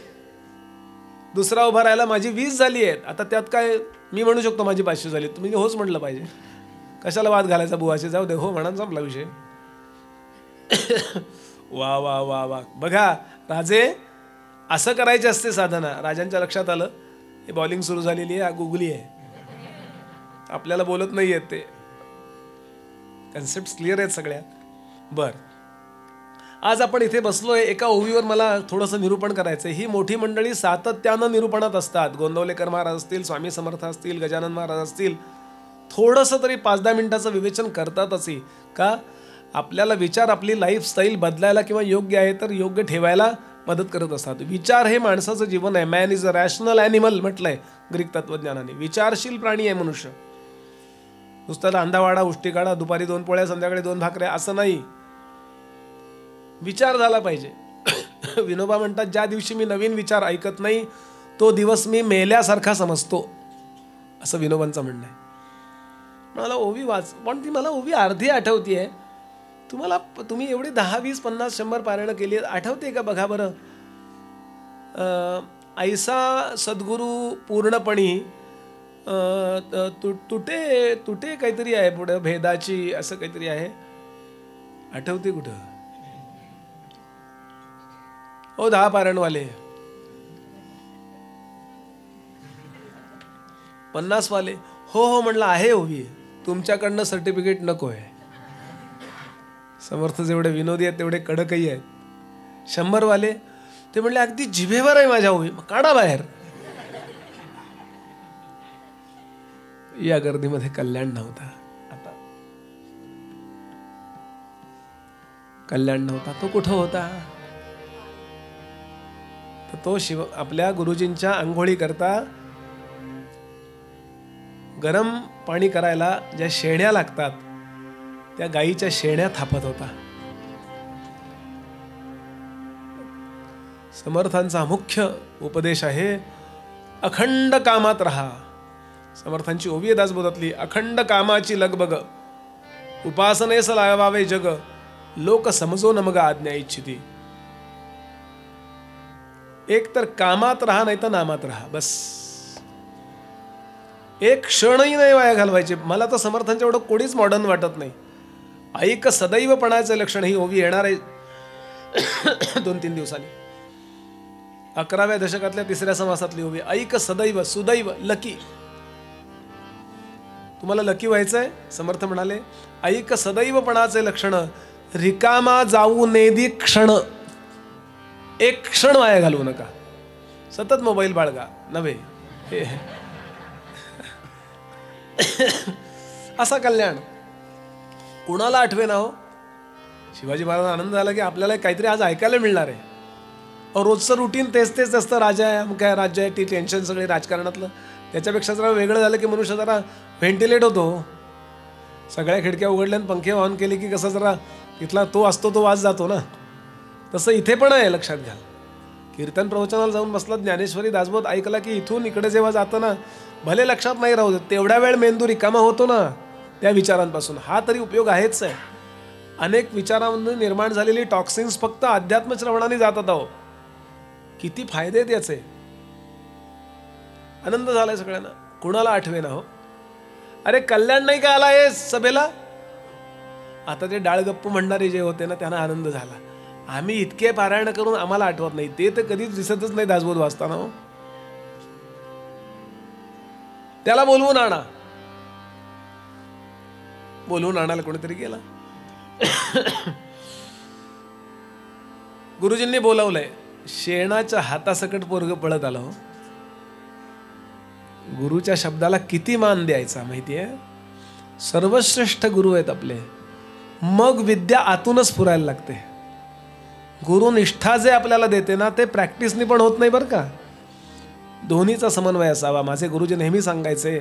दुसरा उभा राहिला, माझी 20 झाली आहेत. आता त्यात काय मी म्हणू शकतो माझी 500 झाली, तुम्ही होच म्हटलं पाहिजे. कशाला वाद घालायचा बुवाचे, जाऊ दे हो म्हणा, संपला विषय. वा वा वा वा. बघा राजे, असं करायचे असते साधना. राजांच्या लक्षात आलं हे बॉलिंग सुरू झालेली आहे, गुगली आहे, आपल्याला बोलत नाही येत. ते कन्सेप्ट क्लिअर आहेत सगळ्या. बर, आज आपण इथे बसलोय, एका ओवीवर मला थोडंसं निरूपण करायचं. ही मोठी मंडळी सातत्यानं निरूपणात असतात. गोंदवलेकर महाराज असतील, स्वामी समर्थ असतील, गजानन महाराज असतील, थोडंसं तरी 5-10 मिनिटाचं विवेचन करतातच. का? आपल्याला विचार, आपली लाईफस्टाईल बदलायला किंवा योग्य आहे तर योग्य ठेवायला मदत करत असतात. विचार हे माणसाचं जीवन आहे. Man is a rational animal म्हटलंय ग्रीक तत्वज्ञानाने. विचारशील प्राणी आहे मनुष्य. नुसतं अंधावाडा, उष्टी काढा, दुपारी 2 पोळ्या, संध्याकाळी 2 भाकऱ्या, असं नाही. विचार झाला पाहिजे. विनोबा म्हणतात, ज्या दिवशी मी नवीन विचार ऐकत नाही तो दिवस मी मेल्यासारखा समजतो, असं विनोबांचं म्हणणं आहे. मला ओवी वाच, पण ती मला ओवी अर्धी आठवतीये. तुम्ही एवढी 10, 20, 50, 100 पारायणं केली, आठवते का बघा बरं. ऐसा सद्गुरू पूर्णपणी तुटे तुटे काहीतरी आहे पुढे, भेदाची असं काहीतरी आहे, आठवते कुठं? ओ 10 पारायणवाले, 50 वाले, हो हो म्हणलं आहे ओवी, तुमच्याकडनं सर्टिफिकेट नको आहे. समर्थ जेवढे विनोदी आहेत तेवढे कडकही आहेत. 100 वाले ते म्हणले अगदी जिभेवर आहे माझ्या ओवी, काढा बाहेर. या गर्दीमध्ये कल्याण नव्हता. आता कल्याण नव्हता, तो कुठं होता? तर तो आपल्या गुरुजींच्या आंघोळी करता गरम पाणी करायला ज्या शेण्या लागतात त्या गाईच्या शेण्या थापत होता. समर्थांचा मुख्य उपदेश आहे अखंड कामात राहा. समर्थांची ओवी दासबोधातली, अखंड कामाची लगबग, उपासनेस लावावे जग, लोक समजो न मग आज्ञा इच्छिती. एक तर कामात राहा, नाही तर नामात राहा, बस. एक क्षणही नाही वाया घालवायचे. मला तर समर्थांच्या एवढं कोणीच मॉडर्न वाटत नाही. ऐक सदैवपणाचं लक्षण ही ओवी येणार आहे 2-3 दिवसांनी. 11व्या दशकातल्या 3ऱ्या समासातली ओवी. ऐक सदैव, सुदैव, लकी. तुम्हाला लकी व्हायचंय? समर्थ म्हणाले, ऐक सदैवपणाचे लक्षण, रिकामा जाऊ नेदी क्षण. एक क्षण वाया घालवू नका. सतत मोबाईल बाळगा नव्हे. असा कल्याण कुणाला आठवे ना हो. शिवाजी महाराजांना आनंद झाला की आपल्याला काहीतरी आज ऐकायला मिळणार आहे. रोजचं रुटीन तेच असतं. राजा आहे, मग काय राज्य आहे, ती टेन्शन सगळे राजकारणातलं. त्याच्यापेक्षा जरा वेगळं झालं की मनुष्य जरा व्हेंटिलेट होतो. सगळ्या खिडक्या उघडल्या आणि पंखे ऑन केले की कसं जरा इथला तो असतो तो वाज जातो ना. तसं इथे पण आहे, लक्षात घ्या. कीर्तन प्रवचनाला जाऊन बसला, ज्ञानेश्वरी दासबोध ऐकला की इथून इकडे जेव्हा जातं ना, भले लक्षात नाही राहू देत, तेवढ्या वेळ मेंदू रिकामा होतो ना त्या विचारांपासून. हा तरी उपयोग आहेच आहे. अनेक विचारांमधून निर्माण झालेली टॉक्सिन्स फक्त अध्यात्म श्रवणाने जातात आहो. किती फायदे आहेत याचे. आनंद झालाय सगळ्यांना. कुणाला आठवे ना हो. अरे कल्याण नाही का आला आहे सभेला? आता ते डाळगप्पू म्हणणारे जे होते ना, त्यांना आनंद झाला. आम्ही इतके पारायण करून आम्हाला आठवत नाही. ते तर कधीच दिसतच नाही दासबोध वाचताना हो. त्याला बोलवून आणा. बोलवून आणायला कोणीतरी गेला. गुरुजींनी बोलावलंय. शेणाच्या हातासकट पोरग पळत आलं हो. गुरुच्या शब्दाला किती मान द्यायचा माहितीये. सर्वश्रेष्ठ गुरु आहेत आपले. मग विद्या आतूनच पुरायला लागते. गुरु निष्ठा जे आपल्याला देते ना, ते प्रॅक्टिसनी पण होत नाही बरं का. दोन्हीचा समन्वय असावा. माझे गुरुजी नेहमी सांगायचे,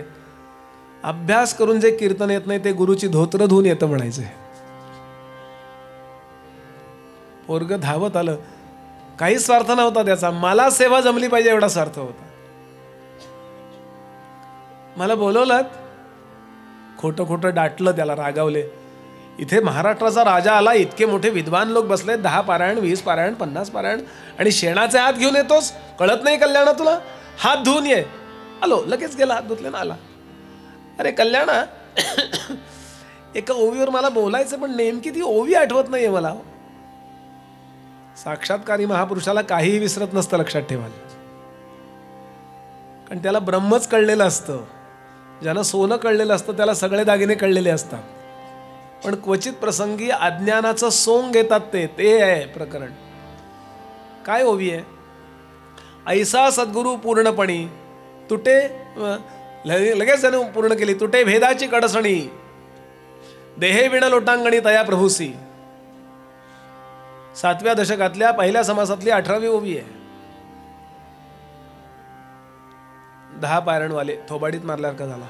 अभ्यास करून जे कीर्तन येत नाही ते गुरुची धोत्र धुवून येतं म्हणायचे. पोरग धावत आलं. काही स्वार्थ नव्हता त्याचा. मला सेवा जमली पाहिजे एवढा स्वार्थ होता. मला बोलवलं, खोटं खोटं डाटलं त्याला, रागावले. इथे महाराष्ट्राचा राजा आला, इतके मोठे विद्वान लोक बसले, 10 पारायण 20 पारायण 50 पारायण, आणि शेणाचे हात घेऊन येतोस? कळत नाही कल्याणा तुला? हात धुवून ये. आलो, लगेच गेला, हात धुतले ना आला. अरे कल्याणा, एका ओवीवर मला बोलायचं, पण नेमकी ती ओवी आठवत नाहीये मला. साक्षात्कारी महापुरुषाला काहीही विसरत नसतं, लक्षात ठेवा. कारण त्याला ब्रह्मच कळलेलं असतं. ज्यानं सोनं कळलेलं असतं त्याला सगळे दागिने कळलेले असतात. पण क्वचित प्रसंगी अज्ञानाचं सोंग घेतात ते आहे प्रकरण. काय ओवी आहे? ऐसा सद्गुरु पूर्णपणी तुटे, लगेच त्याने पूर्ण केली. तुटे भेदाची कडसणी, देहे विण लोटांगणी तया प्रभूसी. 7व्या दशकातल्या पहिल्या समासातली 18वी ओवी आहे. 10 पारायणवाले थोबाडीत मारल्यासारखा झाला.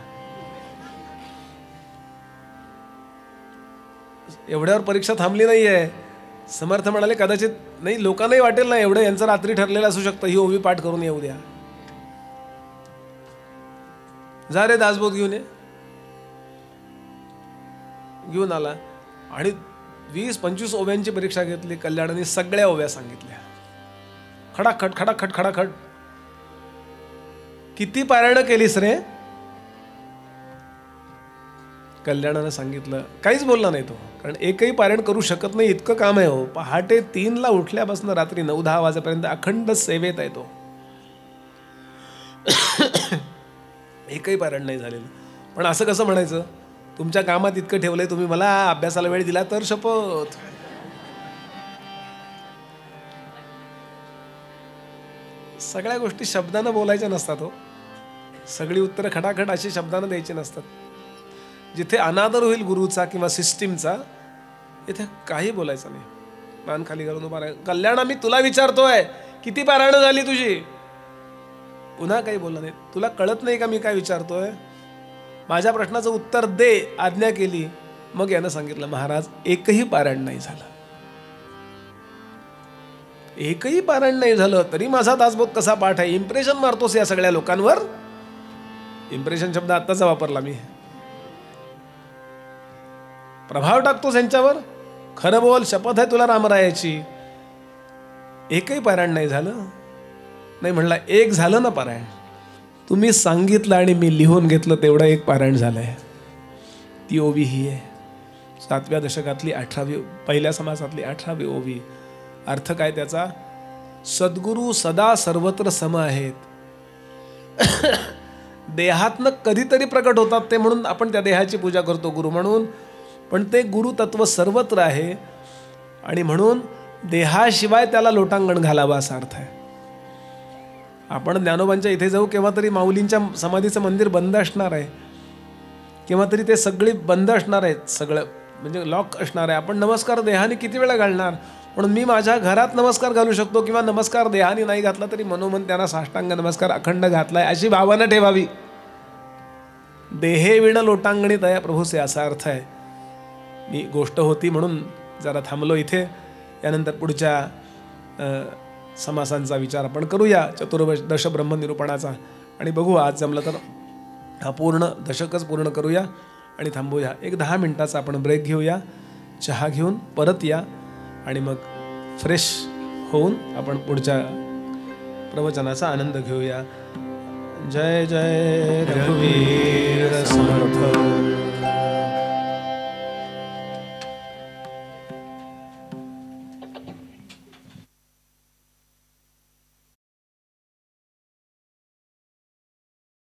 एवढ्यावर परीक्षा थांबली नाहीये. समर्थ म्हणाले, कदाचित नाही, लोकांनाही वाटेल ना एवढं यांचं रात्री ठरलेलं असू शकतं, ही ओवी पाठ करून येऊ द्या. जा रे दासबोध घेऊन ये. घेऊन आला आणि 20-25 ओव्यांची परीक्षा घेतली. कल्याणाने सगळ्या ओव्या सांगितल्या. खडाखट खडाखट खडाखट. किती पारायण केलीस रे? कल्याणानं सांगितलं. काहीच बोलला नाही तो, कारण एकही पारायण करू शकत नाही इतकं काम आहे हो. पहाटे 3ला उठल्यापासून रात्री 9-10 वाजेपर्यंत अखंड सेवेत आहे तो. एकही पारायण नाही झालेलं. पण असं कसं म्हणायचं? तुमच्या कामात इतकं ठेवलंय तुम्ही, मला अभ्यासाला वेळ दिला तर शपथ. सगळ्या गोष्टी शब्दानं बोलायच्या नसतात हो. सगळी उत्तरं खटाखट अशी शब्दानं द्यायची नसतात. जिथे अनादर होईल गुरुचा किंवा सिस्टीमचा, इथे काही बोलायचं नाही. मान खाली घालून उभा राहा. कल्याणा, मी तुला विचारतोय, किती पारायणं झाली तुझी? पुन्हा काही बोलला नाही. तुला कळत नाही का मी काय विचारतोय? माझ्या प्रश्नाचं उत्तर दे. आज्ञा केली. मग यानं सांगितलं, महाराज एकही पारायण नाही झालं. एकही पारायण नाही झालं तरी माझा दासबोध कसा पाठ आहे? इम्प्रेशन मारतोस या सगळ्या लोकांवर. इम्प्रेशन शब्द आत्ताचा वापरला मी. प्रभाव टाकतोस यांच्यावर. खरं बोल, शपथ आहे तुला रामरायाची. एकही पारायण नाही झालं. नाही म्हणला, एक झालं ना पारायण. तुम्ही सांगितलं आणि मी लिहून घेतलं, तेवढं एक पारायण झालंय. ती ओवी ही आहे. 7व्या दशकातली 18वी, पहिल्या समासातली 18वी ओवी. अर्थ काय त्याचा? सद्गुरू सदा सर्वत्र सम आहेत. देहातनं कधीतरी प्रकट होतात ते, म्हणून आपण त्या देहाची पूजा करतो गुरु म्हणून. पण ते गुरु तत्व सर्वत्र आहे आणि म्हणून देहाशिवाय त्याला लोटांगण घालावं असा अर्थ आहे. आपण ज्ञानोबांच्या इथे जाऊ केव्हा तरी माऊलींच्या समाधीचं मंदिर बंद असणार आहे, केव्हा तरी ते सगळे बंद असणार आहेत, सगळं म्हणजे लॉक असणार आहे. आपण नमस्कार देहाने किती वेळा घालणार? म्हणून मी माझ्या घरात नमस्कार घालू शकतो किंवा नमस्कार देहाने नाही घातला तरी मनोमन त्यांना साष्टांग नमस्कार अखंड घातलाय अशी भावना ठेवावी. देहे विण लोटांगणी तया प्रभूसे असा अर्थ आहे. मी गोष्ट होती म्हणून जरा थांबलो इथे. यानंतर पुढच्या समासांचा विचार आपण करूया, चतुर्दश ब्रह्मनिरूपणाचा, आणि बघू आज जमलं तर हा पूर्ण दशकच पूर्ण करूया आणि थांबूया. एक 10 मिनिटाचा आपण ब्रेक घेऊया, चहा घेऊन परत या आणि मग फ्रेश होऊन आपण पुढच्या प्रवचनाचा आनंद घेऊया. जय जय रघुवीर